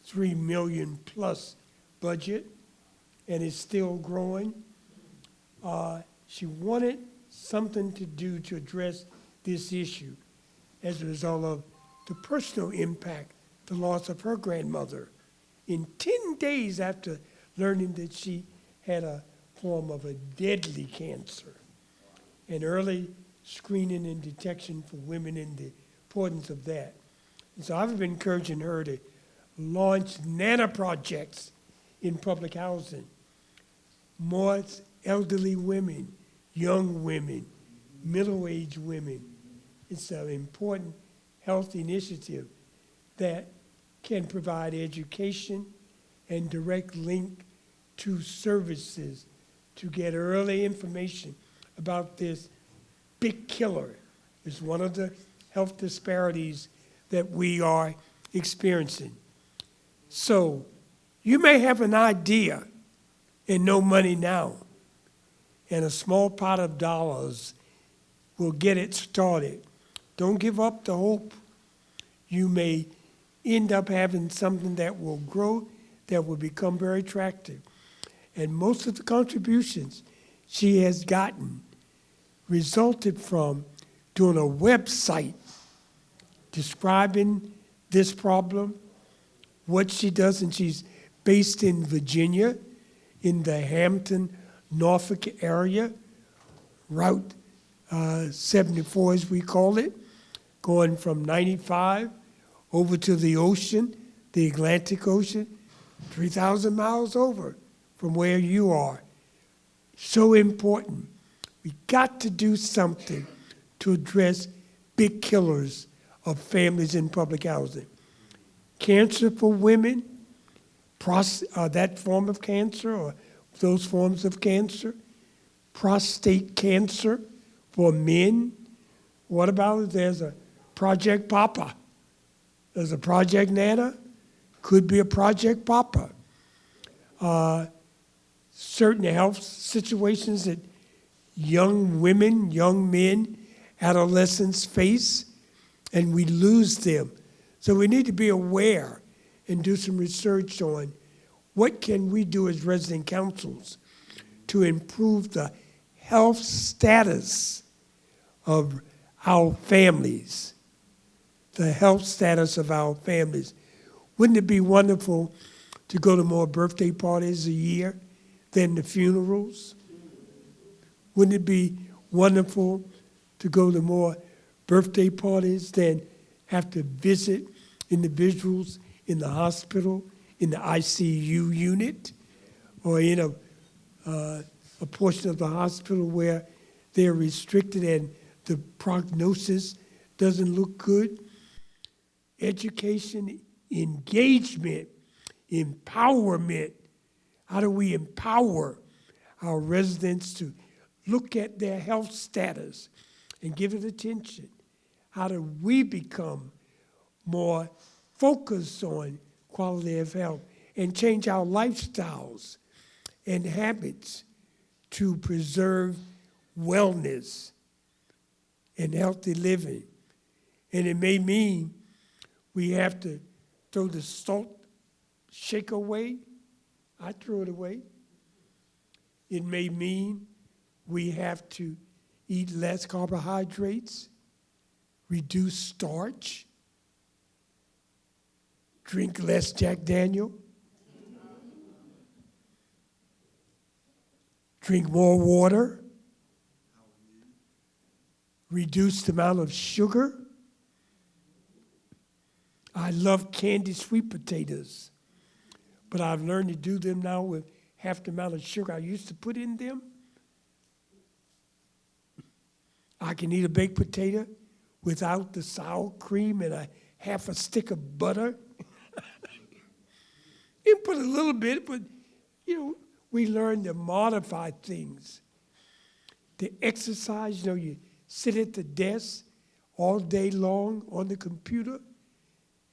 3 million plus budget, and it's still growing. She wanted something to do to address this issue as a result of the personal impact, the loss of her grandmother, in 10 days after learning that she had a form of a deadly cancer, and early screening and detection for women and the importance of that. And so I've been encouraging her to launch nano projects in public housing. More elderly women, young women, middle-aged women. It's an important health initiative that can provide education and direct link to services to get early information about this big killer. It's one of the health disparities that we are experiencing. So you may have an idea and no money now, and a small pot of dollars will get it started. Don't give up the hope. You may end up having something that will grow, that will become very attractive. And most of the contributions she has gotten resulted from doing a website describing this problem, what she does, and she's based in Virginia, in the Hampton, Norfolk area, Route 74 as we call it, going from 95 over to the ocean, the Atlantic Ocean, 3,000 miles over from where you are. So important. We got to do something to address big killers of families in public housing. Cancer for women, that form of cancer or those forms of cancer. Prostate cancer for men. What about if there's a Project Papa? There's a Project Nana, could be a Project Papa. Certain health situations that young women, young men, adolescents face, and we lose them. So we need to be aware and do some research on what can we do as resident councils to improve the health status of our families, the health status of our families. Wouldn't it be wonderful to go to more birthday parties a year than the funerals? Wouldn't it be wonderful to go to more birthday parties than have to visit individuals in the hospital, in the ICU unit, or in a portion of the hospital where they're restricted and the prognosis doesn't look good? Education, engagement, empowerment. How do we empower our residents to look at their health status and give it attention? How do we become more focused on quality of health and change our lifestyles and habits to preserve wellness and healthy living? And it may mean we have to throw the salt shaker away. I throw it away. It may mean we have to eat less carbohydrates, reduce starch, drink less Jack Daniel, drink more water, reduce the amount of sugar. I love candied sweet potatoes, but I've learned to do them now with half the amount of sugar I used to put in them. I can eat a baked potato without the sour cream and a half a stick of butter. You put a little bit, but we learn to modify things. The exercise, you sit at the desk all day long on the computer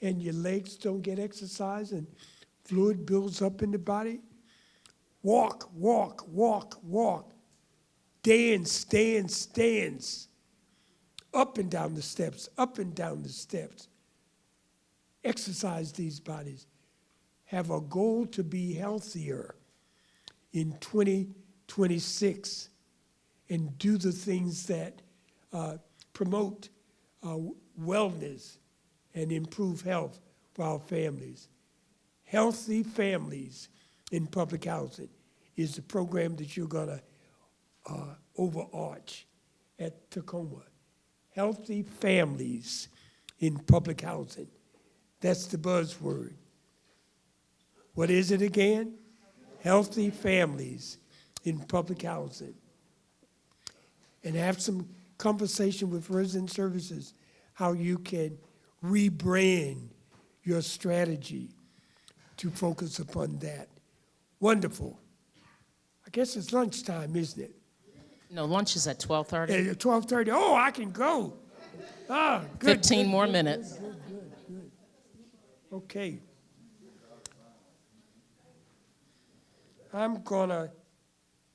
and your legs don't get exercise and fluid builds up in the body. Walk, walk, walk, walk. Dance, dance, dance. Up and down the steps, up and down the steps. exercise these bodies, have a goal to be healthier in 2026 and do the things that promote wellness and improve health for our families. Healthy Families in Public Housing is the program that you're going to overarch at Tacoma. Healthy Families in Public Housing. That's the buzzword. What is it again? Healthy Families in Public Housing. And have some conversation with resident services how you can rebrand your strategy to focus upon that. Wonderful. I guess it's lunchtime, isn't it? No, lunch is at 12:30. At 12:30. Oh, I can go. Ah, good. 15 good, more good, minutes. Good. Okay.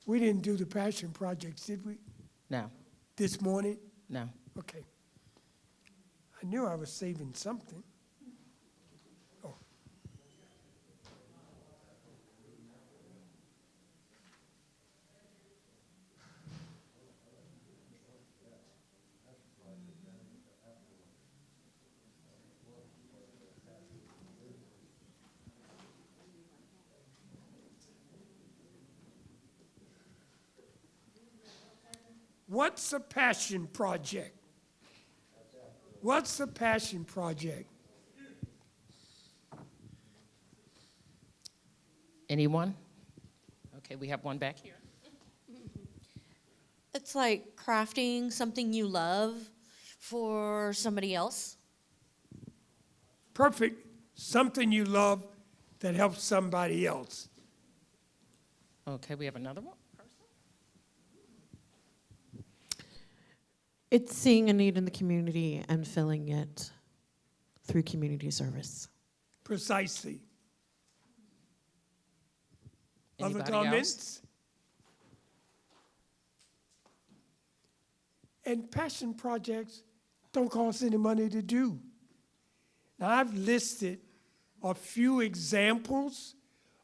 We didn't do the passion projects, did we, No, this morning? no. Okay. I knew I was saving something. Oh. What's a passion project? What's a passion project? Anyone? Okay, we have one back here. It's like crafting something you love for somebody else. Perfect. Something you love that helps somebody else. Okay, we have another one. It's seeing a need in the community and filling it through community service. Precisely. Anybody Other comments? And passion projects don't cost any money to do. Now, I've listed a few examples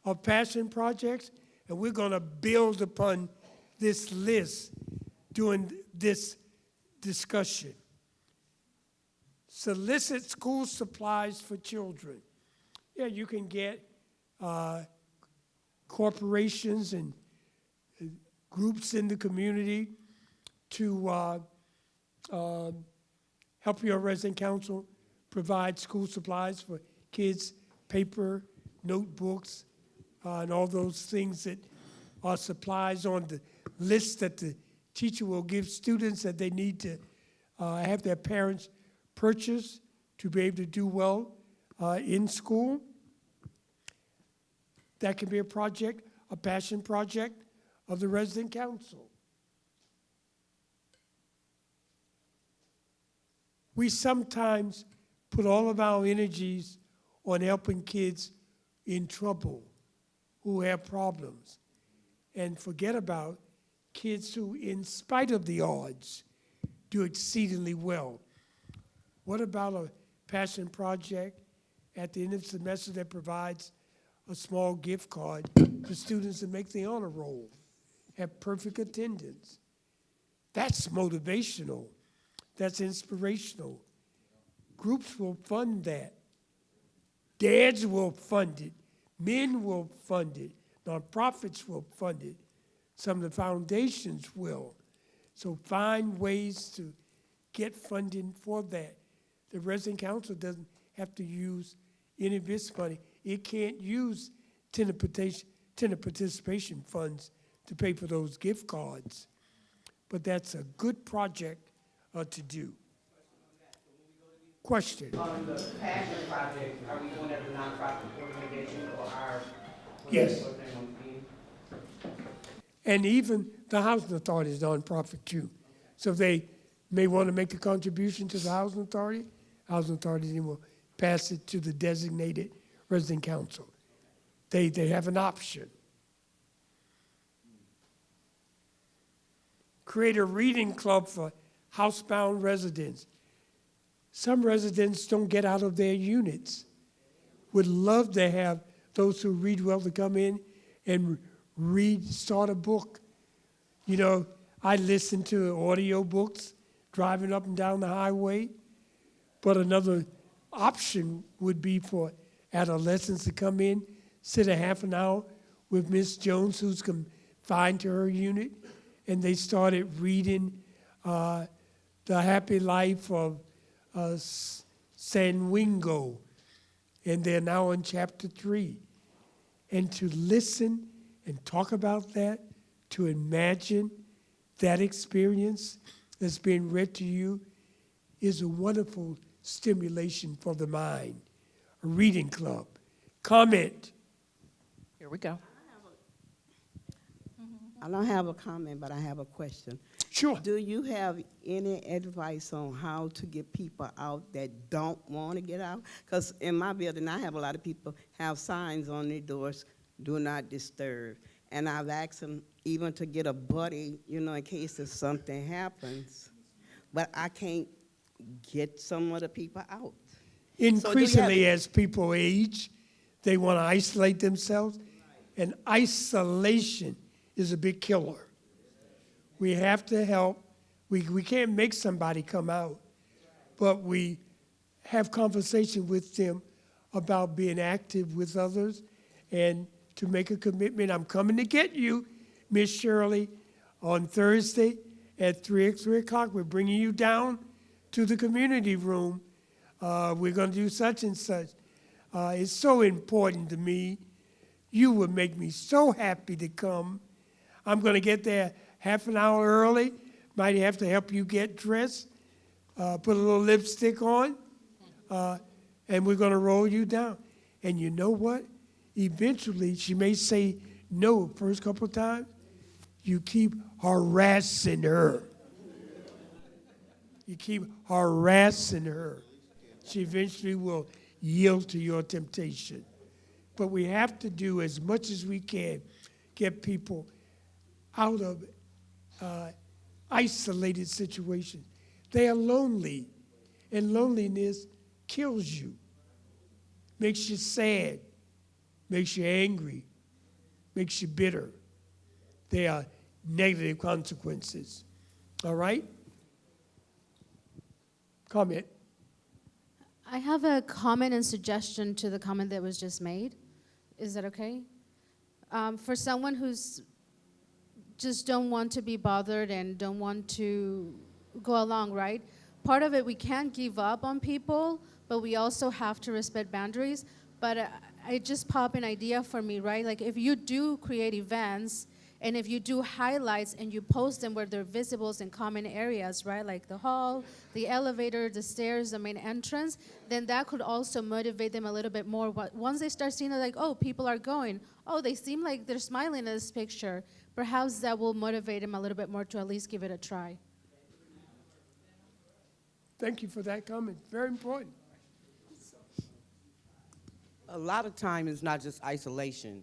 of passion projects, and we're going to build upon this list during this discussion. Solicit school supplies for children. Yeah, you can get corporations and groups in the community to help your resident council provide school supplies for kids, paper, notebooks, and all those things that are supplies on the list that the teacher will give students that they need to have their parents purchase to be able to do well in school. That can be a project, a passion project of the resident council. We sometimes put all of our energies on helping kids in trouble who have problems and forget about kids who, in spite of the odds, do exceedingly well. What about a passion project at the end of the semester that provides a small gift card to students that make the honor roll, have perfect attendance? That's motivational. That's inspirational. Groups will fund that. Dads will fund it. Men will fund it. Nonprofits will fund it. Some of the foundations will. So find ways to get funding for that. The resident council doesn't have to use any of this money. It can't use tenant participation funds to pay for those gift cards. But that's a good project to do. Question? On the passion project, are we doing that as a nonprofit organization or our? Yes. And even the housing authority is nonprofit too. So they may want to make a contribution to the housing authority then will pass it to the designated resident council. They have an option. Create a reading club for housebound residents. Some residents don't get out of their units would love to have those who read well to come in and start a book. You know, I listen to audio books driving up and down the highway, but another option would be for adolescents to come in, sit a half an hour with Miss Jones, who's confined to her unit, and they started reading The Happy Life of San Wingo, and they're now on chapter 3. And to listen and talk about that, to imagine that experience that's being read to you is a wonderful stimulation for the mind. A reading club. Comment. Here we go. I don't have a comment, but I have a question. Sure. Do you have any advice on how to get people out that don't want to get out? Because in my building, I have a lot of people have signs on their doors, do not disturb. And I've asked them even to get a buddy, you know, in case if something happens. But I can't get some of the people out. Increasingly, as people age, they want to isolate themselves, and isolation is a big killer. We have to help. We can't make somebody come out, but we have conversation with them about being active with others and to make a commitment. I'm coming to get you, Miss Shirley, on Thursday at 3 o'clock. We're bringing you down to the community room. We're going to do such and such. It's so important to me. You would make me so happy to come. I'm going to get there half an hour early. Might have to help you get dressed, put a little lipstick on, and we're going to roll you down. And you know what? Eventually, she may say no first couple of times. You keep harassing her. You keep harassing her. She eventually will yield to your temptation. But we have to do as much as we can, get people out of isolated situations. They are lonely, and loneliness kills you, makes you sad, makes you angry, makes you bitter. They are negative consequences. All right? Comment. I have a comment and suggestion to the comment that was just made. Is that okay? For someone who's just don't want to be bothered and don't want to go along, right? Part of it, we can't give up on people, but we also have to respect boundaries. But it just popped an idea for me, right? Like if you do create events, and if you do highlights and you post them where they're visible in common areas, right? Like the hall, the elevator, the stairs, the main entrance, then that could also motivate them a little bit more. Once they start seeing it like, oh, people are going, oh, they seem like they're smiling in this picture, perhaps that will motivate them a little bit more to at least give it a try. Thank you for that comment. Very important. A lot of time it's not just isolation.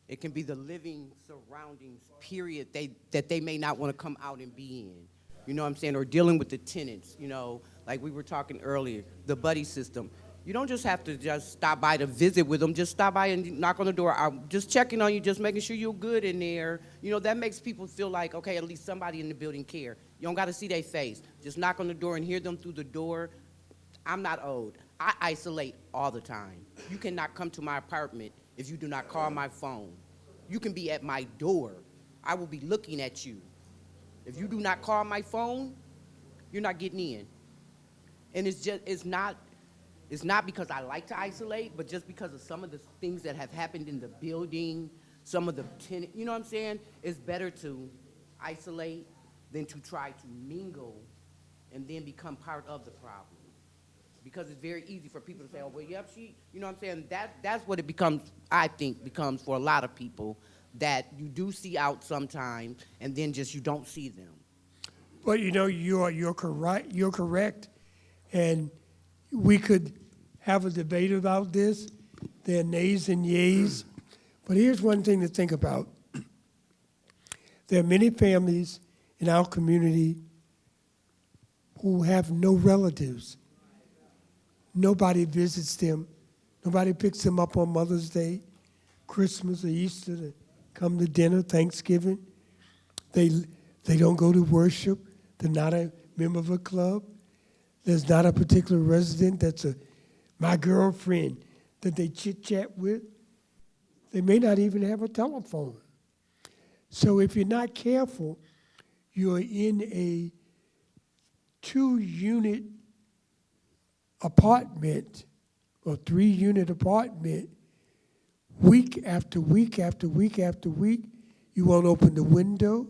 It can be the living surroundings, period, that they may not want to come out and be in. You know what I'm saying? Or dealing with the tenants, you know, like we were talking earlier, the buddy system. You don't just have to just stop by to visit with them. Just stop by and knock on the door. I'm just checking on you, just making sure you're good in there. You know, that makes people feel like, okay, at least somebody in the building care. You don't got to see their face. Just knock on the door and hear them through the door. I'm not old. I isolate all the time. You cannot come to my apartment if you do not call my phone. You can be at my door. I will be looking at you. If you do not call my phone, you're not getting in. And it's not because I like to isolate, but just because of some of the things that have happened in the building, some of the tenant, you know what I'm saying? It's better to isolate than to try to mingle and then become part of the problem. Because it's very easy for people to say, oh, well, yep, you know what I'm saying? That's what it becomes, I think, becomes for a lot of people, that you do see out sometime and then just you don't see them. But you know, you're correct. You're correct, and we could have a debate about this. There are nays and yays, but here's one thing to think about. There are many families in our community who have no relatives. Nobody visits them Nobody picks them up on Mother's Day, Christmas, or Easter to come to dinner, Thanksgiving. They don't go to worship. They're not a member of a club. There's not a particular resident that's my girlfriend that they chit-chat with. They may not even have a telephone. So if you're not careful, you're in a 2-unit apartment or 3-unit apartment week after week after week after week. You won't open the window.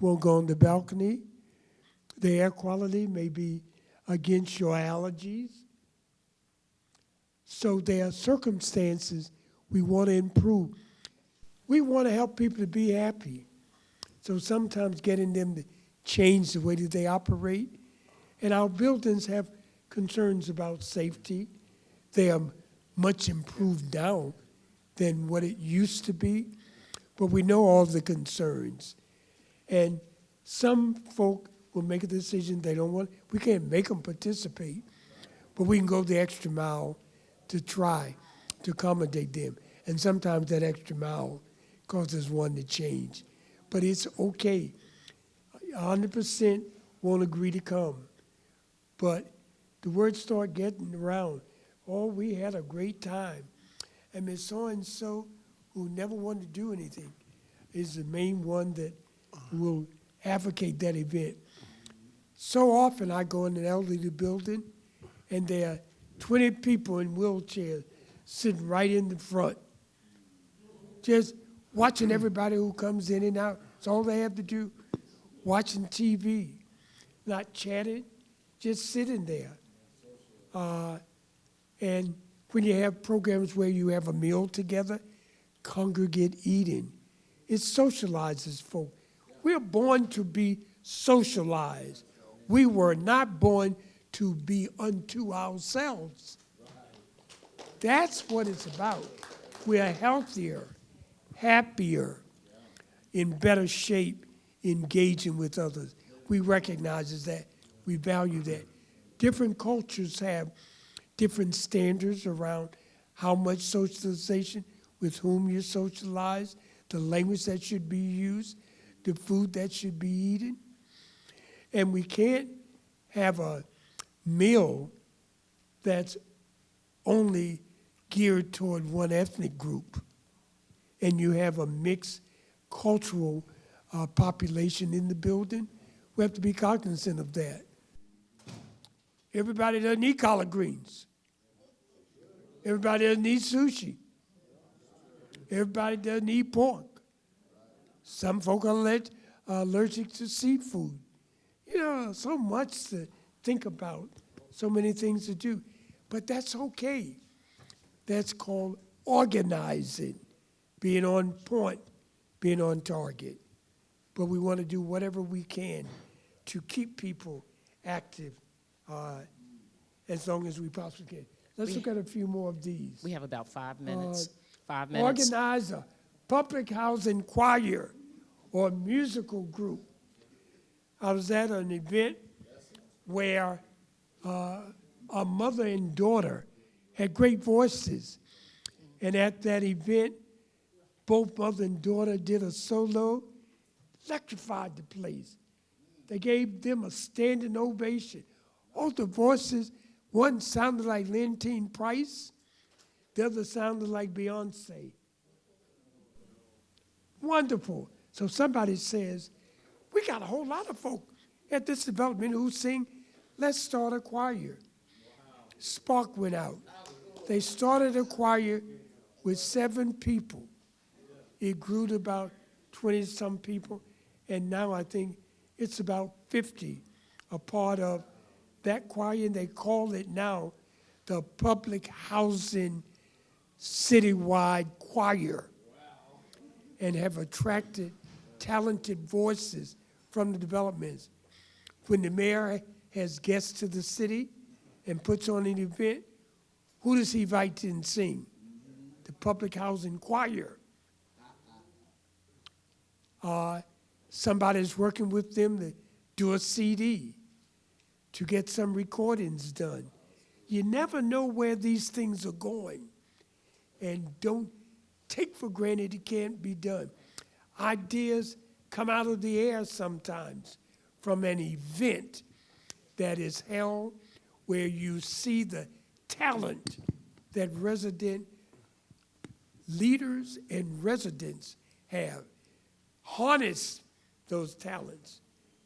You won't go on the balcony. The air quality may be against your allergies. So there are circumstances we want to improve. We want to help people to be happy. So sometimes getting them to change the way that they operate. And our buildings have concerns about safety. They are much improved now than what it used to be. But we know all the concerns. And some folk will make a decision they don't want. We can't make them participate, but we can go the extra mile to try to accommodate them. And sometimes that extra mile causes one to change. But it's okay. 100% won't agree to come. But the words start getting around. Oh, we had a great time. And Miss So-and-so, who never wanted to do anything, is the main one that will advocate that event. So often I go in an elderly building, and there are 20 people in wheelchairs sitting right in the front, just watching everybody who comes in and out. It's all they have to do, watching TV, not chatting, just sitting there. And when you have programs where you have a meal together, congregate eating, it socializes folk. We're born to be socialized. We were not born to be unto ourselves. That's what it's about. We are healthier, happier, in better shape, engaging with others. We recognize that. We value that. Different cultures have different standards around how much socialization, with whom you socialize, the language that should be used, the food that should be eaten. And we can't have a meal that's only geared toward one ethnic group, and you have a mixed cultural population in the building. We have to be cognizant of that. Everybody doesn't eat collard greens. Everybody doesn't eat sushi. Everybody doesn't eat pork. Some folk are allergic to seafood. You know, so much to think about, so many things to do. But that's okay. That's called organizing, being on point, being on target. But we want to do whatever we can to keep people active as long as we possibly can. Let's look at a few more of these. We have about 5 minutes. 5 minutes. Organize a public housing choir or musical group. I was at an event where a mother and daughter had great voices. And at that event, both mother and daughter did a solo, electrified the place. They gave them a standing ovation. All the voices, one sounded like Lentine Price, the other sounded like Beyonce. Wonderful. So somebody says, we got a whole lot of folk at this development who sing, let's start a choir. Spark went out. They started a choir with 7 people. It grew to about 20-some people, and now I think it's about 50 a part of that choir, and they call it now the Public Housing Citywide Choir, and have attracted talented voices from the developments. When the mayor has guests to the city and puts on an event, who does he invite and sing? The Public Housing Choir. Somebody's working with them to do a CD, to get some recordings done. You never know where these things are going. and don't take for granted it can't be done. Ideas come out of the air sometimes from an event that is held where you see the talent that resident leaders and residents have. Harness those talents,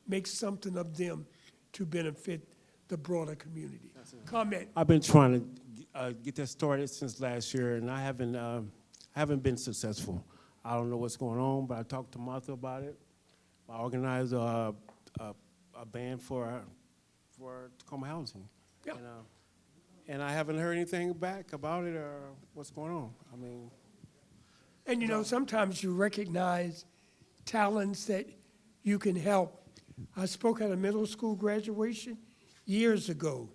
make something of them to benefit the broader community. Comment. I've been trying to get that started since last year, and I haven't been successful. I don't know what's going on, but I talked to Martha about it. I organized a band for Tacoma Housing. Yeah. And I haven't heard anything back about it or what's going on. I mean. And you know, sometimes you recognize talents that you can help. I spoke at a middle school graduation years ago,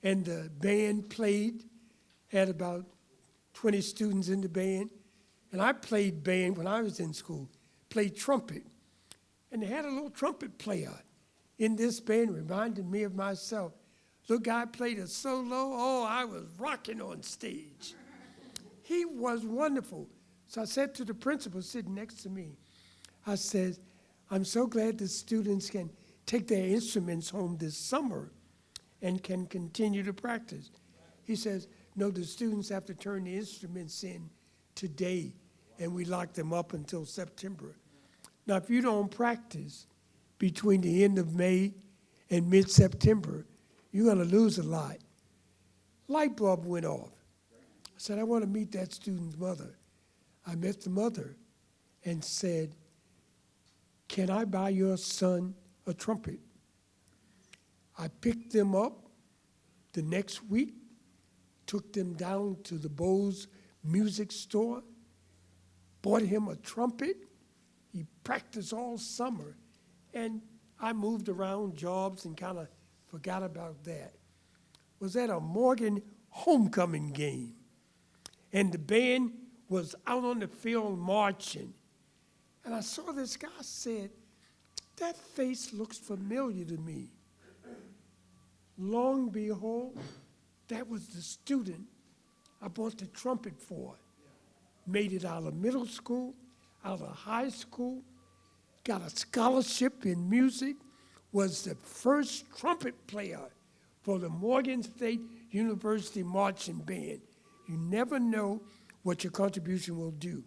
and the band played, had about 20 students in the band, and I played band when I was in school, played trumpet. And they had a little trumpet player in this band, reminded me of myself. Little guy played a solo, oh, I was rocking on stage. He was wonderful. So I said to the principal sitting next to me, I said, I'm so glad the students can take their instruments home this summer and can continue to practice. He says, no, the students have to turn the instruments in today, and we lock them up until September. Now, if you don't practice between the end of May and mid-September, you're going to lose a lot. Light bulb went off. I said, I want to meet that student's mother. I met the mother and said, can I buy your son a trumpet? I picked them up the next week, took them down to the Bose music store, bought him a trumpet. He practiced all summer, and I moved around jobs and kind of forgot about that. Was at a Morgan homecoming game, and the band was out on the field marching. And I saw this guy, said, that face looks familiar to me. Long behold, that was the student I bought the trumpet for. Made it out of middle school, out of high school, got a scholarship in music, was the first trumpet player for the Morgan State University Marching Band. You never know what your contribution will do.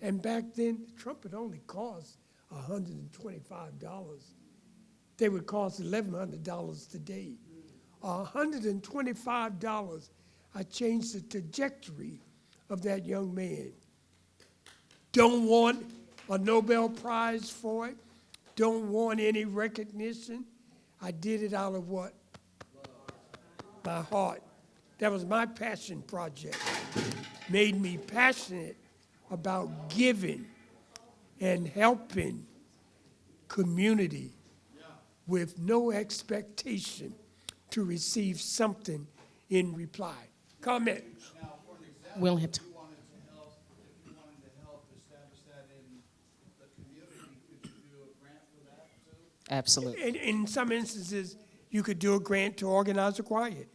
And back then, the trumpet only cost $125. They would cost $1,100 today. $125, I changed the trajectory of that young man. Don't want a Nobel Prize for it. Don't want any recognition. I did it out of what? My heart. That was my passion project. Made me passionate about giving and helping community with no expectation to receive something in reply. Comment. Now, for an example, We'll hit. if you wanted to help establish that in the community, could you do a grant for that too? Absolutely. In some instances, you could do a grant to organize a choir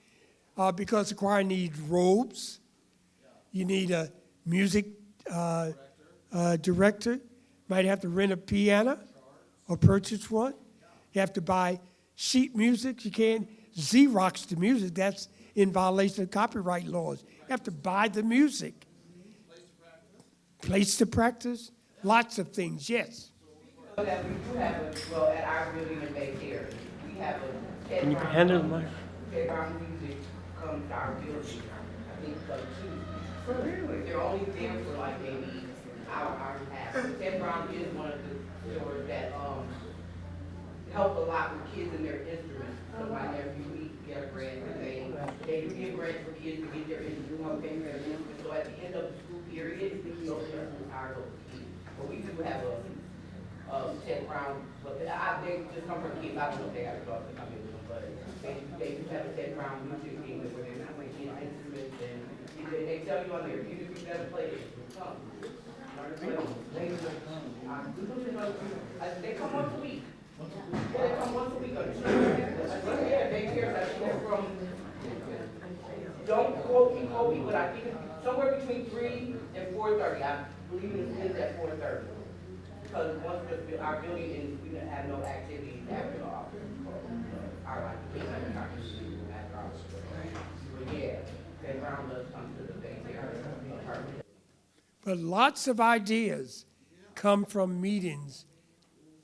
because the choir needs robes. You need a music director. Might have to rent a piano or purchase one. You have to buy sheet music. You can't Xerox the music. That's in violation of copyright laws. You have to buy the music. Place to practice? Lots of things, yes. So that we do have a, well, at our building in Bay Area, we have a Can you handle the mic? Ted Brown music comes to our building, I think, Tuesday. Really? They're only there for like maybe an hour, hour and a half. Ted Brown is one of the stores that help a lot with kids and their instruments. So my nephew, we get a grant, and they do get grants for kids to get their instruments, paying their instruments. So at the end of the school period, those instruments are those kids. But we do have a Ted Brown, but they just come from kids. I don't know if they have a dog to come in with them, but they do have a Ted Brown music team where they're not playing instruments, and they tell you on there, even if you've never played it, come. Learn to play them. They come once a week. Yeah, they come once a week. Yeah, they care. They're from, don't quote me, but I think it's Somewhere between 3 and 4:30. I believe it ends at 4:30. Because once our building ends, we don't have no activities after the office is closed. So our like we have an opportunity after office is closed. But yeah, Ken Brown does come to the Bay Area. But lots of ideas come from meetings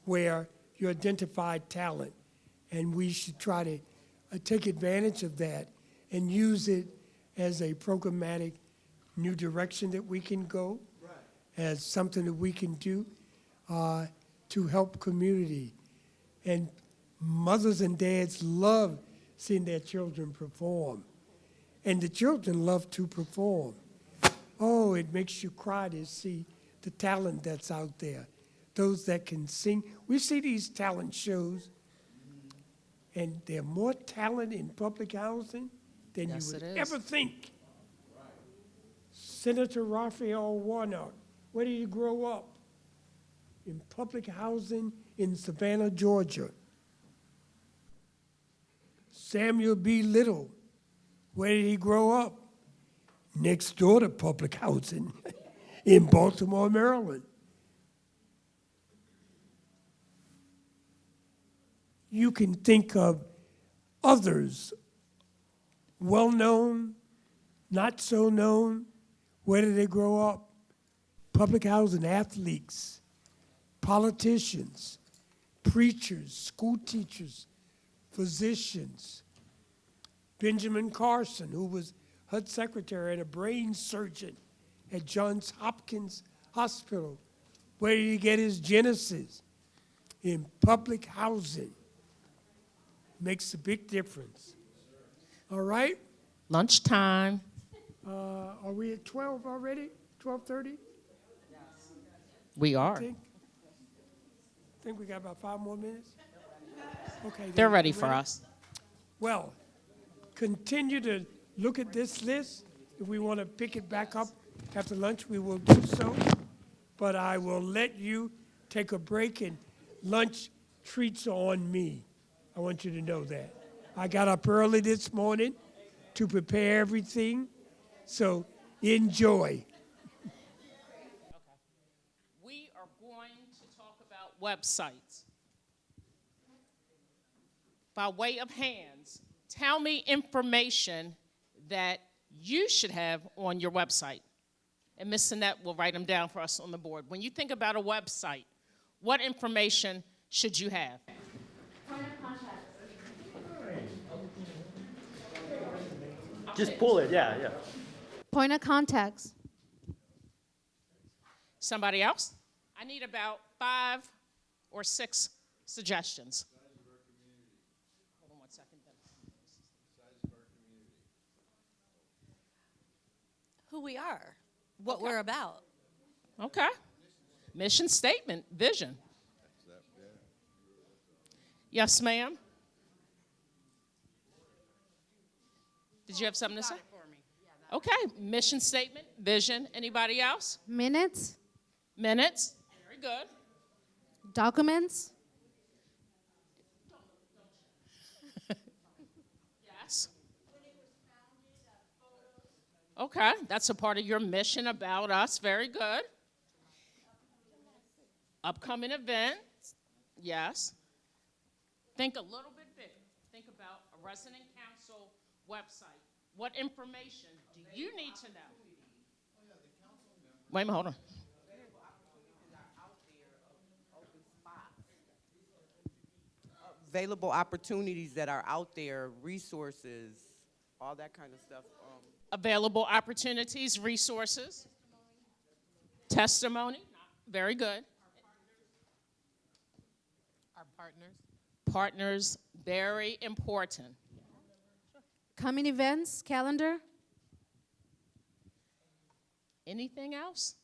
where you identify talent, and we should try to take advantage of that and use it as a programmatic new direction that we can go, as something that we can do to help community. And mothers and dads love seeing their children perform, and the children love to perform. Oh, it makes you cry to see the talent that's out there, those that can sing. We see these talent shows, and there are more talent in public housing than Yes, you would it is. ever think. Senator Raphael Warnock, where did he grow up? In public housing in Savannah, Georgia. Samuel B. Little, where did he grow up? Next door to public housing in Baltimore, Maryland. You can think of others, well-known, not so known. Where did they grow up? Public housing athletes, politicians, preachers, school teachers, physicians. Benjamin Carson, who was HUD secretary and a brain surgeon at Johns Hopkins Hospital. Where did he get his genesis? In public housing. Makes a big difference. All right? Lunchtime. Are we at 12 already? 12:30? We are. Think we got about 5 more minutes? Okay. They're then, ready you for us. Well, continue to look at this list. If we want to pick it back up after lunch, we will do so. But I will let you take a break, and lunch treats are on me. I want you to know that. I got up early this morning to prepare everything, so enjoy. We are going to talk about websites. By way of hands, tell me information that you should have on your website. And Ms. Sinette will write them down for us on the board. When you think about a website, what information should you have? Just pull it, yeah. Point of contacts. Somebody else? I need about 5 or 6 suggestions. Hold on one second. Who we are, what we're about. Okay. Mission statement, vision. Yes, ma'am? Did you have something to say? Okay, mission statement, vision. Anybody else? Minutes. Minutes. Very good. Documents. Yes. Okay, that's a part of your mission about us. Very good. Upcoming events. Yes. Think a little bit bigger. Think about a resident council website. What information do you need to know? Wait a minute, hold on. Available opportunities that are out there, resources, all that kind of stuff. Available opportunities, resources. Testimony. Very good. Our partners. Partners, very important. Coming events, calendar. Anything else?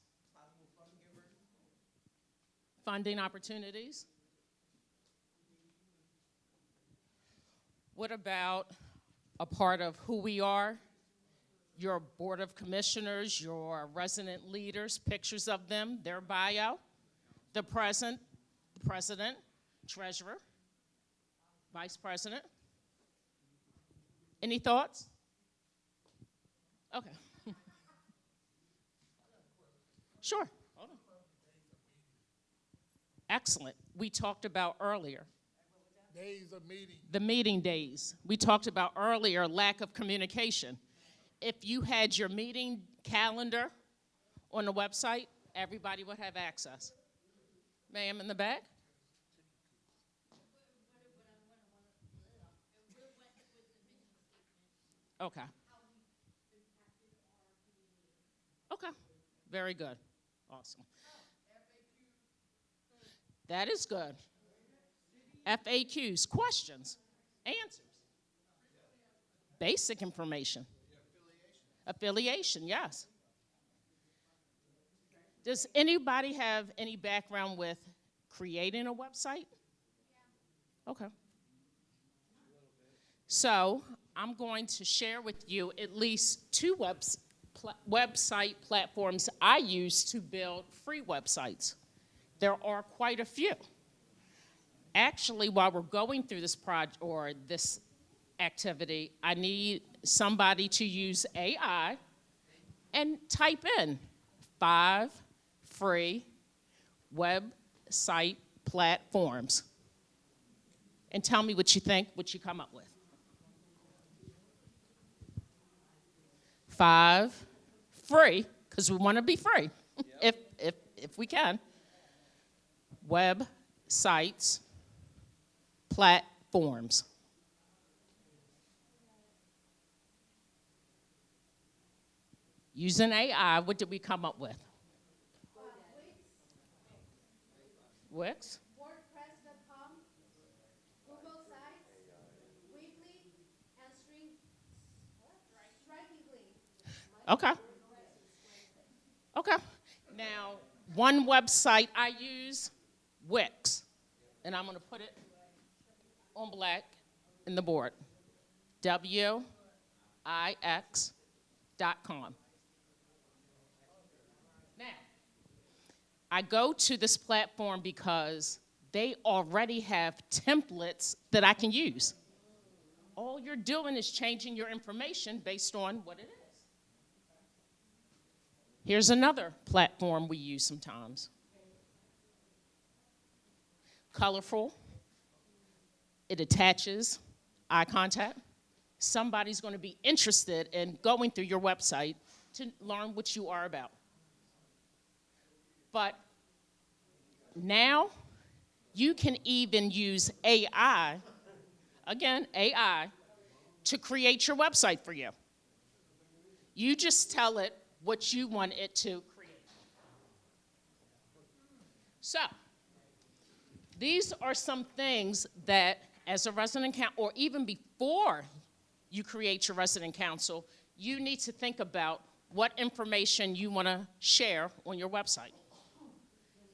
Funding opportunities. What about a part of who we are? Your board of commissioners, your resident leaders, pictures of them, their bio, the president, treasurer, vice president. Any thoughts? Okay. Sure. Hold on. Excellent. We talked about earlier. Days of meeting. The meeting days. We talked about earlier lack of communication. If you had your meeting calendar on the website, everybody would have access. Ma'am in the back? Okay. Okay. Very good. Awesome. That is good. FAQs, questions, answers, basic information. Affiliation, yes. Does anybody have any background with creating a website? Okay. So I'm going to share with you at least two website platforms I use to build free websites. There are quite a few. Actually, while we're going through this project or this activity, I need somebody to use AI and type in 5 free website platforms and tell me what you think, what you come up with. 5 free, because we want to be free, if we can, websites, platforms. Using AI, what did we come up with? Wix? WordPress.com, Google Sites, Weebly, and Strikingly. Okay. Okay. Now, one website I use, Wix, and I'm going to put it on black in the board. Wix.com. Now, I go to this platform because they already have templates that I can use. All you're doing is changing your information based on what it is. Here's another platform we use sometimes. Colorful. It attaches eye contact. Somebody's going to be interested in going through your website to learn what you are about. But now you can even use AI, again, AI, to create your website for you. You just tell it what you want it to create. So, these are some things that as a resident council, or even before you create your resident council, you need to think about what information you want to share on your website.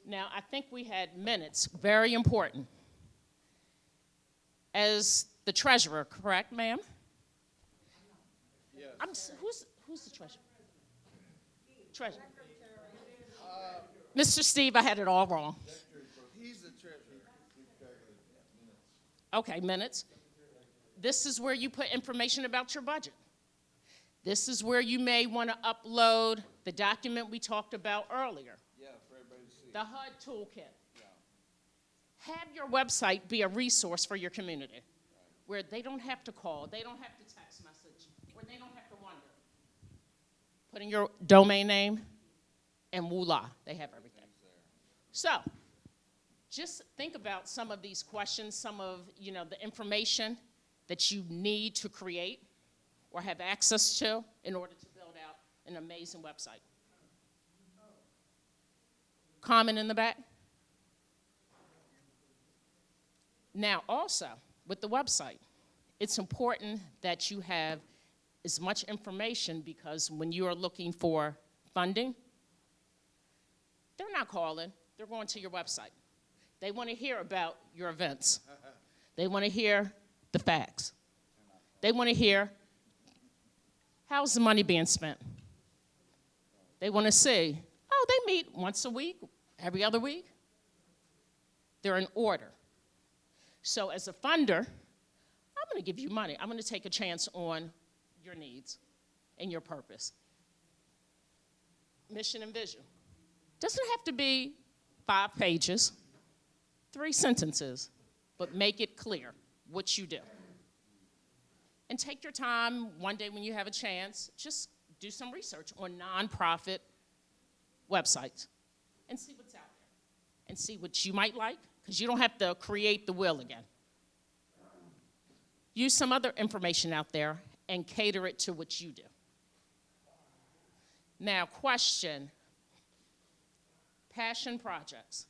Now, I think we had minutes, very important. As the treasurer, correct, ma'am? Yes. Who's the treasurer? Treasurer. Mr. Steve, I had it all wrong. He's the treasurer. Okay, minutes. This is where you put information about your budget. This is where you may want to upload the document we talked about earlier. Yeah, for everybody to see. The HUD toolkit. Yeah. Have your website be a resource for your community where they don't have to call, they don't have to text message, or they don't have to wonder. Put in your domain name, and voila, they have everything. So, just think about some of these questions, some of the information that you need to create or have access to in order to build out an amazing website. Comment in the back? Now, also, with the website, it's important that you have as much information because when you are looking for funding, they're not calling, they're going to your website. They want to hear about your events. They want to hear the facts. They want to hear, how's the money being spent? They want to see, oh, they meet once a week, every other week. They're in order. So as a funder, I'm going to give you money. I'm going to take a chance on your needs and your purpose. Mission and vision. Doesn't have to be 5 pages, 3 sentences, but make it clear what you do. And take your time one day when you have a chance, just do some research on nonprofit websites and see what's out there and see what you might like, because you don't have to create the wheel again. Use some other information out there and cater it to what you do. Now, question, passion projects.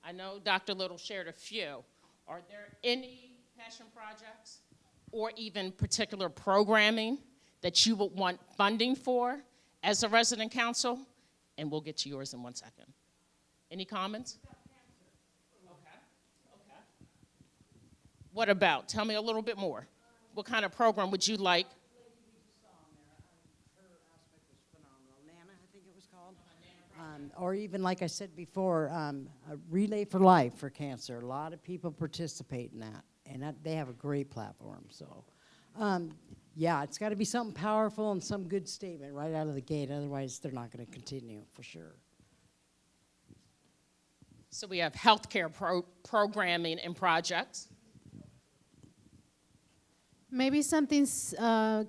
I know Dr. Little shared a few. Are there any passion projects or even particular programming that you would want funding for as a resident council? And we'll get to yours in 1 second. Any comments? Okay. What about? Tell me a little bit more. What kind of program would you like? Or even, like I said before, a Relay for Life for cancer. A lot of people participate in that, and they have a great platform. So, yeah, it's got to be something powerful and some good statement right out of the gate. Otherwise, they're not going to continue, for sure. So we have healthcare programming and projects. Maybe something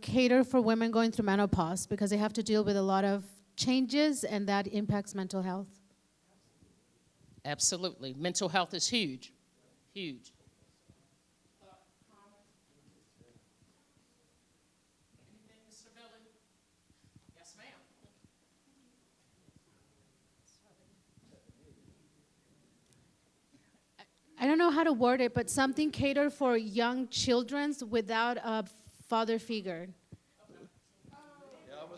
catered for women going through menopause, because they have to deal with a lot of changes, and that impacts mental health. Absolutely. Mental health is huge, huge. Anything, Mr. Billy? Yes, ma'am. I don't know how to word it, but something catered for young children without a father figure.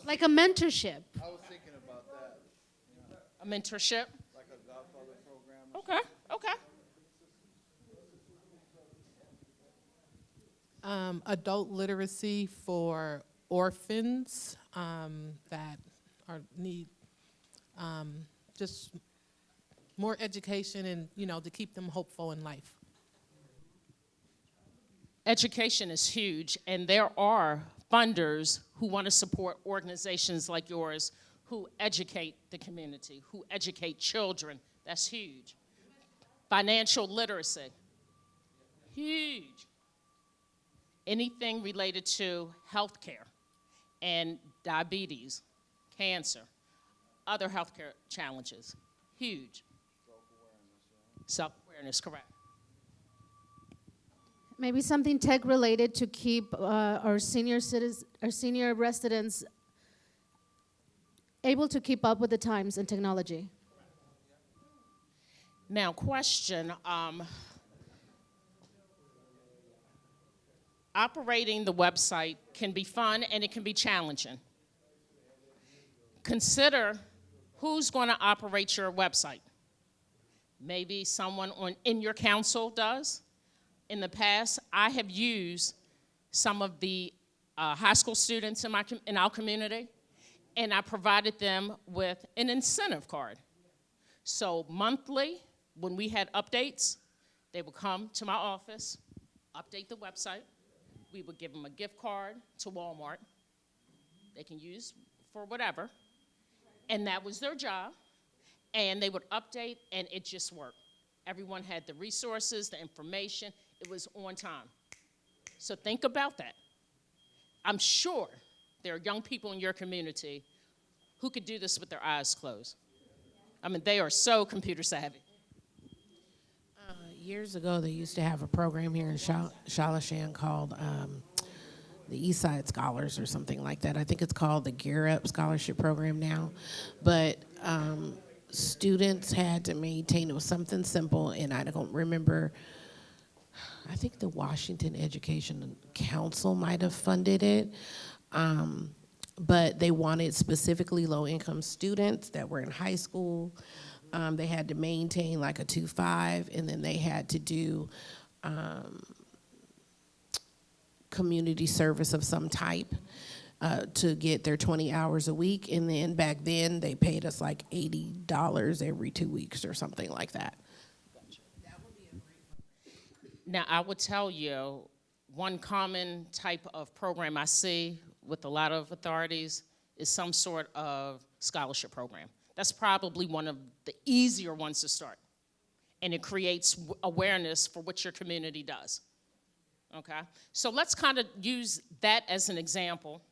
Like a mentorship. I was thinking about that. A mentorship? Like a Godfather program. Okay. Adult literacy for orphans that need just more education and, to keep them hopeful in life. Education is huge, and there are funders who want to support organizations like yours who educate the community, who educate children. That's huge. Financial literacy, huge. Anything related to healthcare and diabetes, cancer, other healthcare challenges, huge. Self-awareness, correct. Maybe something tech related to keep our senior residents able to keep up with the times and technology. Now, question, operating the website can be fun and it can be challenging. Consider who's going to operate your website. Maybe someone in your council does. In the past, I have used some of the high school students in our community, and I provided them with an incentive card. So monthly, when we had updates, they would come to my office, update the website. We would give them a gift card to Walmart. They can use for whatever. And that was their job. And they would update, and it just worked. Everyone had the resources, the information. It was on time. So think about that. I'm sure there are young people in your community who could do this with their eyes closed. I mean, they are so computer savvy. Years ago, they used to have a program here in Shalashan called the Eastside Scholars or something like that. I think it's called the Gear Up Scholarship Program now. But students had to maintain, it was something simple, and I don't remember, I think the Washington Education Council might have funded it. But they wanted specifically low-income students that were in high school. They had to maintain like a 2.5, and then they had to do community service of some type to get their 20 hours a week. And then back then, they paid us like $80 every 2 weeks or something like that. Now, I would tell you, one common type of program I see with a lot of authorities is some sort of scholarship program. That's probably one of the easier ones to start. And it creates awareness for what your community does. Okay? So let's kind of use that as an example.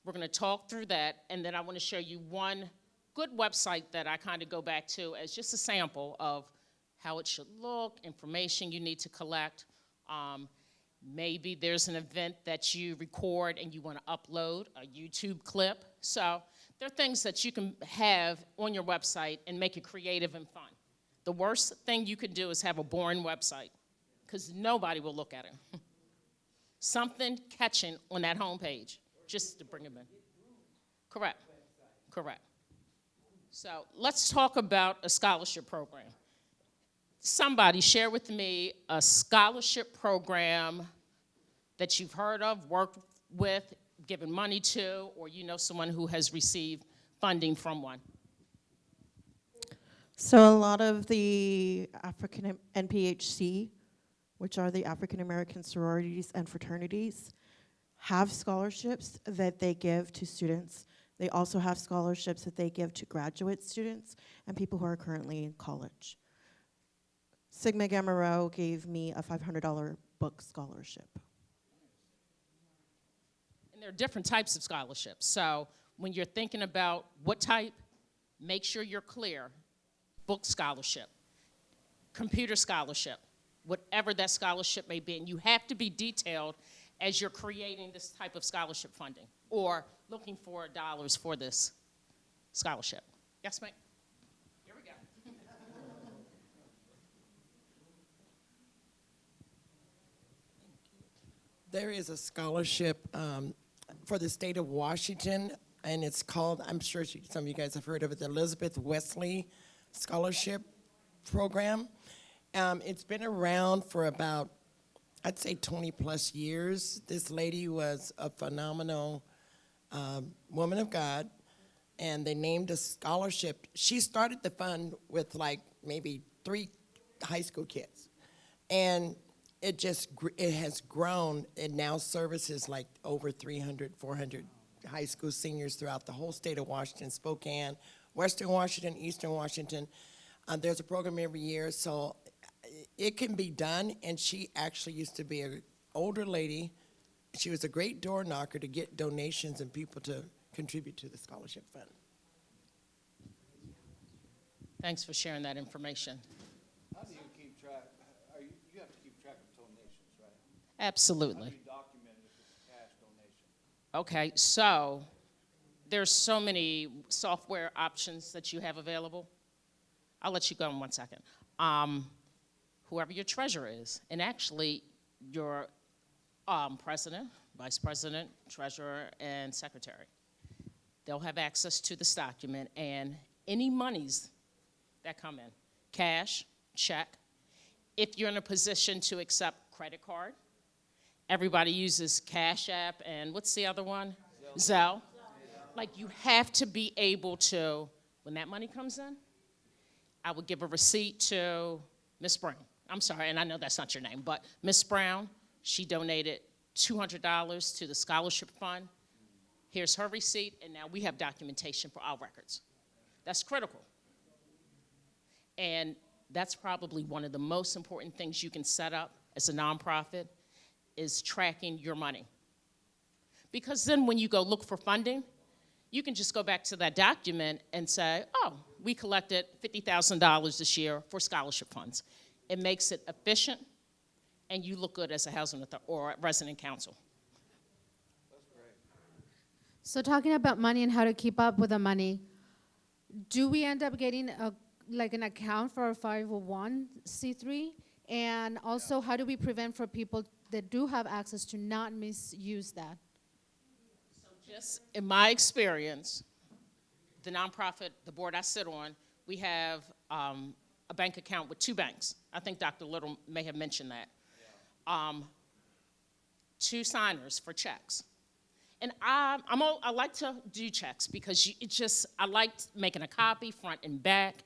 We're going to talk through that, and then I want to show you one good website that I kind of go back to as just a sample of how it should look, information you need to collect. Maybe there's an event that you record and you want to upload a YouTube clip. So there are things that you can have on your website and make it creative and fun. The worst thing you could do is have a boring website, because nobody will look at it. Something catching on that homepage, just to bring them in. Correct, correct. So let's talk about a scholarship program. Somebody share with me a scholarship program that you've heard of, worked with, given money to, or you know someone who has received funding from one. So a lot of the African NPHC, which are the African American sororities and fraternities, have scholarships that they give to students. They also have scholarships that they give to graduate students and people who are currently in college. Sigma Gamma Rho gave me a $500 book scholarship. And there are different types of scholarships. So when you're thinking about what type, make sure you're clear. Book scholarship, computer scholarship, whatever that scholarship may be. And you have to be detailed as you're creating this type of scholarship funding or looking for dollars for this scholarship. Yes, ma'am? Here we go. There is a scholarship for the state of Washington, and it's called, I'm sure some of you guys have heard of it, the Elizabeth Wesley Scholarship Program. It's been around for about, I'd say 20 plus years. This lady was a phenomenal woman of God, and they named a scholarship. She started the fund with like maybe 3 high school kids, and it has grown. It now services like over 300, 400 high school seniors throughout the whole state of Washington, Spokane, Western Washington, Eastern Washington. There's a program every year, so it can be done. And she actually used to be an older lady. She was a great door knocker to get donations and people to contribute to the scholarship fund. Thanks for sharing that information. How do you keep track? You have to keep track of donations, right? Absolutely. How do you document if it's a cash donation? Okay, so there's so many software options that you have available. I'll let you go in 1 second. Whoever your treasurer is, and actually your president, vice president, treasurer, and secretary, they'll have access to this document and any monies that come in, cash, check. If you're in a position to accept credit card, everybody uses Cash App, and what's the other one? Zelle. Like, you have to be able to, when that money comes in, I would give a receipt to Miss Brown. I'm sorry, and I know that's not your name, but Miss Brown, she donated $200 to the scholarship fund. Here's her receipt, and now we have documentation for our records. That's critical. And that's probably one of the most important things you can set up as a nonprofit is tracking your money. Because then when you go look for funding, you can just go back to that document and say, oh, we collected $50,000 this year for scholarship funds. It makes it efficient, and you look good as a housing authority or a resident council. That's great. So talking about money and how to keep up with the money, do we end up getting like an account for our 501c3? And also, how do we prevent for people that do have access to not misuse that? Just in my experience, the nonprofit, the board I sit on, we have a bank account with 2 banks. I think Dr. Little may have mentioned that. 2 signers for checks. And I like to do checks because I like making a copy front and back.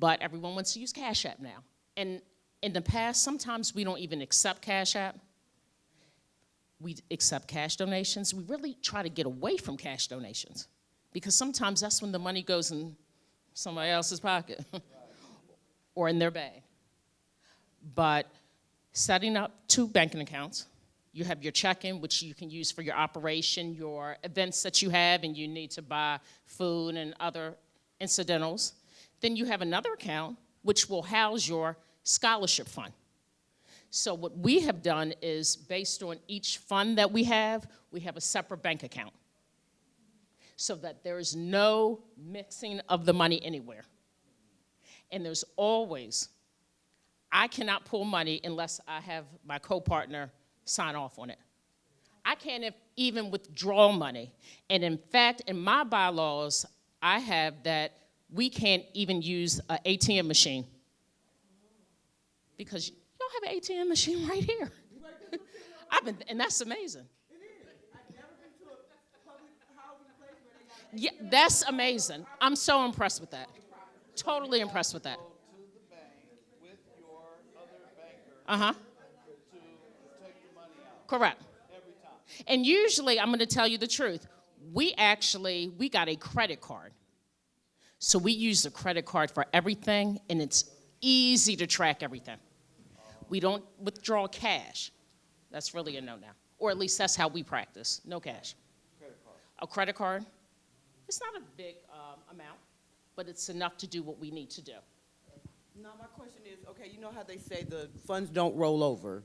But everyone wants to use Cash App now. And in the past, sometimes we don't even accept Cash App. We accept cash donations. We really try to get away from cash donations because sometimes that's when the money goes in somebody else's pocket or in their bag. But setting up 2 banking accounts, you have your checking, which you can use for your operation, your events that you have, and you need to buy food and other incidentals. Then you have another account, which will house your scholarship fund. So what we have done is, based on each fund that we have a separate bank account, so that there is no mixing of the money anywhere. And there's always, I cannot pull money unless I have my co-partner sign off on it. I can't even withdraw money. And in fact, in my bylaws, I have that we can't even use an ATM machine, because you don't have an ATM machine right here. And that's amazing. Yeah, that's amazing. I'm so impressed with that. Totally impressed with that. Uh-huh. Correct. And usually, I'm going to tell you the truth, we got a credit card. So we use the credit card for everything, and it's easy to track everything. We don't withdraw cash. That's really a no-no. Or at least that's how we practice, no cash. A credit card, it's not a big amount, but it's enough to do what we need to do. Now, my question is, okay, you know how they say the funds don't roll over,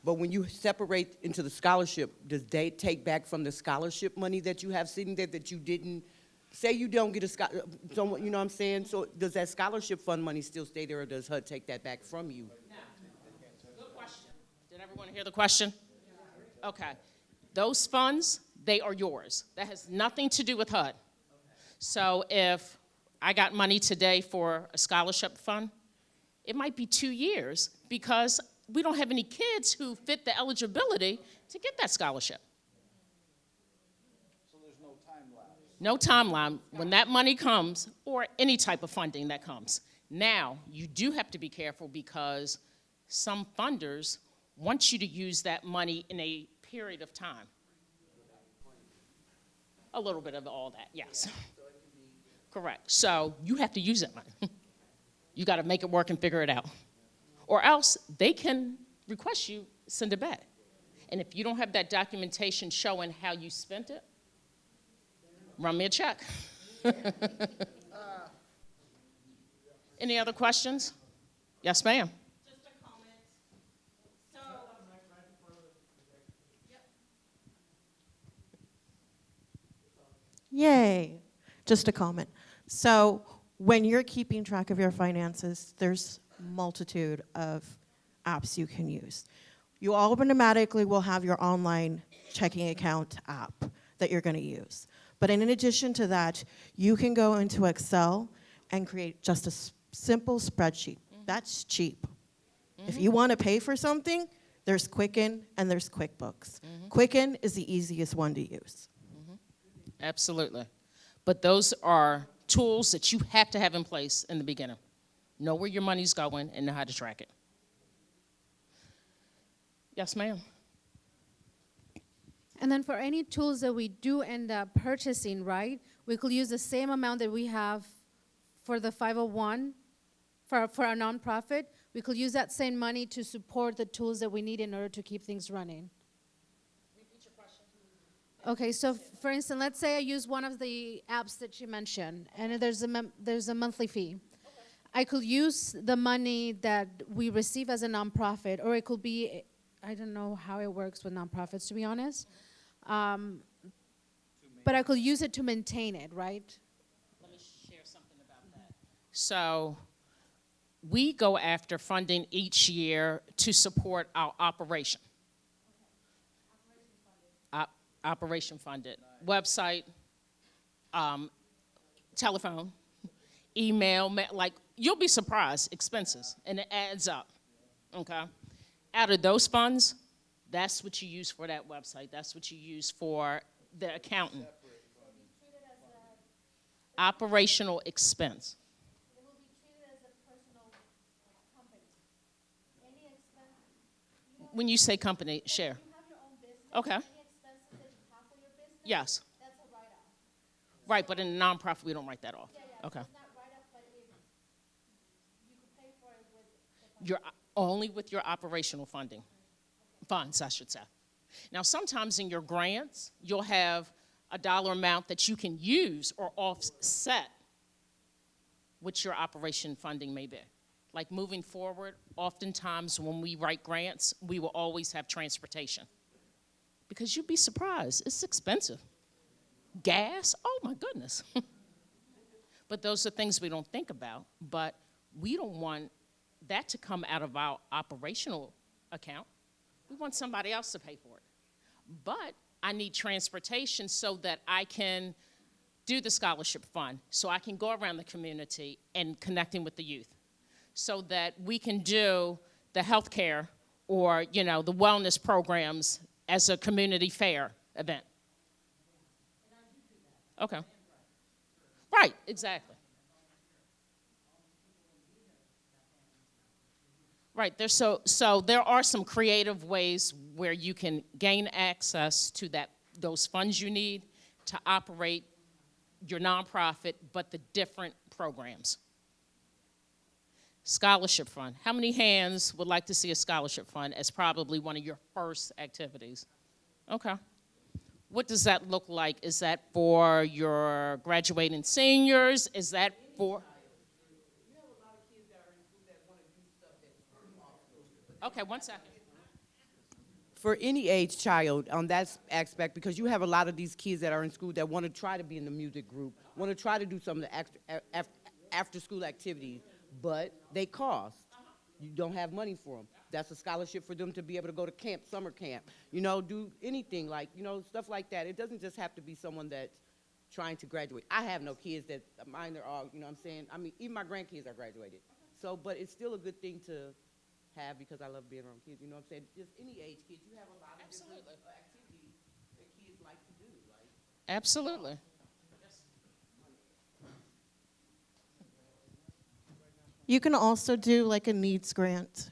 but when you separate into the scholarship, does they take back from the scholarship money that you have sitting there that you didn't, say you don't get a scholarship, you know what I'm saying? So does that scholarship fund money still stay there, or does HUD take that back from you? Good question. Did everyone hear the question? Okay. Those funds, they are yours. That has nothing to do with HUD. So if I got money today for a scholarship fund, it might be 2 years, because we don't have any kids who fit the eligibility to get that scholarship. So there's no time lapse. No timeline. When that money comes, or any type of funding that comes. Now, you do have to be careful, because some funders want you to use that money in a period of time. A little bit of all that, yes. Correct. So you have to use that money. You got to make it work and figure it out. Or else they can request you send it back. And if you don't have that documentation showing how you spent it, run me a check. Any other questions? Yes, ma'am. Just a comment. So, yay. Just a comment. So, when you're keeping track of your finances, there's multitude of apps you can use. You automatically will have your online checking account app that you're going to use. But in addition to that, you can go into Excel and create just a simple spreadsheet. That's cheap. If you want to pay for something, there's Quicken and there's QuickBooks. Quicken is the easiest one to use. Absolutely. But those are tools that you have to have in place in the beginning. Know where your money's going and know how to track it. Yes, ma'am. And then for any tools that we do end up purchasing, right, we could use the same amount that we have for the 501, for our nonprofit. We could use that same money to support the tools that we need in order to keep things running. Repeat your question. Okay, so for instance, let's say I use one of the apps that you mentioned, and there's a monthly fee. I could use the money that we receive as a nonprofit, or it could be, I don't know how it works with nonprofits, to be honest. But I could use it to maintain it, right? Let me share something about that. So we go after funding each year to support our operation. Operation funded. Website, telephone, email, like, you'll be surprised, expenses, and it adds up, okay? Out of those funds, that's what you use for that website. That's what you use for the accountant. Operational expense. It will be treated as a personal company. Any expense. When you say company, share. You have your own business. Okay. Any expenses that you have for your business. Yes. That's a write-off. Right, but in a nonprofit, we don't write that off. Okay. You're only with your operational funds, I should say. Now, sometimes in your grants, you'll have a dollar amount that you can use or offset what your operation funding may be. Like moving forward, oftentimes when we write grants, we will always have transportation. Because you'd be surprised, it's expensive. Gas, oh my goodness. But those are things we don't think about, but we don't want that to come out of our operational account. We want somebody else to pay for it. But I need transportation so that I can do the scholarship fund, so I can go around the community and connecting with the youth, so that we can do the health care or, you know, the wellness programs as a community fair event. Okay. Right, exactly. Right, so there are some creative ways where you can gain access to those funds you need to operate your nonprofit, but the different programs. Scholarship fund. How many hands would like to see a scholarship fund as probably one of your first activities? Okay. What does that look like? Is that for your graduating seniors? Is that for? Okay, 1 second. For any age child on that aspect, because you have a lot of these kids that are in school that want to try to be in the music group, want to try to do some of the after school activities, but they cost. You don't have money for them. That's a scholarship for them to be able to go to camp, summer camp, you know, do anything like, you know, stuff like that. It doesn't just have to be someone that's trying to graduate. I have no kids that, mine are all, you know what I'm saying? I mean, even my grandkids are graduated. So, but it's still a good thing to have because I love being around kids, you know what I'm saying? Just any age kids, you have a lot of different activities that kids like to do. Like. Absolutely. You can also do like a needs grant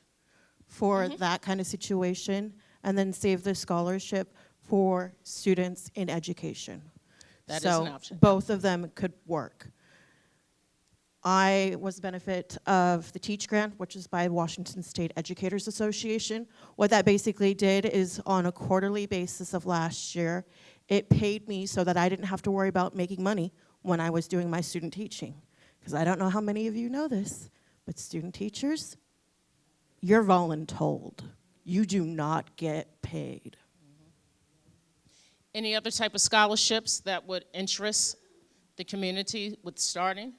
for that kind of situation and then save the scholarship for students in education. That is so an option. Both of them could work. I was the benefit of the Teach Grant, which is by Washington State Educators Association. What that basically did is on a quarterly basis of last year, it paid me so that I didn't have to worry about making money when I was doing my student teaching. Because I don't know how many of you know this, but student teachers, you're voluntold. You do not get paid. Any other type of scholarships that would interest the community with starting?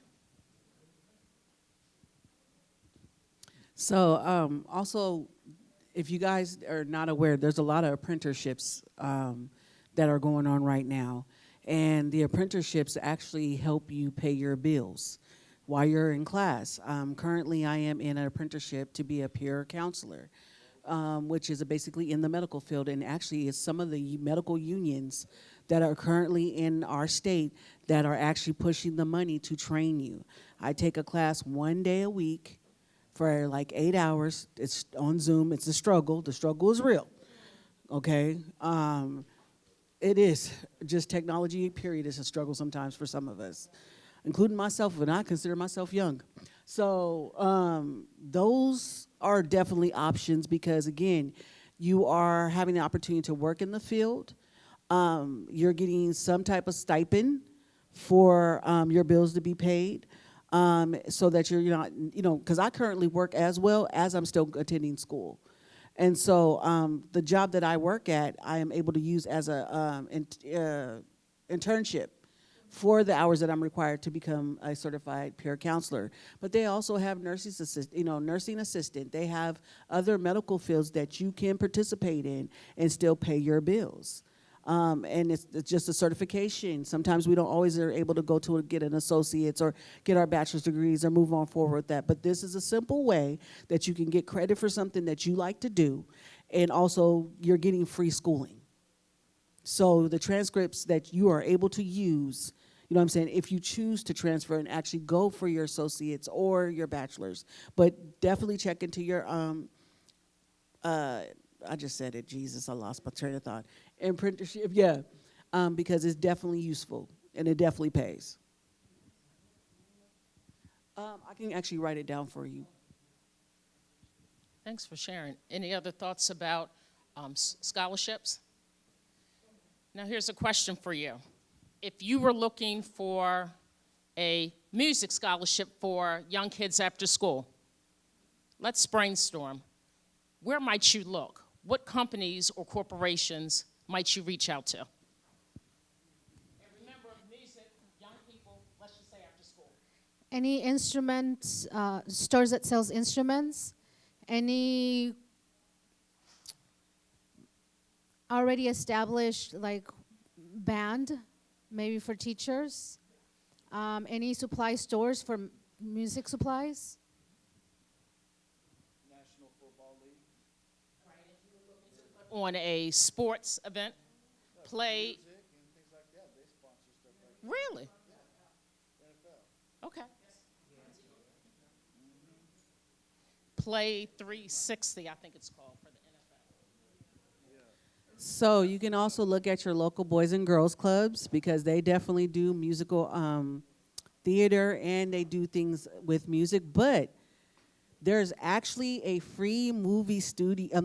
So also, if you guys are not aware, there's a lot of apprenticeships that are going on right now. And the apprenticeships actually help you pay your bills while you're in class. Currently, I am in an apprenticeship to be a peer counselor, which is basically in the medical field. And actually, it's some of the medical unions that are currently in our state that are actually pushing the money to train you. I take a class 1 day a week for like 8 hours. It's on Zoom. It's a struggle. The struggle is real, okay? It is. Just technology, period, is a struggle sometimes for some of us, including myself, and I consider myself young. So those are definitely options because, again, you are having the opportunity to work in the field. You're getting some type of stipend for your bills to be paid. So that you're not, you know, because I currently work as well as I'm still attending school. And so the job that I work at, I am able to use as a internship for the hours that I'm required to become a certified peer counselor. But they also have nursing assistant. They have other medical fields that you can participate in and still pay your bills. And it's just a certification. Sometimes we don't always are able to go to get an associate's or get our bachelor's degrees or move on forward with that. But this is a simple way that you can get credit for something that you like to do, and also you're getting free schooling. So the transcripts that you are able to use, you know what I'm saying, if you choose to transfer and actually go for your associates or your bachelor's, but definitely check into your I just said it, Jesus, I lost my train of thought. Apprenticeship, yeah, because it's definitely useful. and it definitely pays. I can actually write it down for you. Thanks for sharing. Any other thoughts about scholarships? Now here's a question for you. If you were looking for a music scholarship for young kids after school, let's brainstorm. Where might you look? What companies or corporations might you reach out to? And remember, music, young people, let's just say after school. Any instruments, stores that sells instruments, any already established like band, maybe for teachers, any supply stores for music supplies. National Football League. On a sports event, play. Music and things like that. They sponsor stuff like that. Really? NFL. Okay. Play 360, I think it's called, for the NFL. So you can also look at your local boys and girls clubs because they definitely do musical theater and they do things with music. But there's actually a free movie studio,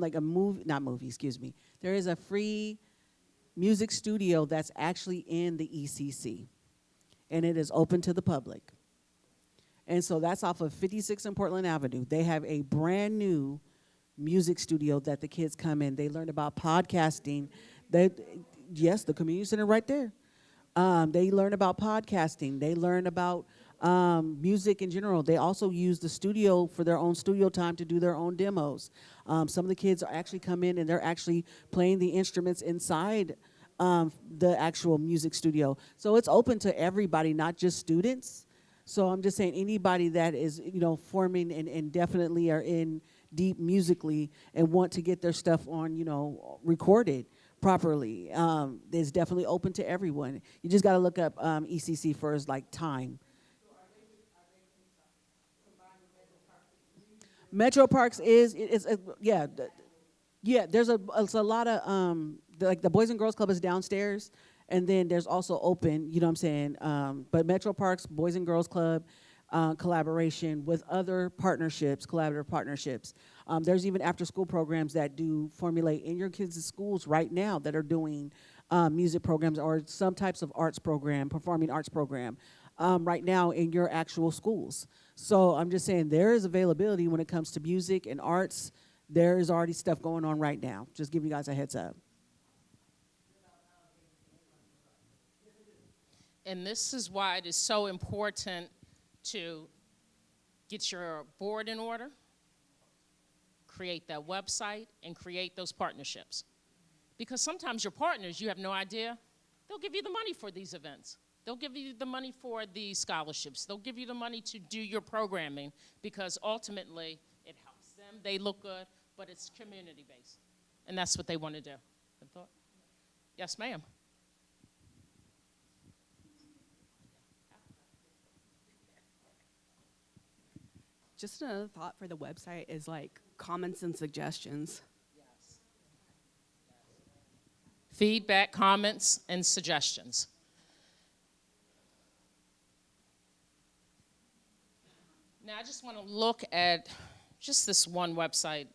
There is a free music studio that's actually in the ECC, and it is open to the public. And so that's off of 56 and Portland Avenue. They have a brand new music studio that the kids come in. They learn about podcasting. Yes, the community center right there. They learn about podcasting. They learn about music in general. They also use the studio for their own studio time to do their own demos. Some of the kids actually come in and they're actually playing the instruments inside the actual music studio. So it's open to everybody, not just students. So I'm just saying anybody that is, forming and definitely are in deep musically and want to get their stuff on, recorded properly, is definitely open to everyone. You just got to look up ECC for like time. Metro Parks yeah. There's a lot of like the Boys and Girls Club is downstairs, and then there's also open. You know what I'm saying? But Metro Parks, Boys and Girls Club, collaboration with other partnerships, collaborative partnerships. There's even after-school programs that do formulate in your kids' schools right now that are doing music programs or some types of arts program, performing arts program, right now in your actual schools. So I'm just saying there is availability when it comes to music and arts. There is already stuff going on right now. Just giving you guys a heads up. And this is why it is so important to get your board in order, create that website, and create those partnerships. Because sometimes your partners, you have no idea, they'll give you the money for these events. They'll give you the money for the scholarships. They'll give you the money to do your programming because ultimately it helps them. They look good, but it's community-based. And that's what they want to do. Good thought? Yes, ma'am. Just another thought for the website is like comments and suggestions. Yes. Feedback, comments, and suggestions. Now, I just want to look at just this one website,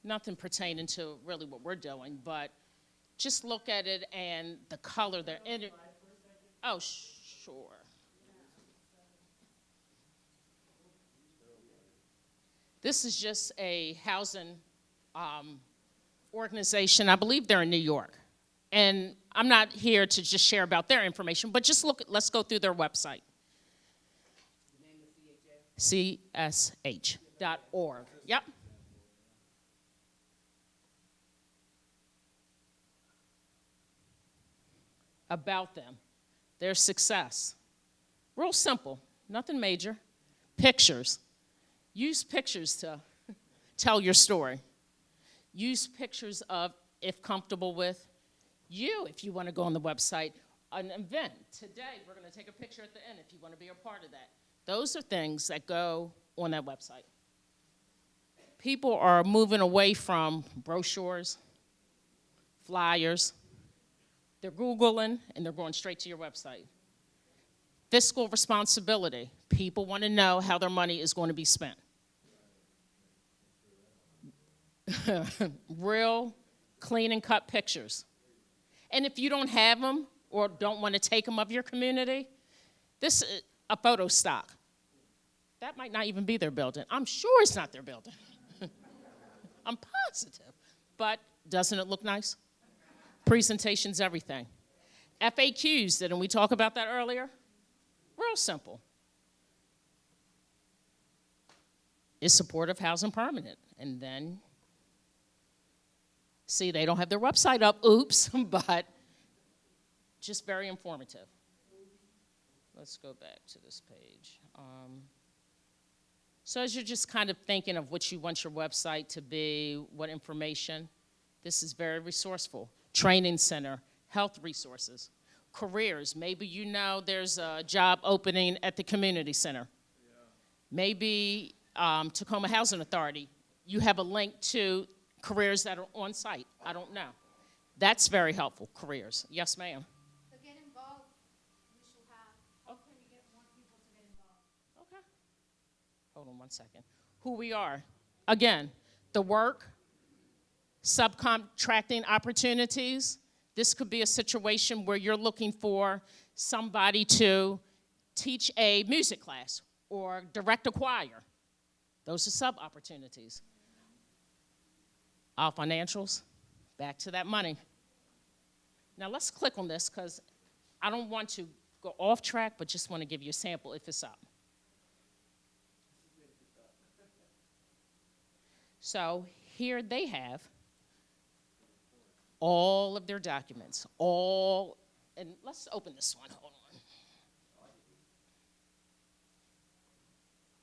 nothing pertaining to really what we're doing, but just look at it and the color they're in it. Oh, sure. This is just a housing organization. I believe they're in New York. And I'm not here to just share about their information, but just look, let's go through their website. CSH.org. Yep. About them, their success. Real simple, nothing major. Pictures. Use pictures to tell your story. Use pictures of, if comfortable with, you, if you want to go on the website, an event. Today, we're going to take a picture at the end if you want to be a part of that. Those are things that go on that website. People are moving away from brochures, flyers, They're Googling, and they're going straight to your website. Fiscal responsibility. People want to know how their money is going to be spent. Real clean and cut pictures. And if you don't have them or don't want to take them of your community, this is a photo stock. That might not even be their building. I'm sure it's not their building. I'm positive. But doesn't it look nice? Presentation's everything. FAQs, didn't we talk about that earlier? Real simple. Is supportive housing permanent? And then, see, they don't have their website up, oops, but just very informative. Let's go back to this page. So as you're just kind of thinking of what you want your website to be, what information, this is very resourceful. Training center, health resources, careers. Maybe you know there's a job opening at the community center. Yeah. Maybe Tacoma Housing Authority, you have a link to careers that are on site. I don't know. That's very helpful, careers. Yes, ma'am. To get involved, we should have, how can we get more people to get involved? Okay. Hold on one second. Who we are. Again, the work, subcontracting opportunities. This could be a situation where you're looking for somebody to teach a music class or direct a choir. Those are sub-opportunities. Our financials, back to that money. Now let's click on this because I don't want to go off track, but just want to give you a sample if it's up. So here they have all of their documents, and let's open this one, hold on.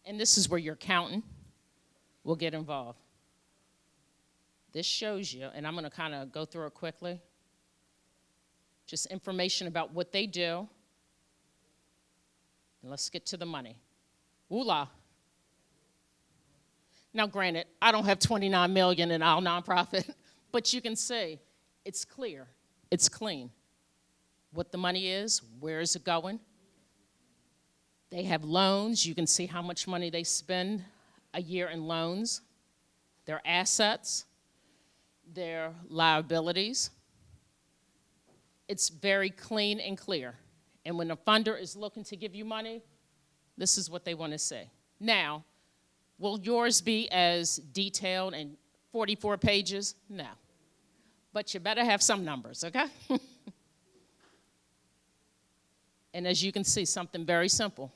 And this is where your accountant will get involved. This shows you, and I'm gonna kind of go through it quickly, just information about what they do, and let's get to the money. Ooh-la. Now granted, I don't have 29 million in our nonprofit, but you can see, it's clear, it's clean. What the money is, where is it going? They have loans. You can see how much money they spend a year in loans, their assets, their liabilities. It's very clean and clear. And when a funder is looking to give you money, this is what they want to see. Now, will yours be as detailed and 44 pages? No. But you better have some numbers, okay? And as you can see, something very simple.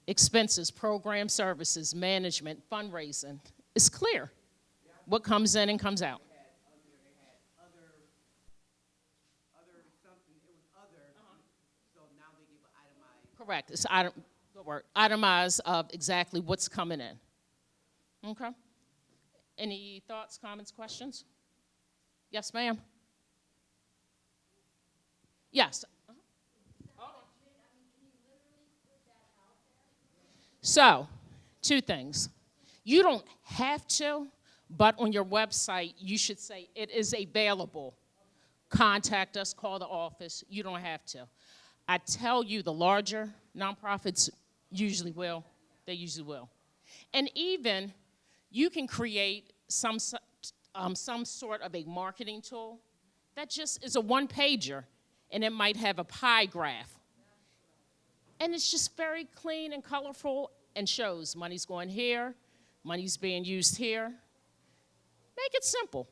Expenses, program services, management, fundraising. It's clear what comes in and comes out. Correct. It's itemized of exactly what's coming in. Okay. Any thoughts, comments, questions? Yes, ma'am. Yes. So, two things. You don't have to, but on your website, you should say it is available. Contact us, call the office. You don't have to. I tell you, the larger nonprofits usually will. They usually will. And even you can create some sort of a marketing tool that just is a one-pager, and it might have a pie graph. And it's just very clean and colorful and shows money's going here, money's being used here. Make it simple,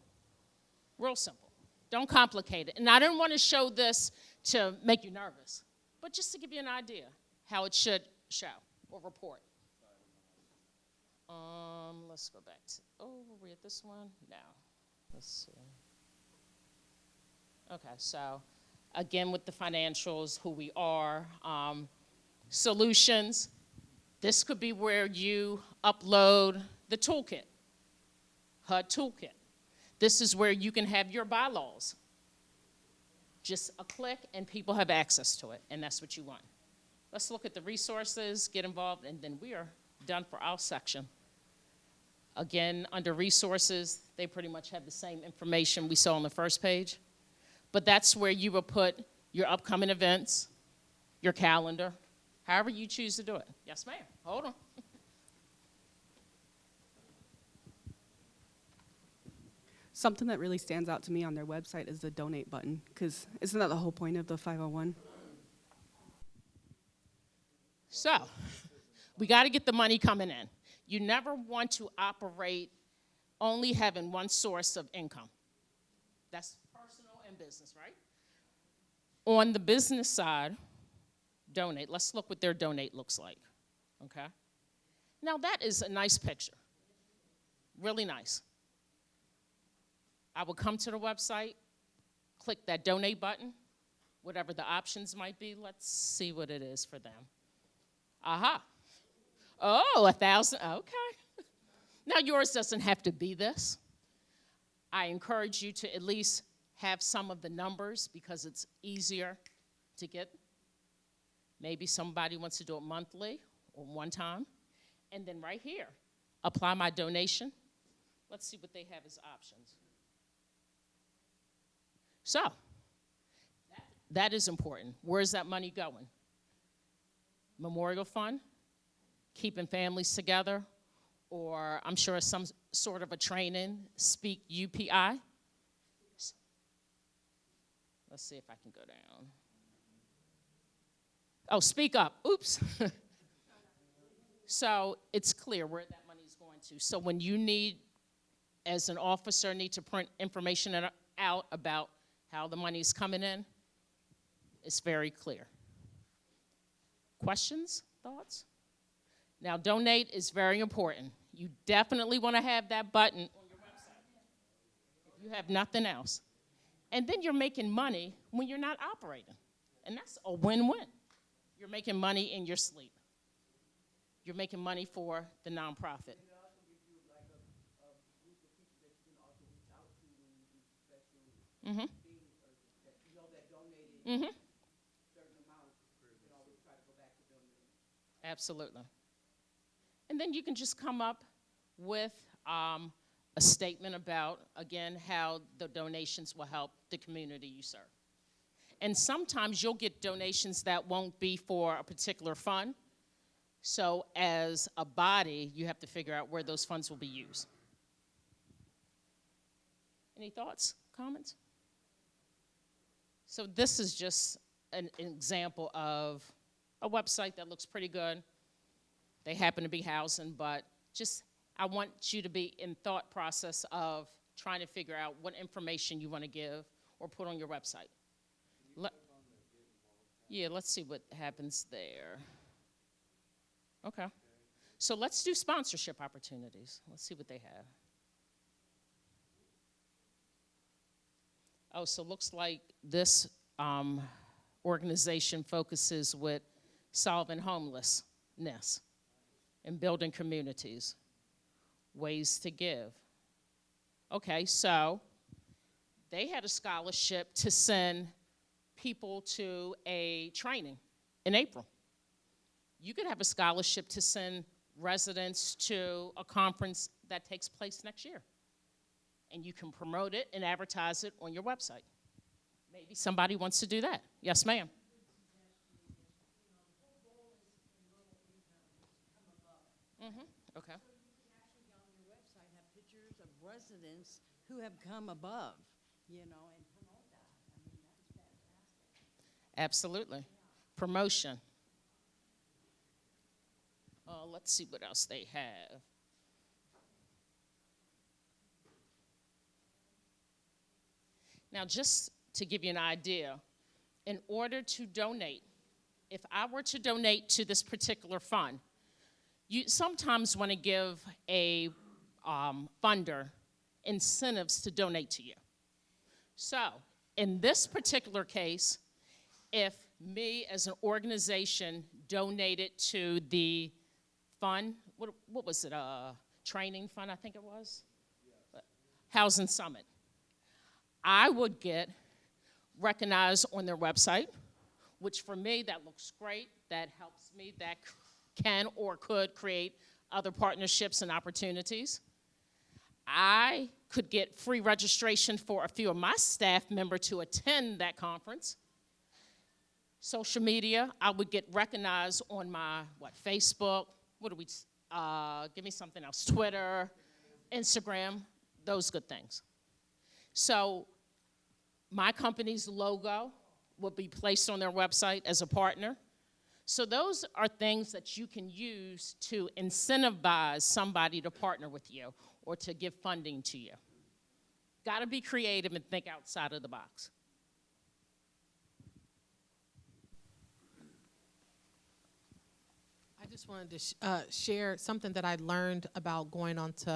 real simple. Don't complicate it. And I didn't want to show this to make you nervous, but just to give you an idea how it should show or report. Let's go back to, were we at this one? No. Let's see. Okay, so again with the financials, who we are, solutions. This could be where you upload the toolkit, HUD toolkit. This is where you can have your bylaws. Just a click and people have access to it, and that's what you want. Let's look at the resources, get involved, and then we are done for our section. Again, under resources, they pretty much have the same information we saw on the first page, But that's where you will put your upcoming events, your calendar, however you choose to do it. Yes, ma'am. Hold on. Something that really stands out to me on their website is the donate button, because isn't that the whole point of the 501? So, we got to get the money coming in. You never want to operate only having one source of income. That's personal and business, right? On the business side, donate. Let's look what their donate looks like, okay? Now, that is a nice picture, really nice. I will come to the website, click that donate button, whatever the options might be. Let's see what it is for them. Aha. Oh, 1,000, okay. Now, yours doesn't have to be this. I encourage you to at least have some of the numbers because it's easier to get. Maybe somebody wants to do it monthly or one time. And then right here, apply my donation. Let's see what they have as options. So, that is important. Where's that money going? Memorial Fund, keeping families together, or I'm sure some sort of a training, Speak UPI. Let's see if I can go down. Oh, Speak Up, oops. So it's clear where that money is going to. So when you need, as an officer, need to print information out about how the money is coming in, it's very clear. Questions, thoughts? Now, donate is very important. You definitely want to have that button on your website if you have nothing else. And then you're making money when you're not operating. And that's a win-win. You're making money in your sleep. You're making money for the nonprofit. Mm-hmm. Mm-hmm. Absolutely. And then you can just come up with a statement about, again, how the donations will help the community you serve. And sometimes you'll get donations that won't be for a particular fund. So as a body, you have to figure out where those funds will be used. Any thoughts, comments? So this is just an example of a website that looks pretty good. They happen to be housing, but just I want you to be in thought process of trying to figure out what information you want to give or put on your website. Yeah, let's see what happens there. Okay. So let's do sponsorship opportunities. Let's see what they have. Oh, so looks like this organization focuses with solving homelessness and building communities. Ways to give. Okay, so they had a scholarship to send people to a training in April. You could have a scholarship to send residents to a conference that takes place next year. And you can promote it and advertise it on your website. Maybe somebody wants to do that. Yes, ma'am. Mm-hmm. Okay. So you can actually on your website have pictures of residents who have come above, and promote that. I mean, that is fantastic. Absolutely. Yeah. Promotion. Let's see what else they have. Now, just to give you an idea, in order to donate, if I were to donate to this particular fund, you sometimes want to give a funder incentives to donate to you. So, in this particular case, if me as an organization donated to the fund, what was it, training fund, I think it was? Yeah. Housing Summit. I would get recognized on their website, which for me, that looks great. That helps me, that can or could create other partnerships and opportunities. I could get free registration for a few of my staff members to attend that conference. Social media, I would get recognized on my, Facebook, give me something else, Twitter, Instagram, those good things. So my company's logo will be placed on their website as a partner. So those are things that you can use to incentivize somebody to partner with you or to give funding to you. Got to be creative and think outside of the box. I just wanted to share something that I learned about going onto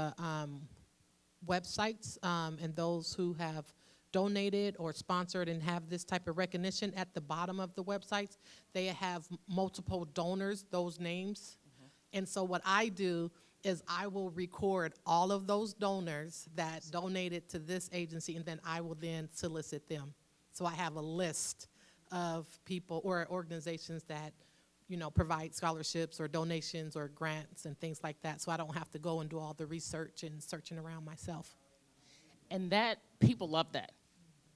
websites and those who have donated or sponsored and have this type of recognition. At the bottom of the websites, they have multiple donors, those names. And so what I do is I will record all of those donors that donated to this agency, and then I will then solicit them. So I have a list of people or organizations that, provide scholarships or donations or grants and things like that, so I don't have to go and do all the research and searching around myself. And that, people love that.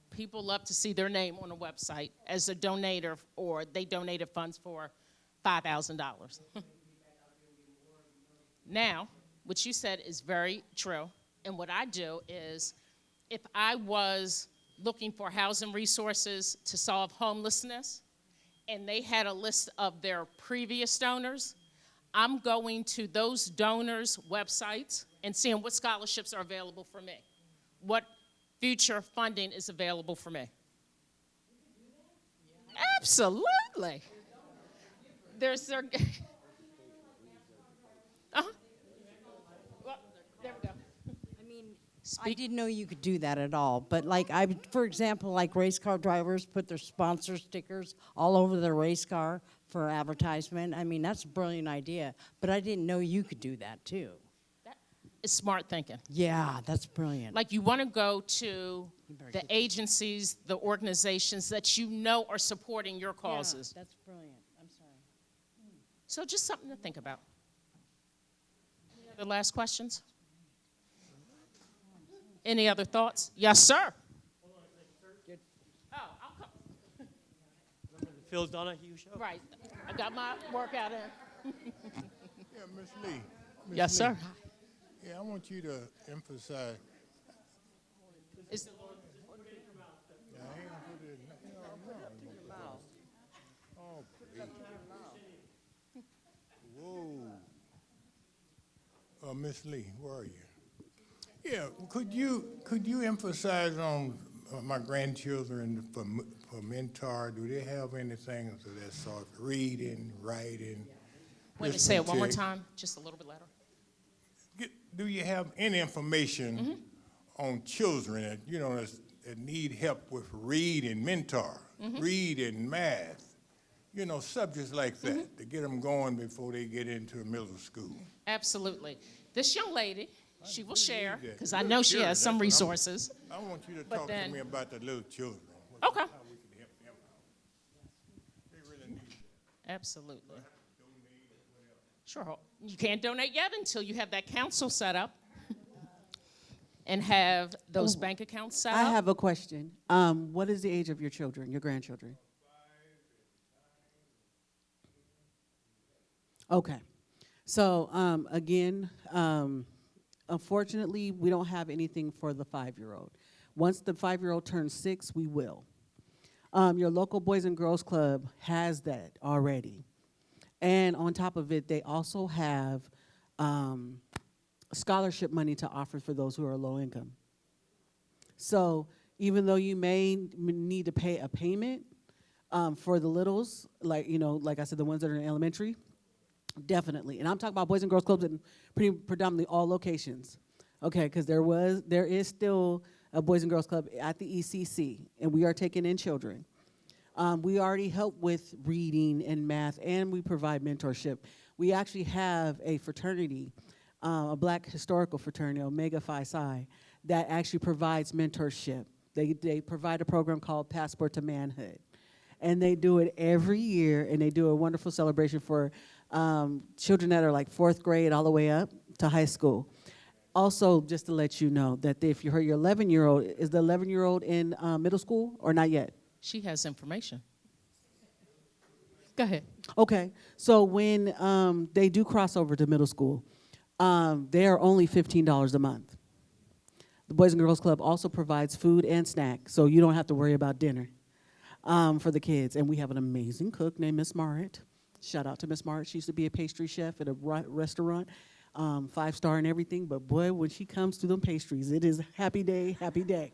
People love to see their name on a website as a donator, or they donated funds for $5,000. Now, what you said is very true. And what I do is, if I was looking for housing resources to solve homelessness, and they had a list of their previous donors, I'm going to those donors' websites and seeing what scholarships are available for me, what future funding is available for me. Absolutely. There's their. Uh-huh. Well, there we go. I mean, I didn't know you could do that at all. But for example, like race car drivers put their sponsor stickers all over their race car for advertisement. I mean, that's a brilliant idea. But I didn't know you could do that too. That is smart thinking. Yeah, that's brilliant. Like, you want to go to the agencies, the organizations that you know are supporting your causes. Yeah, that's brilliant. I'm sorry. So just something to think about. The last questions? Any other thoughts? Yes, sir. Oh, I'll come. Phil's Donahue show. Right. I got my workout in. Yeah, Miss Lee. Miss Yes, Lee. sir. Yeah, I want you to emphasize. Is Yeah, I ain't gonna put it in. Oh, please. Whoa. Miss Lee, where are you? Yeah, could you emphasize on my grandchildren for mentor? Do they have anything of that sort? Reading, writing. Wait a minute, say it one more time, just a little bit louder. Do you have any information on children that need help with reading, mentor, reading, math, subjects like that to get them going before they get into middle school? Absolutely. This young lady, she will share, because I know she has some resources. I want you to talk to me about the little children. Okay. How we can help them out. They really need it. Absolutely. Sure. You can't donate yet until you have that council set up and have those bank accounts set up. I have a question. What is the age of your children, your grandchildren? Okay. So again, unfortunately, we don't have anything for the 5-year-old. Once the 5-year-old turns 6, we will. Your local Boys and Girls Club has that already. And on top of it, they also have scholarship money to offer for those who are low income. So even though you may need to pay a payment for the littles, like I said, the ones that are in elementary, definitely. And I'm talking about Boys and Girls Clubs in predominantly all locations. Okay, because there is still a Boys and Girls Club at the ECC, and we are taking in children. We already help with reading and math, and we provide mentorship. We actually have a fraternity, a Black historical fraternity, Omega Phi Psi, that actually provides mentorship. They provide a program called Passport to Manhood. And they do it every year, and they do a wonderful celebration for children that are like 4th grade all the way up to high school. Also, just to let you know that if you're your 11-year-old, is the 11-year-old in middle school or not yet? She has information. Go ahead. Okay, so when they do cross over to middle school, they are only $15 a month. The Boys and Girls Club also provides food and snack, so you don't have to worry about dinner for the kids. And we have an amazing cook named Miss Marriott. Shout out to Miss Marriott. She used to be a pastry chef at a restaurant, 5-star and everything. But boy, when she comes to them pastries, it is happy day, happy day.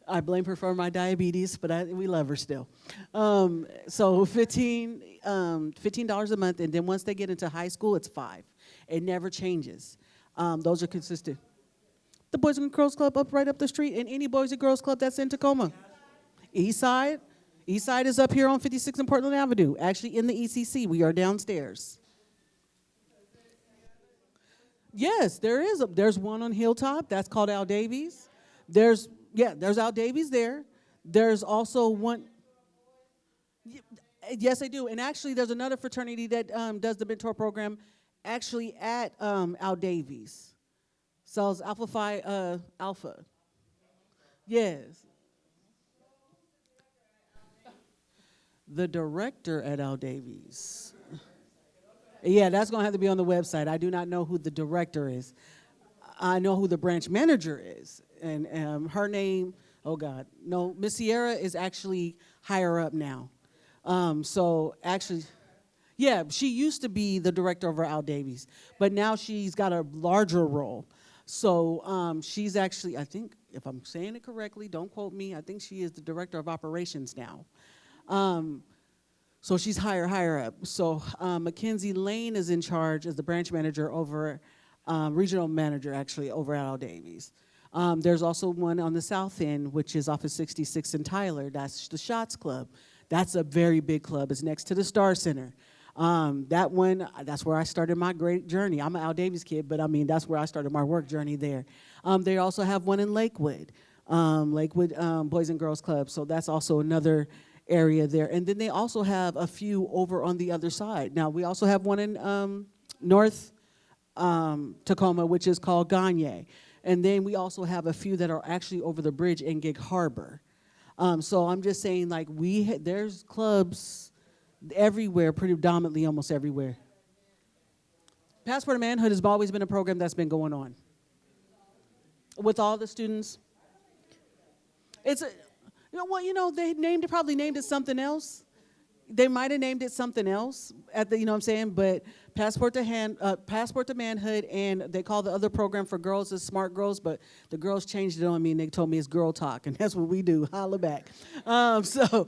I blame her for my diabetes, but we love her still. So $15 a month, and then once they get into high school, it's $5. It never changes. Those are consistent. The Boys and Girls Club right up the street, and any Boys and Girls Club that's in Tacoma. East Side is up here on 56 and Portland Avenue, actually in the ECC. We are downstairs. Yes, there's one on Hilltop. That's called Al Davies. There's Al Davies there. There's also one. Yes, they do. And actually, there's another fraternity that does the mentor program actually at Al Davies. Sells Alpha Phi Alpha. Yes. The director at Al Davies. Yeah, that's going to have to be on the website. I do not know who the director is. I know who the branch manager is. And her name, oh God, no, Miss Sierra is actually higher up now. So actually, yeah, she used to be the director over Al Davies, but now she's got a larger role. So she's actually, I think, if I'm saying it correctly, don't quote me, I think she is the director of operations now. So she's higher up. So Mackenzie Lane is in charge as the branch manager over, regional manager actually over at Al Davies. There's also one on the south end, which is off of 66 in Tyler. That's the Shots Club. That's a very big club. It's next to the Star Center. That one, that's where I started my great journey. I'm an Al Davies kid, but I mean, that's where I started my work journey there. They also have one in Lakewood, Boys and Girls Club. So that's also another area there. And then they also have a few over on the other side. Now, we also have one in North Tacoma, which is called Gagne. And then we also have a few that are actually over the bridge in Gig Harbor. So I'm just saying, like, there's clubs everywhere, predominantly almost everywhere. Passport to Manhood has always been a program that's been going on with all the students. It's they probably named it something else. They might have named it something else but Passport to Manhood, and they call the other program for girls is Smart Girls, but the girls changed it on me and they told me it's Girl Talk, and that's what we do, holla back. So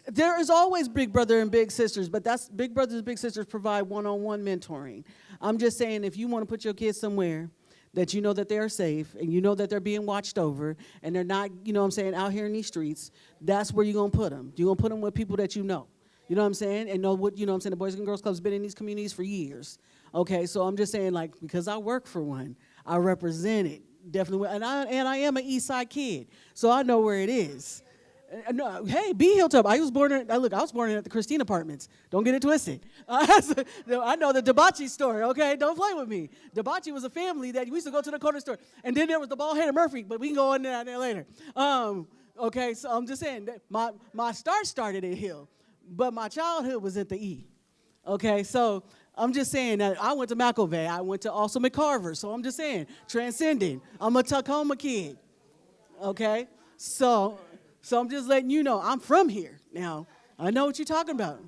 there is always Big Brother and Big Sisters, but that's Big Brothers and Big Sisters provide one-on-one mentoring. I'm just saying, if you want to put your kids somewhere that you know that they're safe and you know that they're being watched over and they're not, out here in these streets, that's where you're going to put them. You're going to put them with people that you know. You know what I'm saying? And know what, the Boys and Girls Club's been in these communities for years. Okay, so I'm just saying, like, because I work for one, I represent it, definitely. And I am an East Side kid, so I know where it is. No, hey, be Hilltop. I was born in at the Christine Apartments. Don't get it twisted. I know the Debachi story, okay? Don't play with me. Debachi was a family that we used to go to the corner store. And then there was the bald-headed Murphy, but we can go on there later. Okay, so I'm just saying, that my start started at Hill, but my childhood was at the E. Okay, so I'm just saying that I went to McElvey. I went to also McCarver. So I'm just saying, transcending. I'm a Tacoma kid, okay? So I'm just letting you know I'm from here. Now, I know what you're talking about.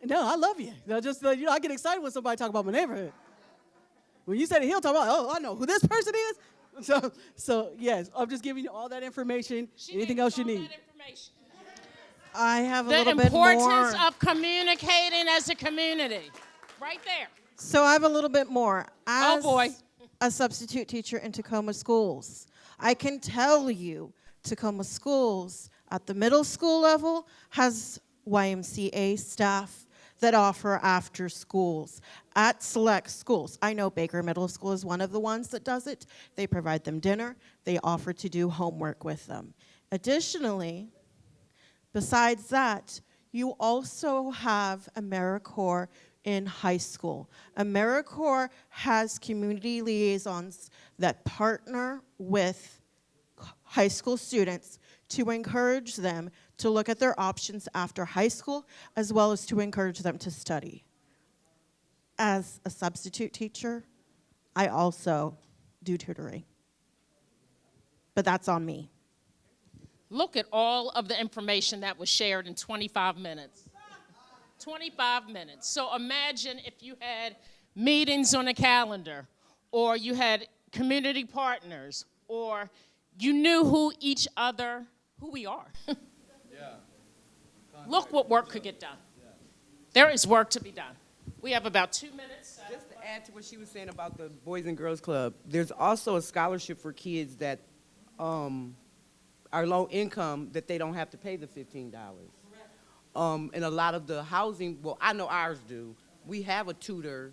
No, I love you. I get excited when somebody talk about my neighborhood. When you said Hilltop, I know who this person is. So yes, I'm just giving you all that information. Anything else you need? I have a little bit The more. importance of communicating as a community. Right there. So I have a little bit more. As Oh, boy. a substitute teacher in Tacoma schools, I can tell you Tacoma schools at the middle school level has YMCA staff that offer after schools at select schools. I know Baker Middle School is one of the ones that does it. They provide them dinner. They offer to do homework with them. Additionally, besides that, you also have AmeriCorps in high school. AmeriCorps has community liaisons that partner with high school students to encourage them to look at their options after high school, as well as to encourage them to study. As a substitute teacher, I also do tutoring. But that's on me. Look at all of the information that was shared in 25 minutes. 25 minutes. So imagine if you had meetings on a calendar, or you had community partners, or you knew who we are. Look what work could get done. There is work to be done. We have about 2 minutes. Just to add to what she was saying about the Boys and Girls Club, there's also a scholarship for kids that are low income that they don't have to pay the $15. And a lot of the housing, well, I know ours do. We have a tutor,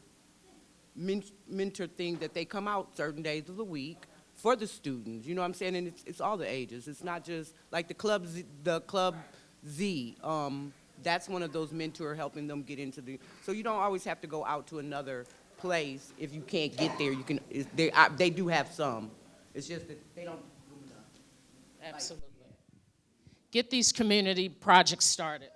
mentor thing that they come out certain days of the week for the students. You know what I'm saying? And it's all the ages. It's not just like the Club Z. That's one of those mentor helping them get into the. So you don't always have to go out to another place if you can't get there. You can. They do have some. It's just that they don't do enough. Absolutely. Get these community projects started.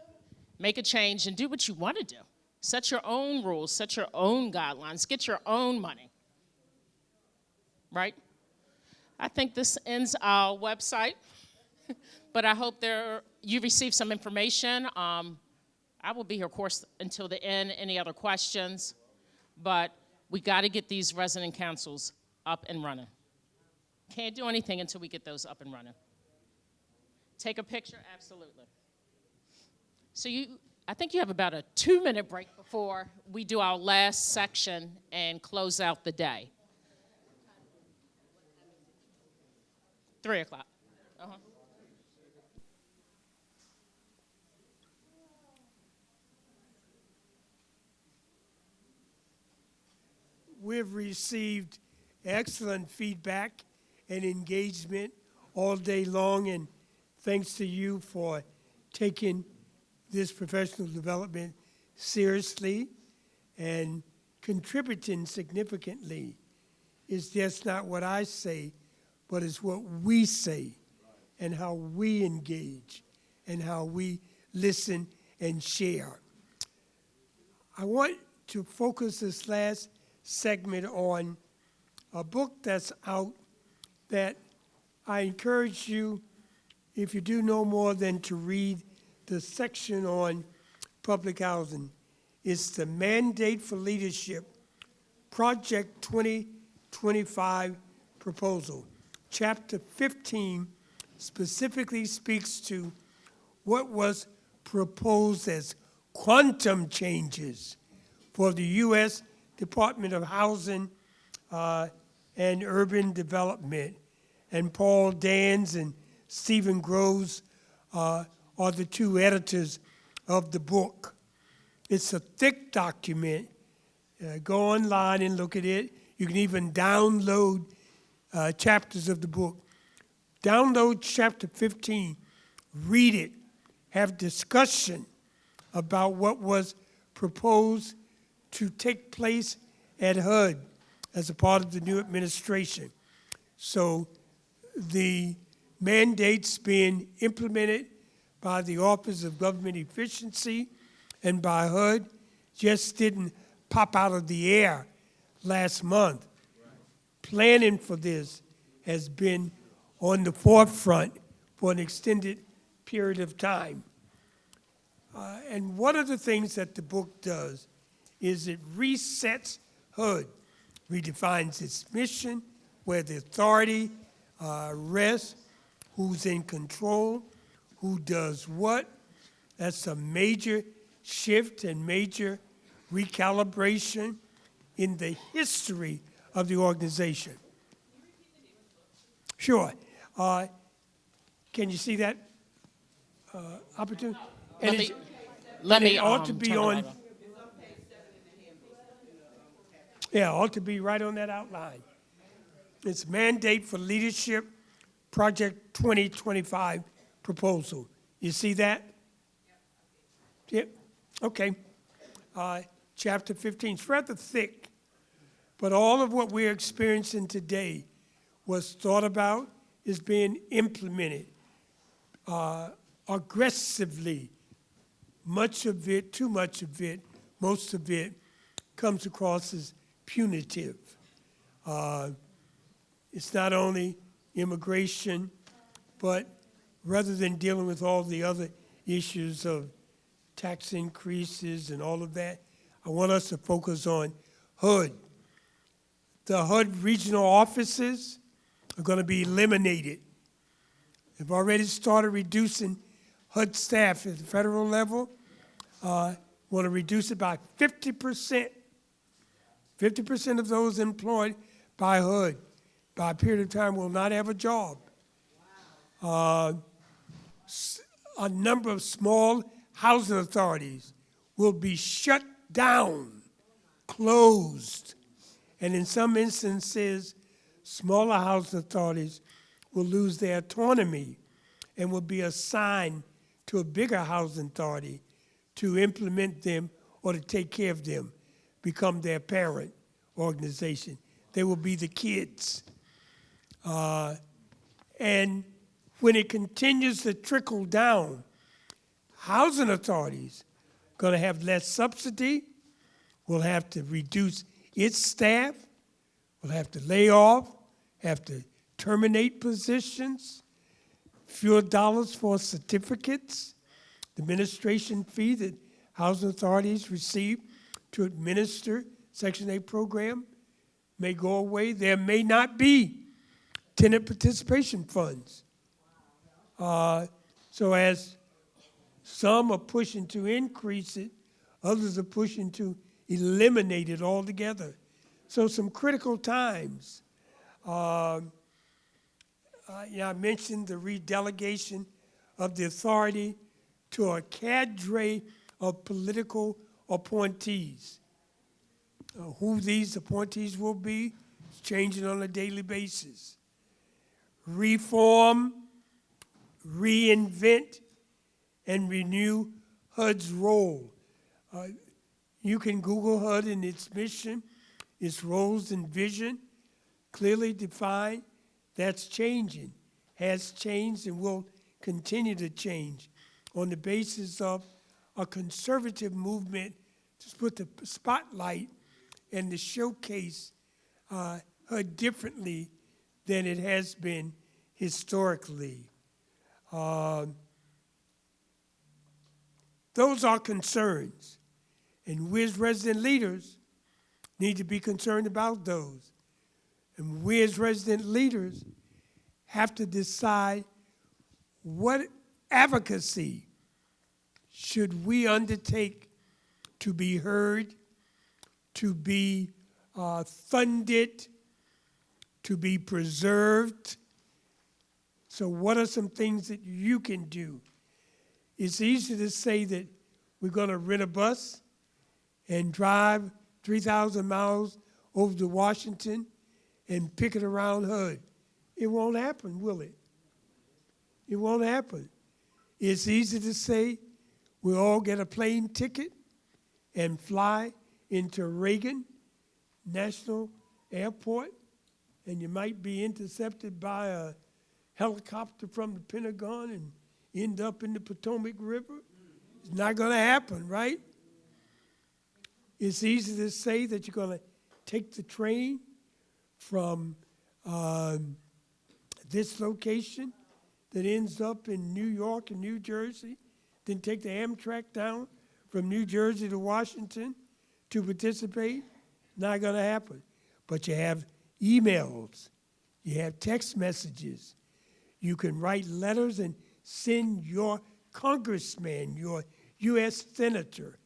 Make a change and do what you want to do. Set your own rules, set your own guidelines, get your own money. Right? I think this ends our website, but I hope you received some information. I will be here, of course, until the end. Any other questions? But we got to get these resident councils up and running. Can't do anything until we get those up and running. Take a picture, absolutely. So I think you have about a 2-minute break before we do our last section and close out the day. 3 o'clock. We've received excellent feedback and engagement all day long, and thanks to you for taking this professional development seriously and contributing significantly. It's just not what I say, but it's what we say and how we engage and how we listen and share. I want to focus this last segment on a book that's out that I encourage you, if you do no more than to read the section on public housing. It's the Mandate for Leadership, Project 2025 proposal. Chapter 15 specifically speaks to what was proposed as quantum changes for the U.S. Department of Housing and Urban Development. And Paul Dans and Stephen Groves are the two editors of the book. It's a thick document. Go online and look at it. You can even download chapters of the book. Download chapter 15, read it, have discussion about what was proposed to take place at HUD as a part of the new administration. So the mandates being implemented by the Office of Government Efficiency and by HUD just didn't pop out of the air last month. Planning for this has been on the forefront for an extended period of time. And one of the things that the book does is it resets HUD, redefines its mission, where the authority rests, who's in control, who does what. That's a major shift and major recalibration in the history of the organization. Sure. Can you see that opportunity? Let me ought to be turn it on. over. Yeah, ought to be right on that outline. It's Mandate for Leadership, Project 2025 proposal. You see that? Yep. Okay. chapter 15. It's rather thick, but all of what we're experiencing today was thought about, is being implemented aggressively. Much of it, too much of it, most of it comes across as punitive. It's not only immigration, but rather than dealing with all the other issues of tax increases and all of that, I want us to focus on HUD. The HUD regional offices are going to be eliminated. They've already started reducing HUD staff at the federal level. Want to reduce it by 50%. 50% of those employed by HUD by a period of time will not have a job. A number of small housing authorities will be shut down, closed. And in some instances, smaller housing authorities will lose their autonomy and will be assigned to a bigger housing authority to implement them or to take care of them, become their parent organization. They will be the kids. And when it continues to trickle down, housing authorities going to have less subsidy, will have to reduce its staff, will have to lay off, have to terminate positions, fewer dollars for certificates, the administration fee that housing authorities receive to administer Section 8 program may go away. There may not be tenant participation funds. So as some are pushing to increase it, others are pushing to eliminate it altogether. So some critical times. I mentioned the redelegation of the authority to a cadre of political appointees. Who these appointees will be is changing on a daily basis. Reform, reinvent, and renew HUD's role. You can Google HUD and its mission, its roles and vision, clearly defined. That's changing, has changed, and will continue to change on the basis of a conservative movement to put the spotlight and to showcase HUD differently than it has been historically. Those are concerns, and we as resident leaders need to be concerned about those. And we as resident leaders have to decide what advocacy should we undertake to be heard, to be funded, to be preserved. So what are some things that you can do? It's easy to say that we're going to rent a bus and drive 3,000 miles over to Washington and picket around HUD. It won't happen, will it? It won't happen. It's easy to say we'll all get a plane ticket and fly into Reagan National Airport, and you might be intercepted by a helicopter from the Pentagon and end up in the Potomac River. It's not going to happen, right? It's easy to say that you're going to take the train from this location that ends up in New York and New Jersey, then take the Amtrak down from New Jersey to Washington to participate. Not going to happen. But you have emails, you have text messages, you can write letters and send your congressman, your U.S. senator,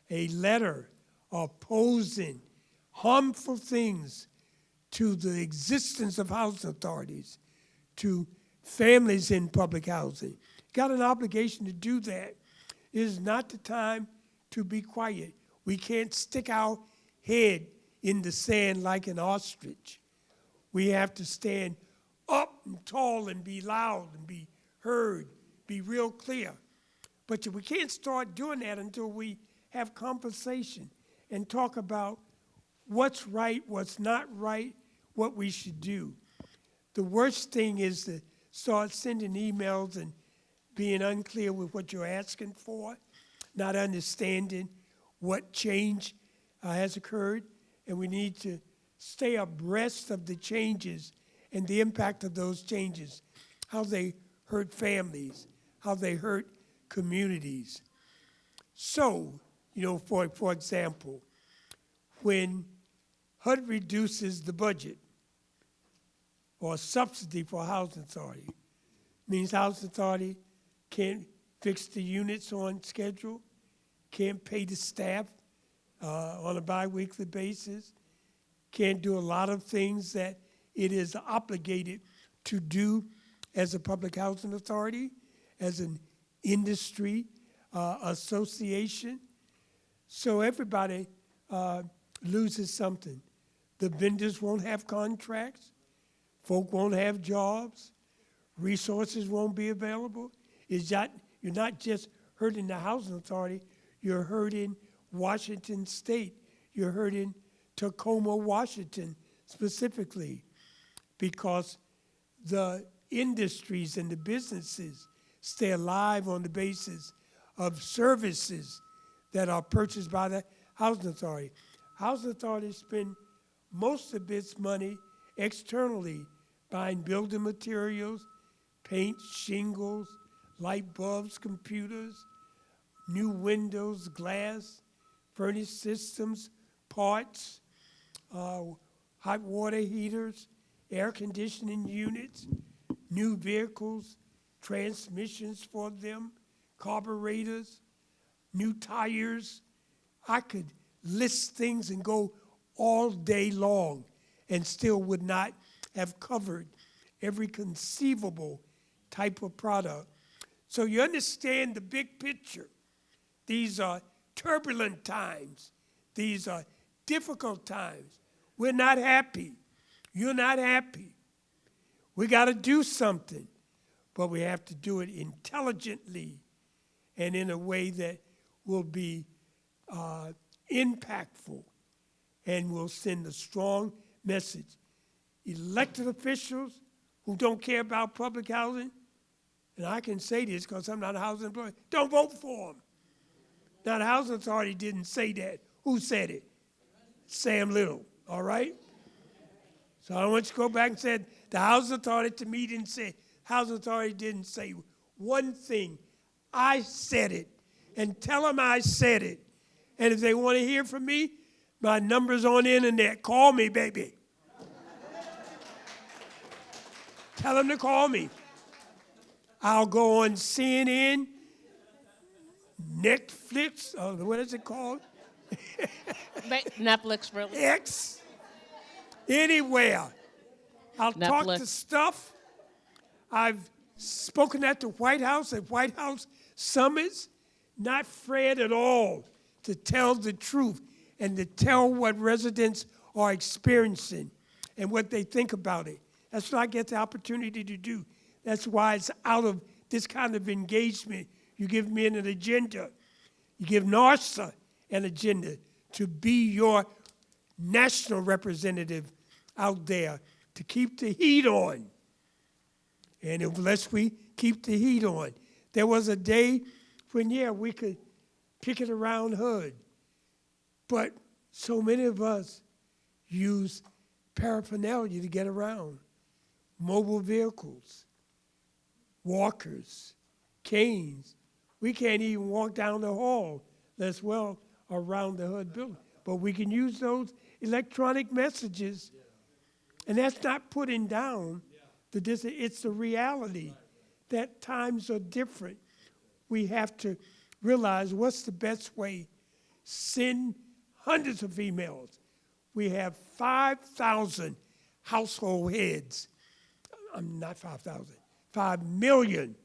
a letter opposing harmful things to the existence of housing authorities, to families in public housing. Got an obligation to do that. It is not the time to be quiet. We can't stick our head in the sand like an ostrich. We have to stand up and tall and be loud and be heard, be real clear. But we can't start doing that until we have conversation and talk about what's right, what's not right, what we should do. The worst thing is to start sending emails and being unclear with what you're asking for, not understanding what change has occurred, and we need to stay abreast of the changes and the impact of those changes, how they hurt families, how they hurt communities. So, for example, when HUD reduces the budget or subsidy for housing authority, means housing authority can't fix the units on schedule, can't pay the staff on a biweekly basis, can't do a lot of things that it is obligated to do as a public housing authority, as an industry association. So everybody loses something. The vendors won't have contracts, folk won't have jobs, resources won't be available. You're not just hurting the housing authority, you're hurting Washington State, you're hurting Tacoma, Washington specifically, because the industries and the businesses stay alive on the basis of services that are purchased by the housing authority. Housing authority spend most of its money externally, buying building materials, paint, shingles, light bulbs, computers, new windows, glass, furnace systems, parts, hot water heaters, air conditioning units, new vehicles, transmissions for them, carburetors, new tires. I could list things and go all day long and still would not have covered every conceivable type of product. So you understand the big picture. These are turbulent times. These are difficult times. We're not happy. You're not happy. We got to do something, but we have to do it intelligently and in a way that will be impactful and will send a strong message. Elected officials who don't care about public housing, and I can say this because I'm not a housing employee, don't vote for them. Now, the Housing Authority didn't say that. Who said it? Sam Little, all right? So I want you to go back and say the Housing Authority to me didn't say, Housing Authority didn't say one thing. I said it, and tell them I said it. And if they want to hear from me, my number's on the internet. Call me, baby. Tell them to call me. I'll go on CNN, Netflix, what is it called? Netflix, really? X, anywhere. I'll talk Netflix. to stuff. I've spoken at the White House summits, not afraid at all to tell the truth and to tell what residents are experiencing and what they think about it. That's what I get the opportunity to do. That's why it's out of this kind of engagement. You give me an agenda. You give NARSA an agenda to be your national representative out there to keep the heat on. And unless we keep the heat on, there was a day when, we could kick it around HUD. But so many of us use paraphernalia to get around. Mobile vehicles, walkers, canes. We can't even walk down the hall, as well around the HUD building. But we can use those electronic messages. And that's not putting down it's the reality that times are different. We have to realize what's the best way. Send hundreds of emails. We have 5,000 household heads. Not 5,000, 5 million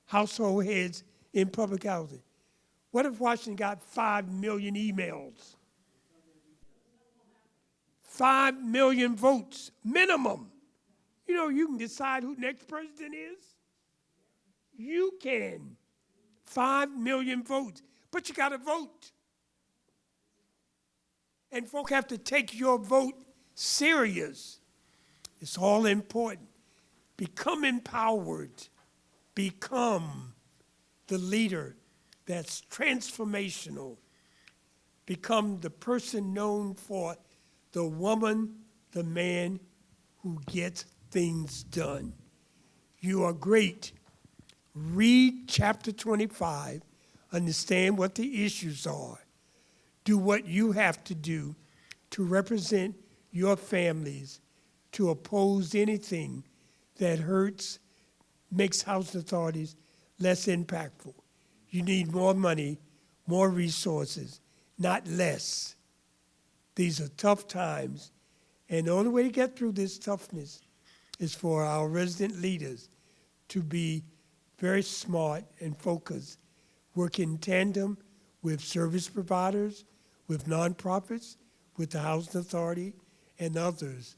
household heads in public housing. What if Washington got 5 million emails? 5 million votes, minimum. You can decide who the next president is. You can. 5 million votes, but you got to vote. And folk have to take your vote serious. It's all important. Become empowered. Become the leader that's transformational. Become the person known for the woman, the man who gets things done. You are great. Read chapter 25. Understand what the issues are. Do what you have to do to represent your families, to oppose anything that hurts, makes housing authorities less impactful. You need more money, more resources, not less. These are tough times, and the only way to get through this toughness is for our resident leaders to be very smart and focused, work in tandem with service providers, with nonprofits, with the Housing Authority, and others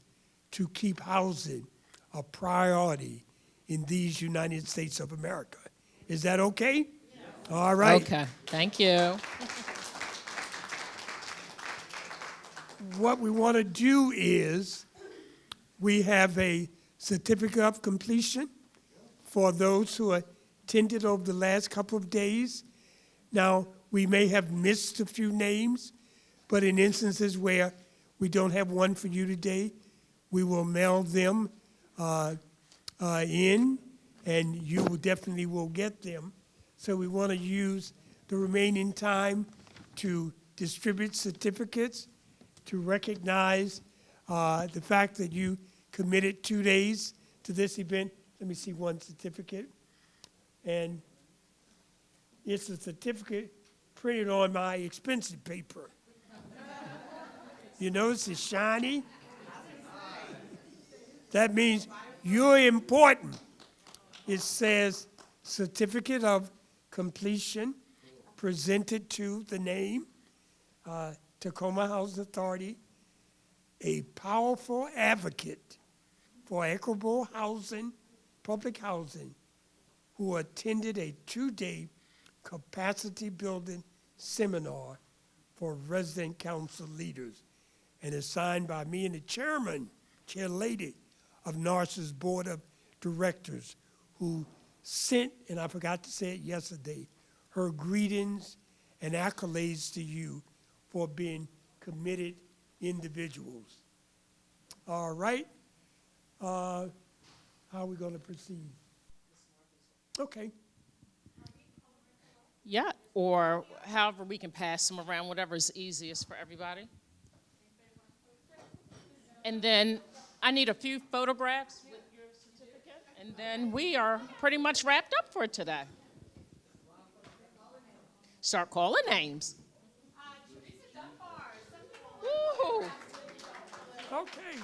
to keep housing a priority in these United States of America. Is that okay? Yeah. All right. Okay, thank you. What we want to do is we have a certificate of completion for those who attended over the last couple of days. Now, we may have missed a few names, but in instances where we don't have one for you today, we will mail them in, and you will definitely will get them. So we want to use the remaining time to distribute certificates, to recognize the fact that you committed 2 days to this event. Let me see one certificate. And it's a certificate printed on my expensive paper. You notice it's shiny? That means you're important. It says Certificate of Completion presented to the name, Tacoma Housing Authority, a powerful advocate for equitable housing, public housing, who attended a 2-day capacity building seminar for resident council leaders, and is signed by me and the chair lady of NARS's board of directors, who sent, and I forgot to say it yesterday, her greetings and accolades to you for being committed individuals. All right. How are we going to proceed? Okay. Yeah, or however we can pass them around, whatever is easiest for everybody. And then I need a few photographs with your certificate, and then we are pretty much wrapped up for today. Start calling names. Okay.